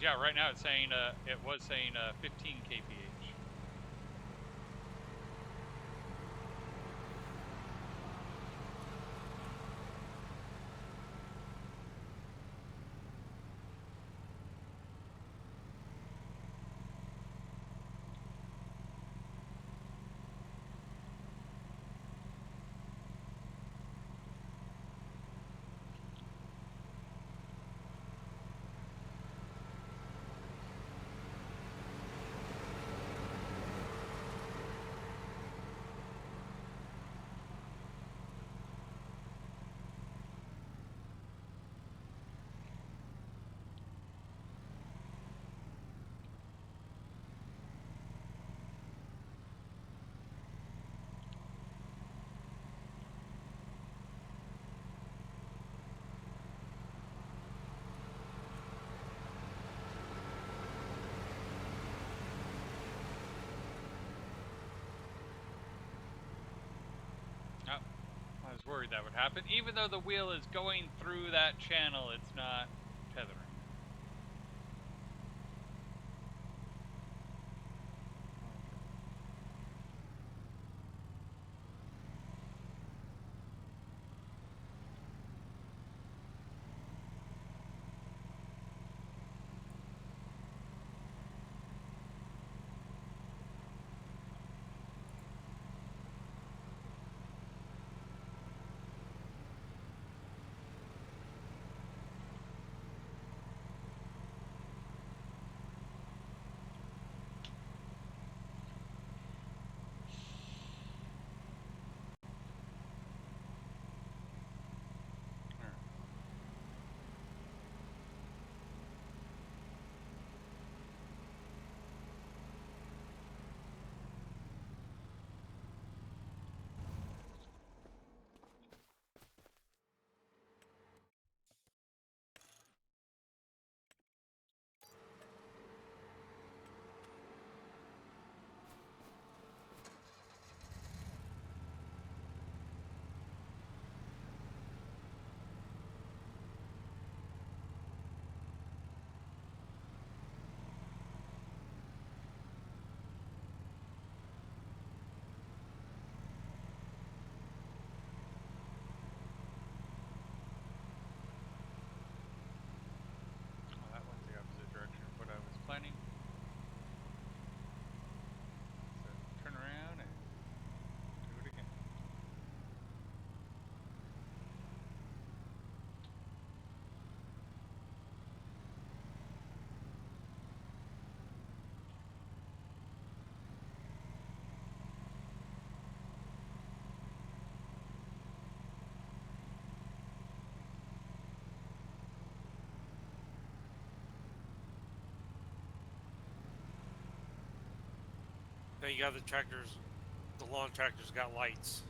Yeah, right now it's saying, it was saying 15 kph. I was worried that would happen. Even though the wheel is going through that channel, it's not tethering. Oh, that went the opposite direction of what I was planning. So turn around and do it again.
Now you got the tractors, the long tractors got lights.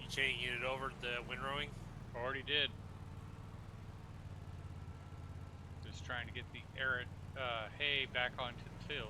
You changing it over to the windrowing?
Already did. Just trying to get the hay back onto the field.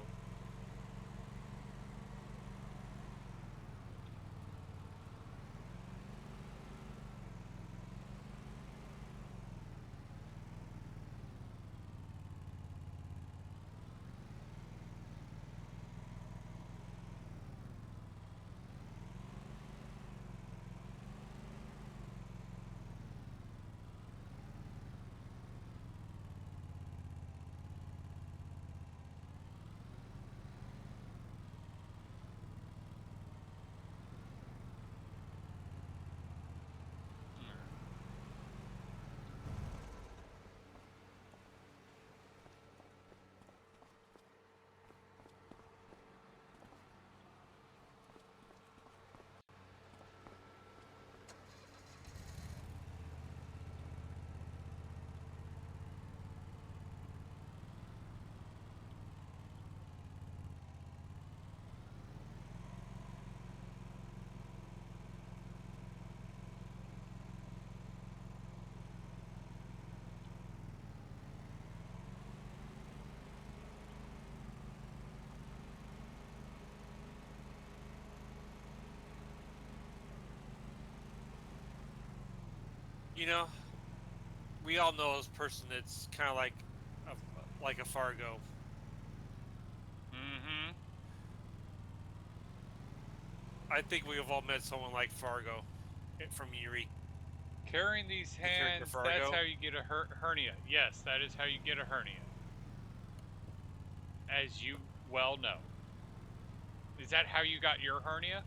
You know, we all know this person that's kind of like a Fargo.
Mm-hmm.
I think we have all met someone like Fargo from Erie.
Carrying these
The character
hands, that's
Fargo.
how you get a hernia. Yes, that is how you get a hernia. As you well know. Is that how you got your hernia?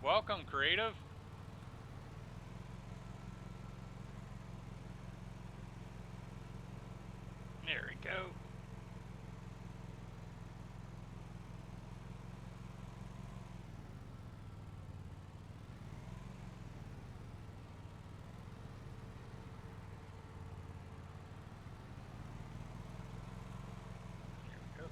Welcome, creative. There we go. There we go.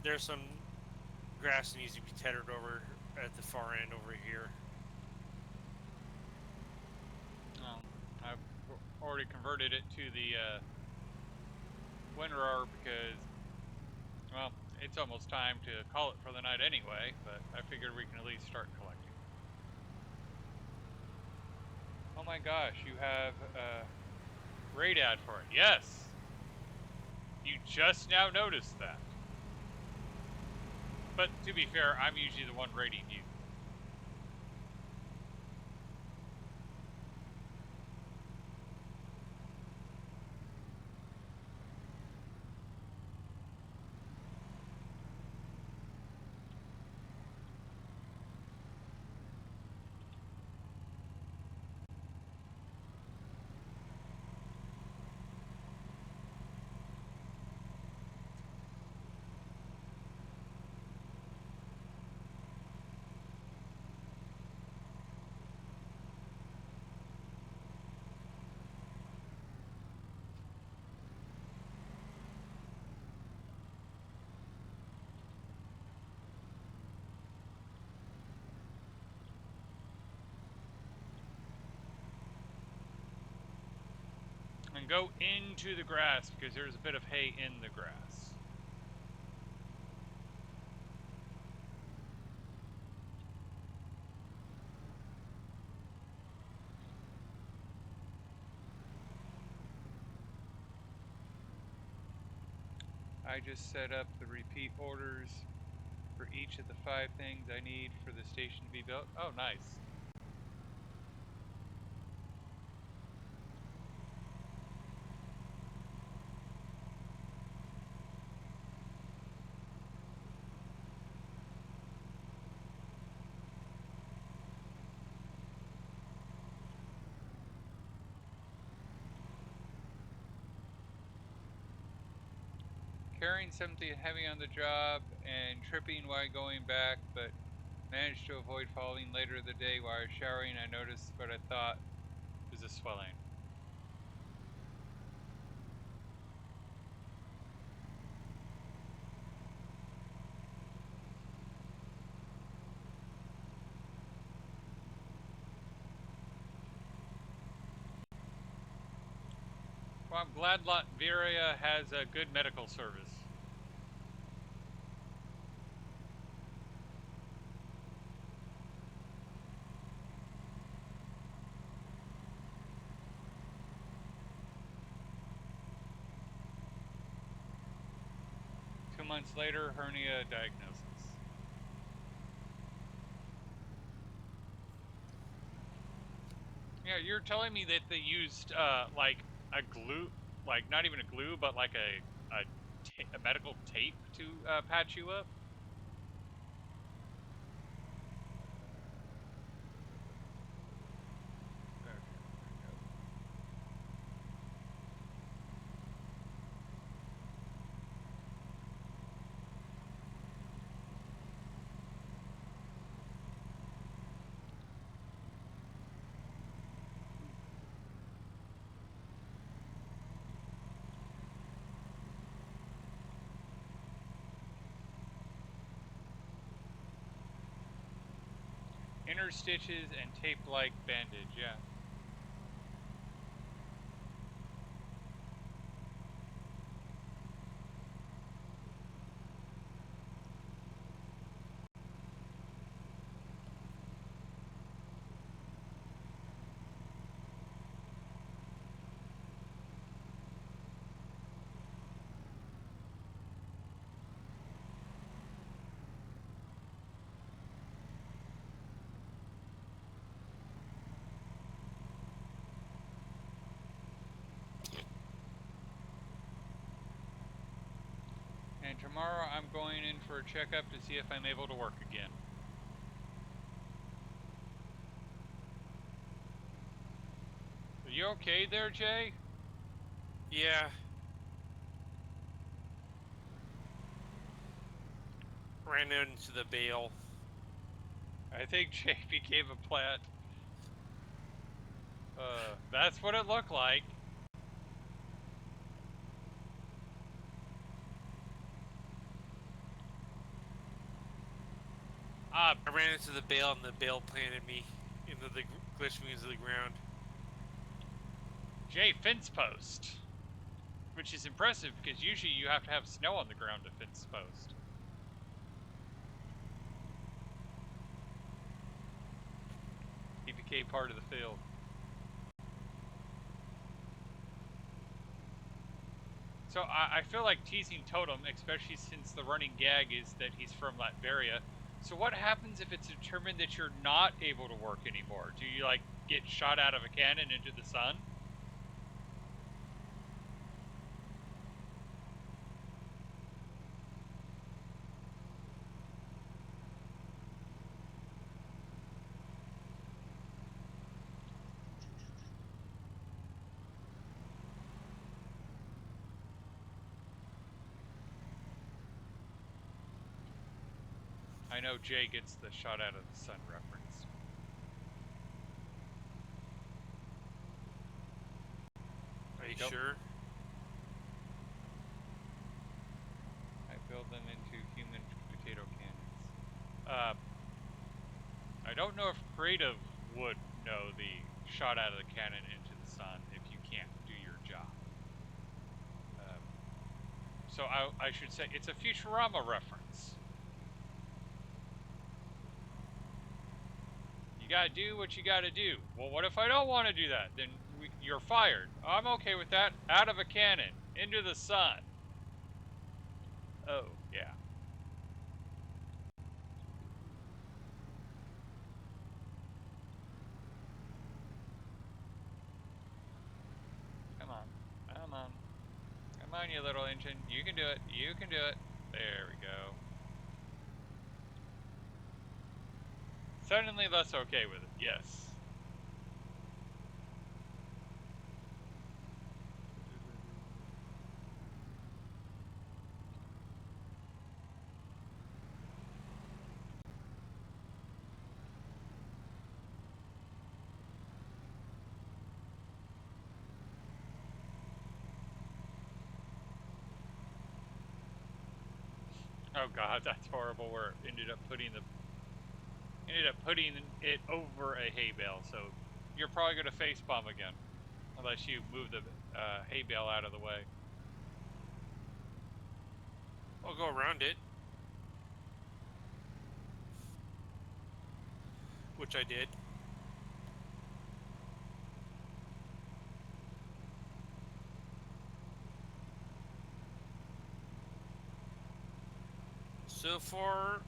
There's some grass that needs to be tethered over at the far end over here.
I've already converted it to the WinRAR because, well, it's almost time to call it for the night anyway, but I figured we can at least start collecting. Oh my gosh, you have a raid ad for it. Yes! You just now noticed that. But to be fair, I'm usually the one raiding you. And go into the grass because there's a bit of hay in the grass. I just set up the repeat orders for each of the 5 things I need for the station to be built. Oh, nice. Carrying something heavy on the job and tripping while going back, but managed to avoid falling later in the day while I was showering. I noticed what I thought was a swelling. Well, I'm glad Latveria has a good medical service. Months later, hernia diagnosis. Yeah, you're telling me that they used like a glue, like not even a glue, but like a medical tape to patch you up? Inner stitches and tape-like bandage, yeah. And tomorrow I'm going in for a checkup to see if I'm able to work again. Are you okay there, Jay?
Yeah. Ran into the bale.
I think Jay became a plant. That's what it looked like.
I ran into the bale and the bale planted me into the glitched me into the ground.
Jay fence post. Which is impressive because usually you have to have snow on the ground to fence post. He became part of the field. So I feel like teasing Totem, especially since the running gag is that he's from Latveria. So what happens if it's determined that you're not able to work anymore? Do you like get shot out of a cannon into the sun? I know Jay gets the shot out of the sun reference.
Are you
Nope.
sure?
I build them into human potato cannons. I don't know if creative would know the shot out of the cannon into the sun if you can't do your job. So I should say it's a Futurama reference. You gotta do what you gotta do. Well, what if I don't want to do that? Then you're fired. I'm okay with that. Out of a cannon, into the sun. Oh, yeah. Come on. Come on. Come on, you little engine. You can do it. You can do it. There we go. Suddenly less okay with it. Yes. Oh god, that's horrible. Where it ended up putting it over a hay bale. So you're probably gonna face bomb again, unless you move the hay bale out of the way.
I'll go around it. Which I did. So far,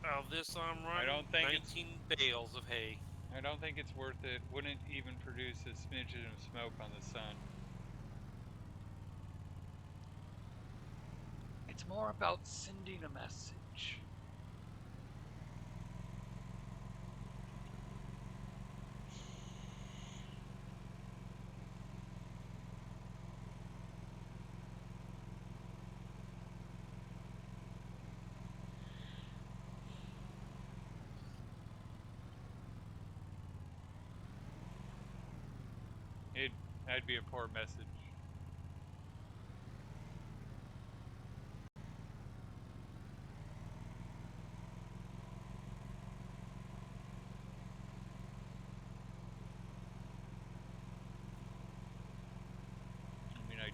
out of this I'm running,
I don't think
19 bales of hay.
I don't think it's worth it. Wouldn't even produce a smidgen of smoke on the sun. It's more about sending a message. That'd be a poor message.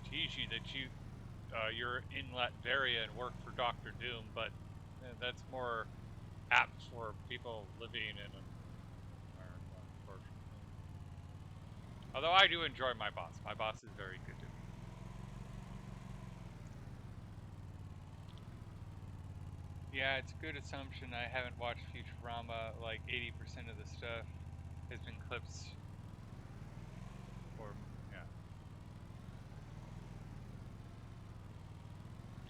tease you that you're in Latveria and work for Doctor Doom, but that's more apt for people living in America, unfortunately. Although I do enjoy my boss. My boss is very good to me. Yeah, it's a good assumption. I haven't watched Futurama. Like 80% of the stuff has been clips. Or yeah,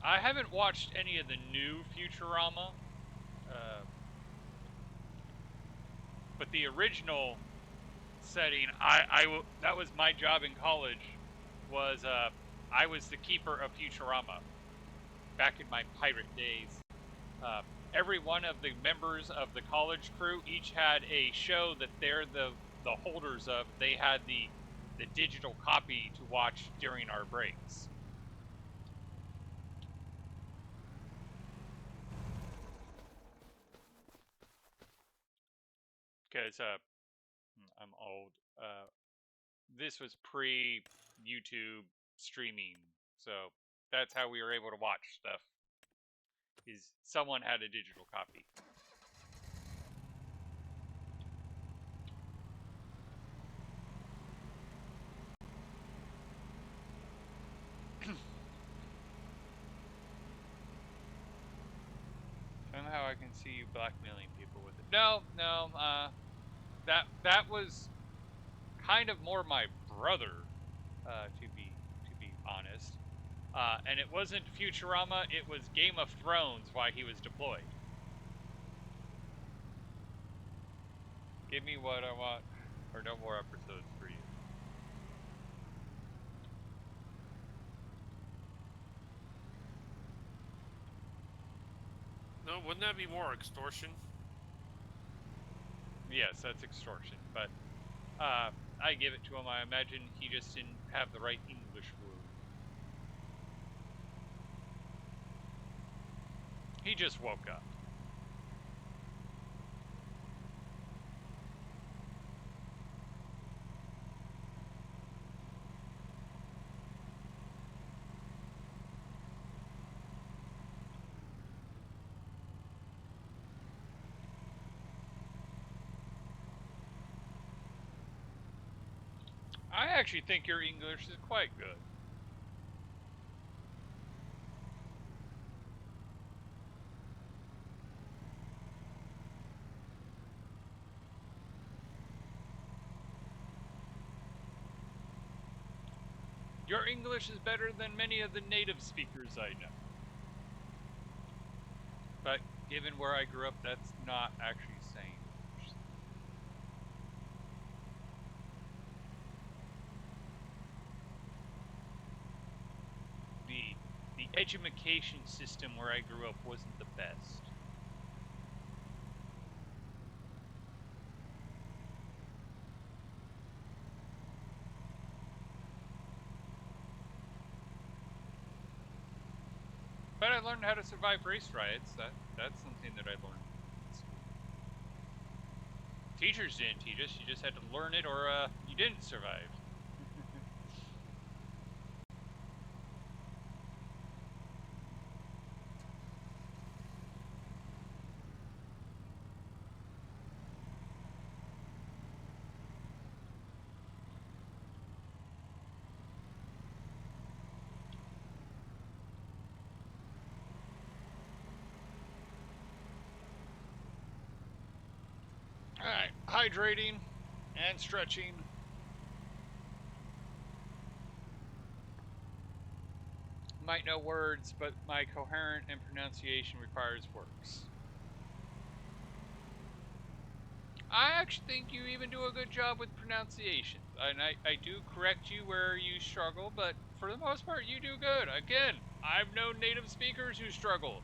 I haven't watched any of the new Futurama. But the original setting, that was my job in college. Was I was the keeper of Futurama back in my pirate days. Every one of the members of the college crew each had a show that they're the holders of. They had the digital copy to watch during our breaks. Because I'm old. This was pre YouTube streaming, so that's how we were able to watch stuff. Is someone had a digital copy. Somehow I can see you blackmailing people with it. No, that was kind of more my brother, to be honest. And it wasn't Futurama, it was Game of Thrones while he was deployed. Give me what I want, or no more episodes for you.
No, wouldn't that be more extortion?
Yes, that's extortion, but I give it to him. I imagine he just didn't have the right English word. He just woke up. I actually think your English is quite good. Your English is better than many of the native speakers I know. But given where I grew up, that's not actually saying much. The education system where I grew up wasn't the best. But I learned how to survive race riots. That's something that I learned in school. Teachers didn't teach us. You just had to learn it, or you didn't survive. Alright, hydrating and stretching. Might know words, but my coherent and pronunciation requires works. I actually think you even do a good job with pronunciation. And I do correct you where you struggle, but for the most part, you do good. Again, I've known native speakers who struggle.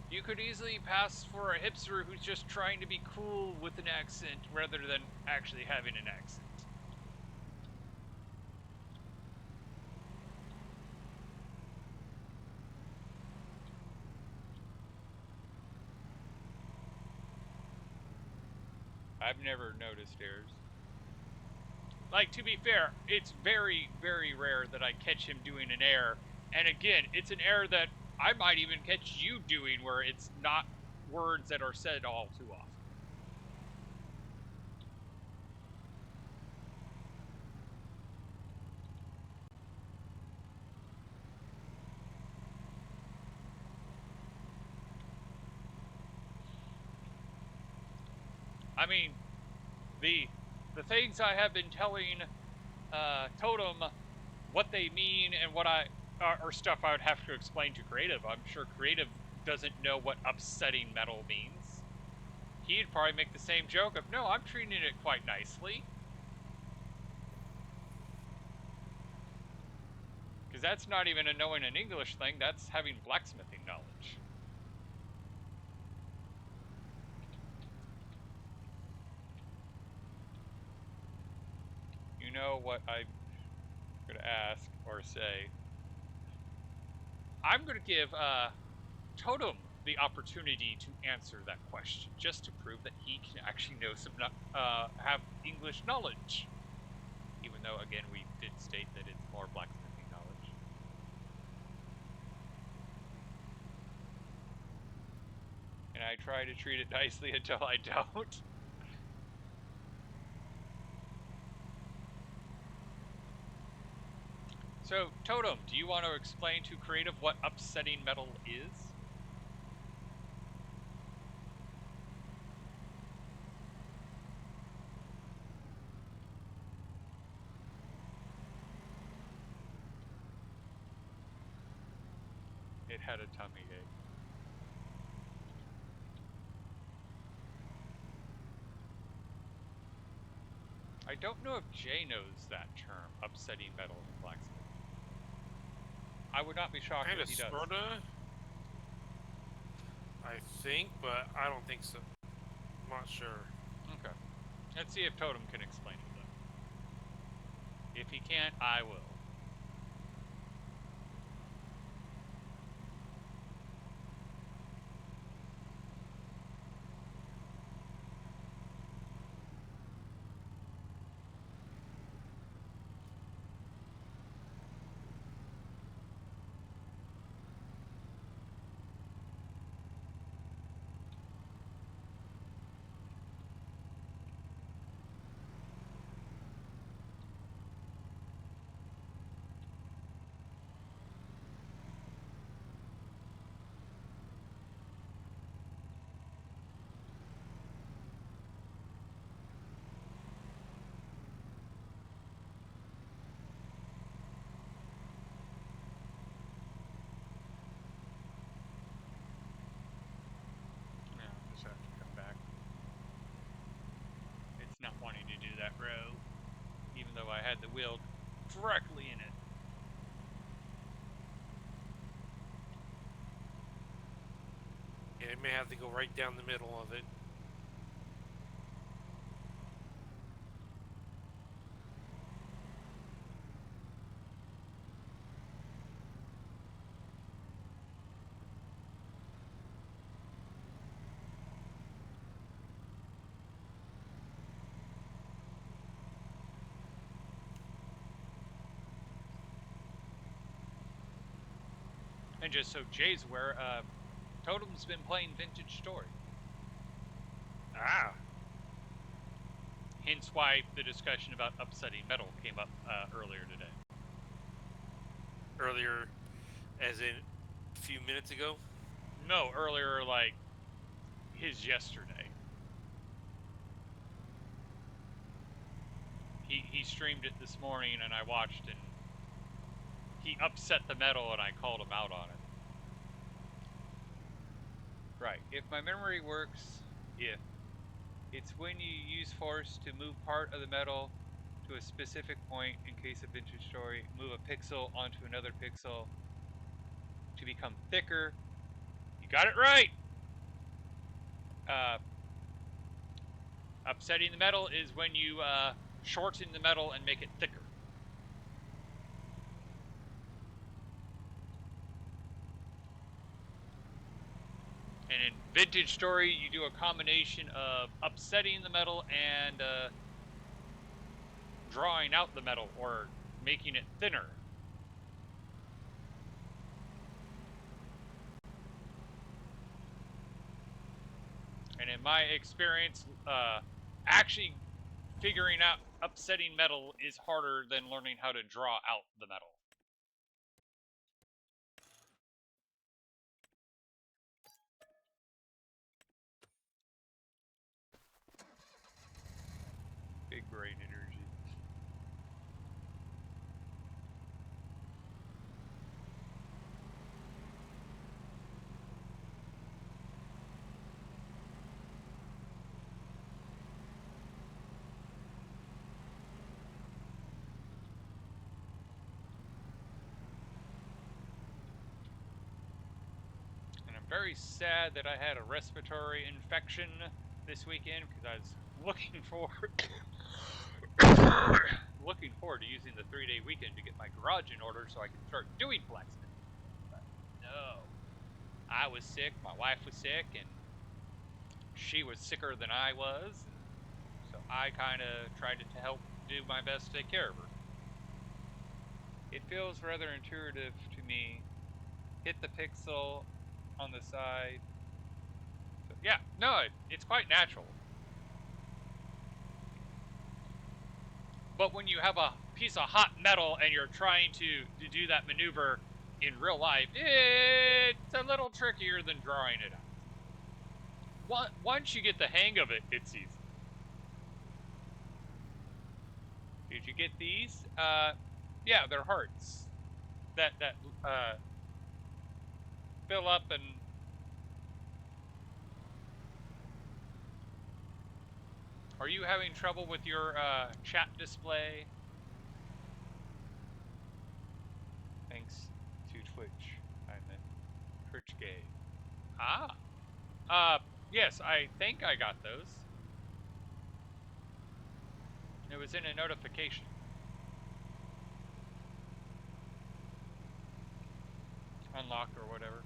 You could easily pass for a hipster who's just trying to be cool with an accent rather than actually having an accent. I've never noticed errors. like, to be fair, it's very, very rare that I catch him doing an error. And again, it's an error that I might even catch you doing, where it's not words that are said all too often. I mean, the things I have been telling Totem, what they mean and what are stuff I would have to explain to Creative. I'm sure Creative doesn't know what upsetting metal means. He'd probably make the same joke of, no, I'm treating it quite nicely. Because that's not even a knowing an English thing, that's having blacksmithing knowledge. You know what I'm going to ask or say? I'm going to give Totem the opportunity to answer that question, just to prove that he can actually know some, have English knowledge. Even though, again, we did state that it's more blacksmithing knowledge. And I try to treat it nicely until I don't. So, Totem, do you want to explain to Creative what upsetting metal is? It had a tummy ache. I don't know if Jay knows that term, upsetting metal in blacksmithing. I would not be shocked if he does.
Sorta, I think, but I don't think so. I'm not sure.
Okay. Let's see if Totem can explain it, though. If he can't, I will. Just have to come back. It's not wanting to do that row, even though I had the wheel directly in it.
Yeah, it may have to go right down the middle of it.
And just so Jay's aware, Totem's been playing Vintage Story.
Ah.
Hence why the discussion about upsetting metal came up earlier today.
Earlier, as in a few minutes ago?
No, earlier, like, his yesterday. He streamed it this morning, and I watched, and he upset the metal, and I called him out on it. Right. If my memory works, it's when you use force to move part of the metal to a specific point. In case of Vintage Story, move a pixel onto another pixel to become thicker. You got it right! Upsetting the metal is when you shorten the metal and make it thicker. And in Vintage Story, you do a combination of upsetting the metal and drawing out the metal or making it thinner. And in my experience, actually figuring out upsetting metal is harder than learning how to draw out the metal. Big brain energy. And I'm very sad that I had a respiratory infection this weekend because I was looking forward to using the 3-day weekend to get my garage in order so I can start doing blacksmithing. But no. I was sick, my wife was sick, and she was sicker than I was. So I kind of tried to help do my best to take care of her. It feels rather intuitive to me. Hit the pixel on the side. So, yeah, no, it's quite natural. But when you have a piece of hot metal and you're trying to do that maneuver in real life, it's a little trickier than drawing it out. Once you get the hang of it, it's easy. Did you get these? Yeah, they're hearts that fill up and. Are you having trouble with your chat display? Thanks to Twitch. I meant Twitch Gay. Yes, I think I got those. It was in a notification. Unlocked or whatever.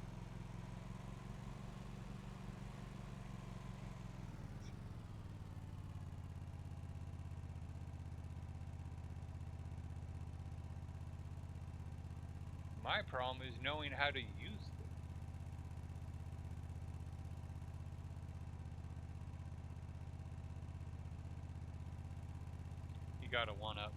My problem is knowing how to use them. You got a 1-up.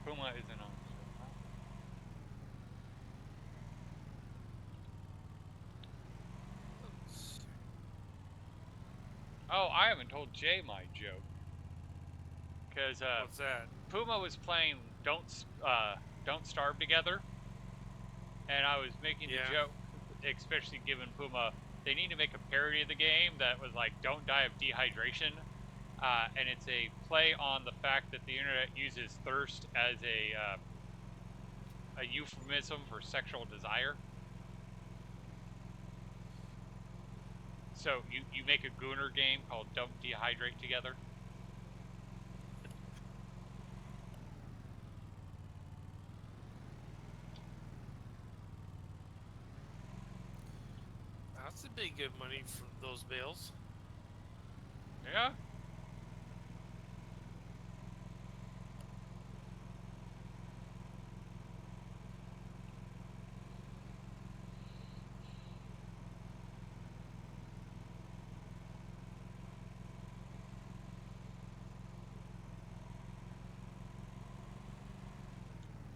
Puma isn't on. Oh, I haven't told Jay my joke. Because
What's that?
Puma was playing Don't Starve Together, and I was making the joke, especially given Puma, they need to make a parody of the game that was like Don't Die of Dehydration, and it's a play on the fact that the internet uses thirst as a euphemism for sexual desire. So you make a Gooner game called Don't Dehydrate Together.
That's a big good money for those bales.
Yeah.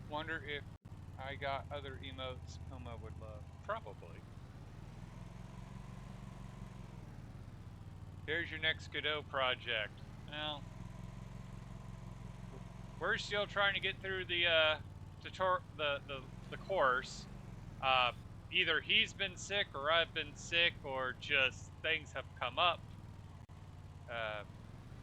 Wonder if I got other emotes Puma would love. Probably. Here's your next Godot project. Well, we're still trying to get through the course. Either he's been sick, or I've been sick, or just things have come up.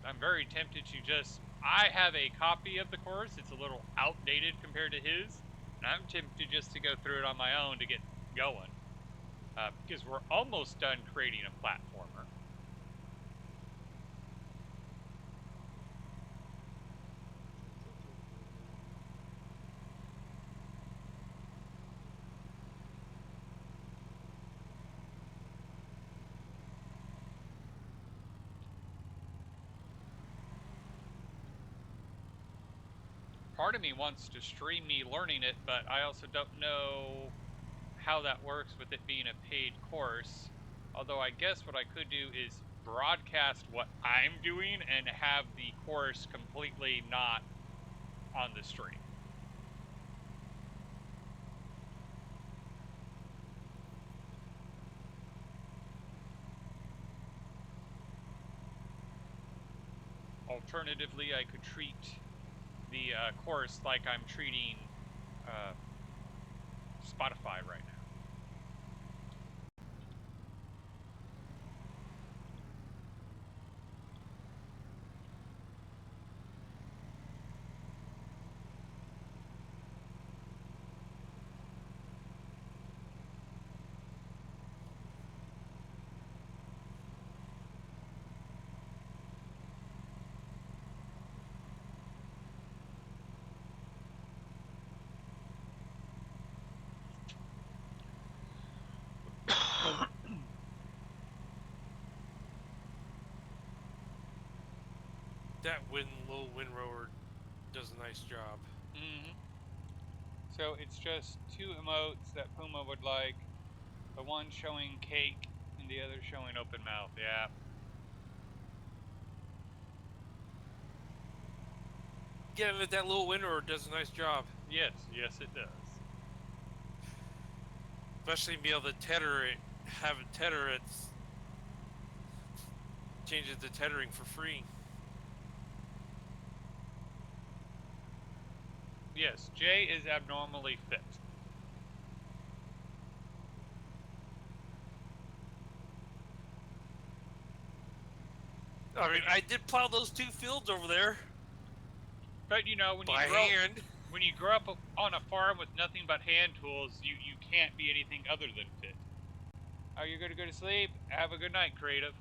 I'm very tempted to just. I have a copy of the course. It's a little outdated compared to his, and I'm tempted just to go through it on my own to get going. Because we're almost done creating a platformer. part of me wants to stream me learning it, but I also don't know how that works with it being a paid course. Although I guess what I could do is broadcast what I'm doing and have the course completely not on the stream. Alternatively, I could treat the course like I'm treating Spotify right now.
That little windrower does a nice job.
Mm-hmm. So it's just two emotes that Puma would like. The one showing cake and the other showing open mouth. Yeah.
Yeah, but that little windrower does a nice job.
Yes, it does.
Especially be able to tether it, have it tether it. Changes the tethering for free.
Yes, Jay is abnormally fit.
I mean, I did plow those 2 fields over there.
But you know, when
by
you grow
hand.
when you grow up on a farm with nothing but hand tools, you can't be anything other than fit. Are you gonna go to sleep? Have a good night, creative.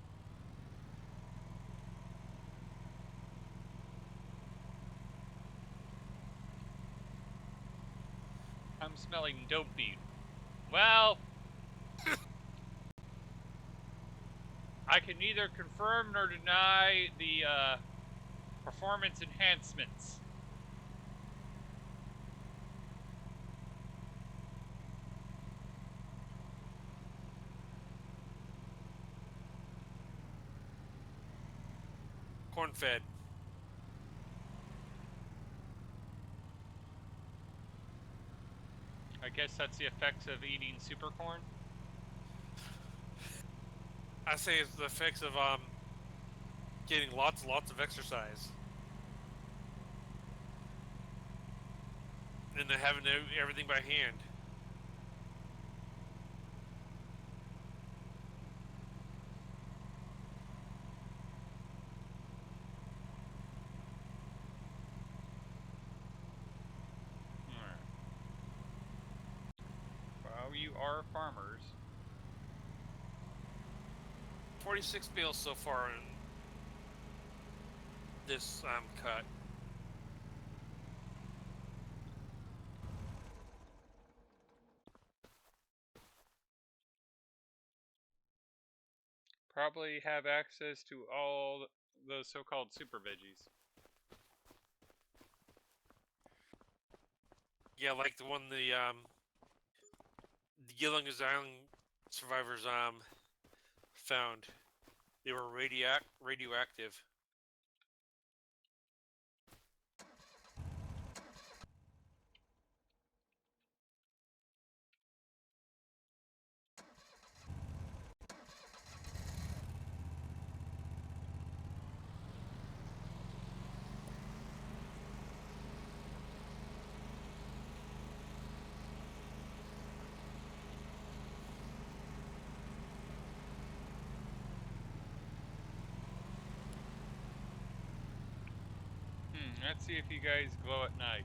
I'm smelling dope bean. Well, I can neither confirm nor deny the performance enhancements.
Corn-fed.
I guess that's the effects of eating super corn.
I say it's the effects of getting lots and lots of exercise. And then having everything by hand.
Well, you are farmers.
46 bales so far in this cut.
Probably have access to all those so-called super veggies.
Yeah, like the one the Gilligan's Island survivors found. They were radioactive.
Let's see if you guys glow at night.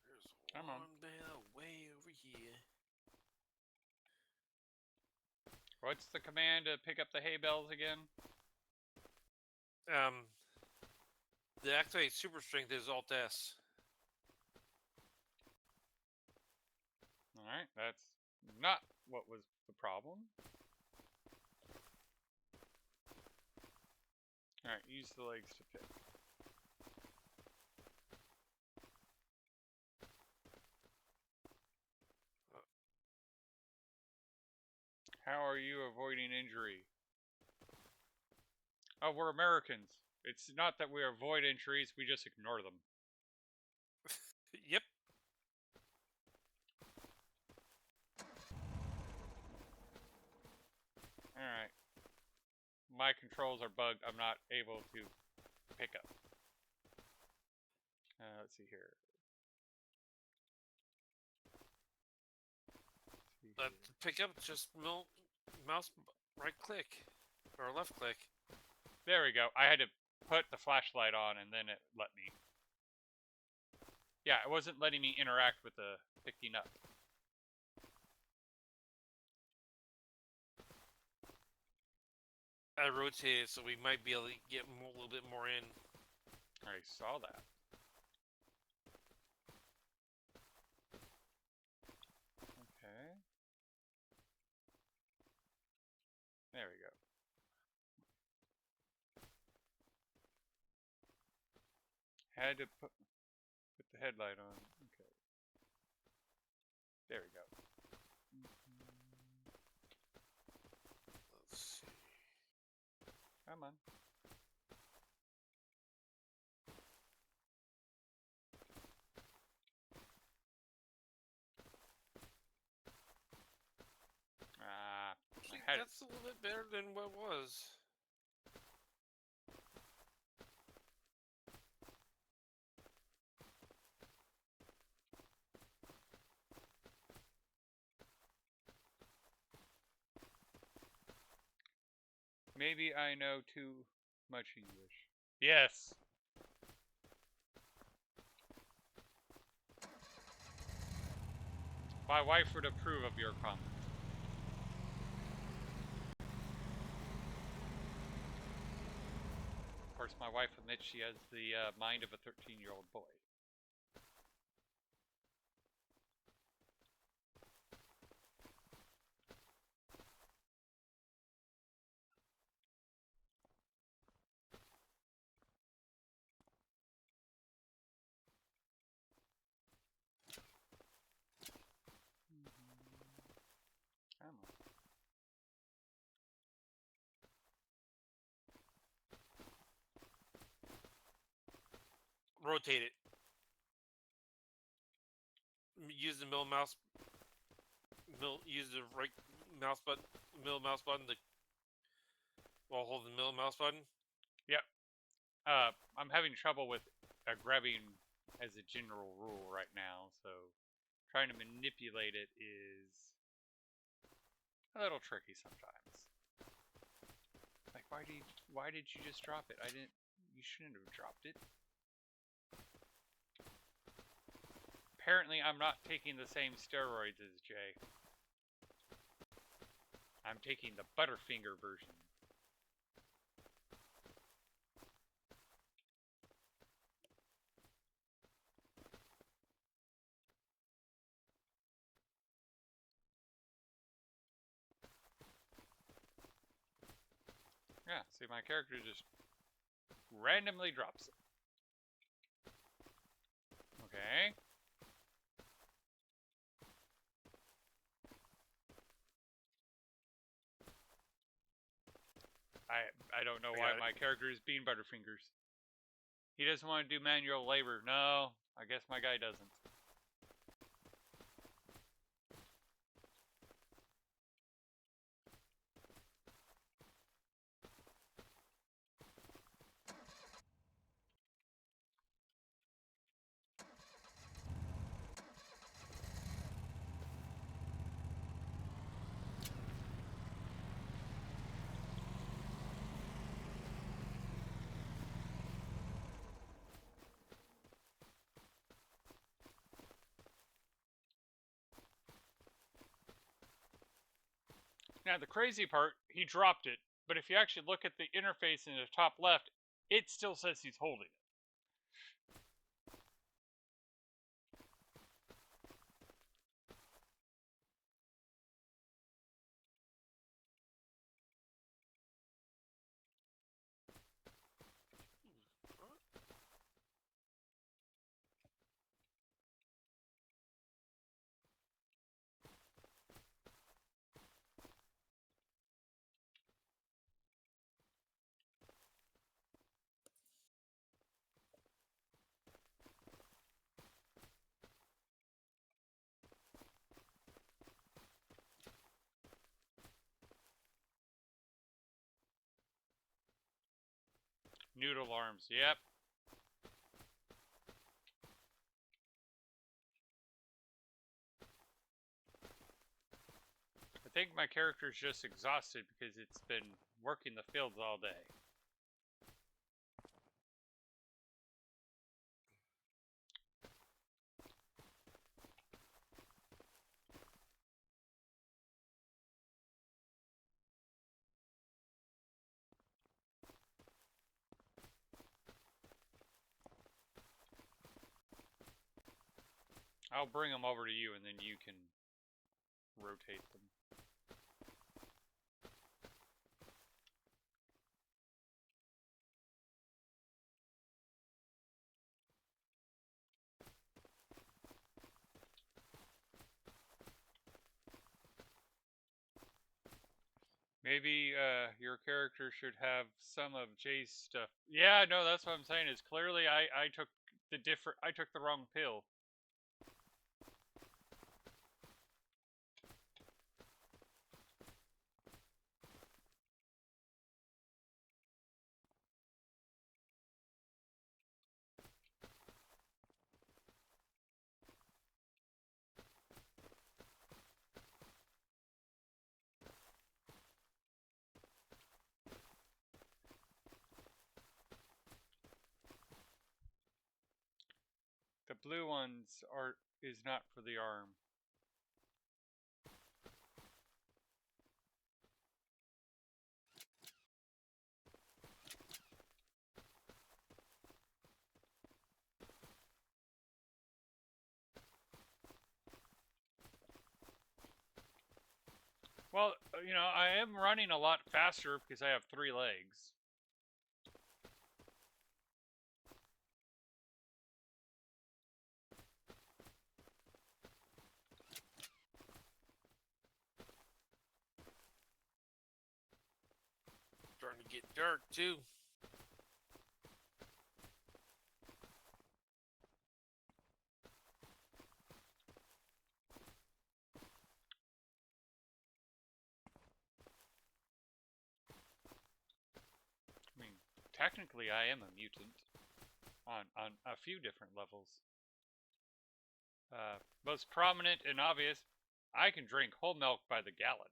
There's one bale way over here.
What's the command to pick up the hay bales again?
The activate super strength is Alt S.
Alright, that's not what was the problem. Alright, use the legs to pick. How are you avoiding injury? Oh, we're Americans. It's not that we avoid injuries, we just ignore them.
Yep.
Alright. My controls are bugged. I'm not able to pick up. Let's see here.
To pick up, just mouse right click or left click.
There we go. I had to put the flashlight on and then it let me. Yeah, it wasn't letting me interact with the picking up.
I rotated, so we might be able to get a little bit more in.
I saw that. Okay. There we go. Had to put the headlight on. Okay. There we go.
Let's see.
Come on.
I think that's a little bit better than what it was.
Maybe I know too much English. Yes. My wife would approve of your comment. Of course, my wife admits she has the mind of a 13-year-old boy. Come on.
Rotate it. Use the middle mouse. Use the right mouse button, middle mouse button to while holding the middle mouse button.
Yep. I'm having trouble with grabbing as a general rule right now, so trying to manipulate it is a little tricky sometimes. Like, why did you just drop it? You shouldn't have dropped it. Apparently, I'm not taking the same steroids as Jay. I'm taking the Butterfinger version. Yeah, see, my character just randomly drops it. Okay. I don't know why my character is being Butterfingers. He doesn't want to do manual labor. No, I guess my guy doesn't. Now, the crazy part, he dropped it, but if you actually look at the interface in the top left, it still says he's holding it. Noodle arms. Yep. I think my character's just exhausted because it's been working the fields all day. I'll bring them over to you and then you can rotate them. Maybe your character should have some of Jay's stuff. Yeah, no, that's what I'm saying. Is clearly I took the wrong pill. The blue ones is not for the arm. Well, you know, I am running a lot faster because I have 3 legs.
Starting to get dark too.
I mean, technically I am a mutant on a few different levels. Most prominent and obvious, I can drink whole milk by the gallon.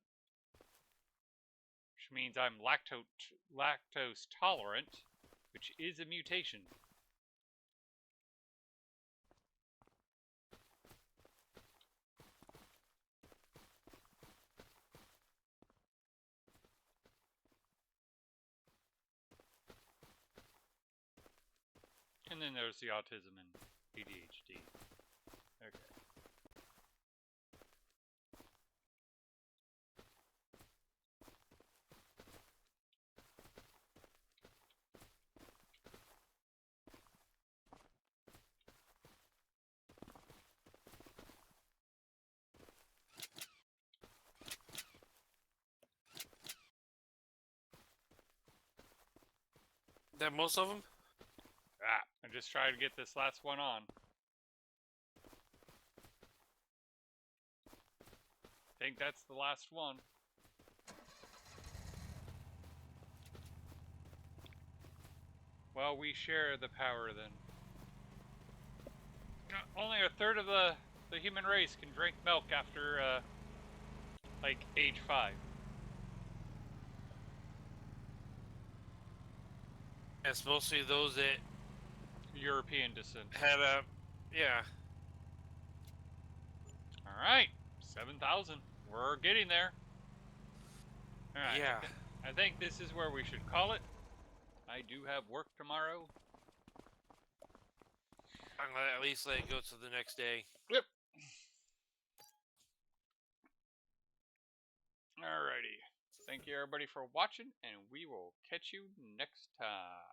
Which means I'm lactose tolerant, which is a mutation. And then there's the autism and ADHD. Okay.
That most of them?
I'm just trying to get this last one on. I think that's the last one. Well, we share the power then. Only a third of the human race can drink milk after, like, age 5.
It's mostly those that
European descent.
had a, yeah.
Alright, 7,000. We're getting there. Alright,
Yeah.
I think this is where we should call it. I do have work tomorrow.
I'm gonna at least let it go to the next day.
Yep. Alrighty. Thank you everybody for watching, and we will catch you next time.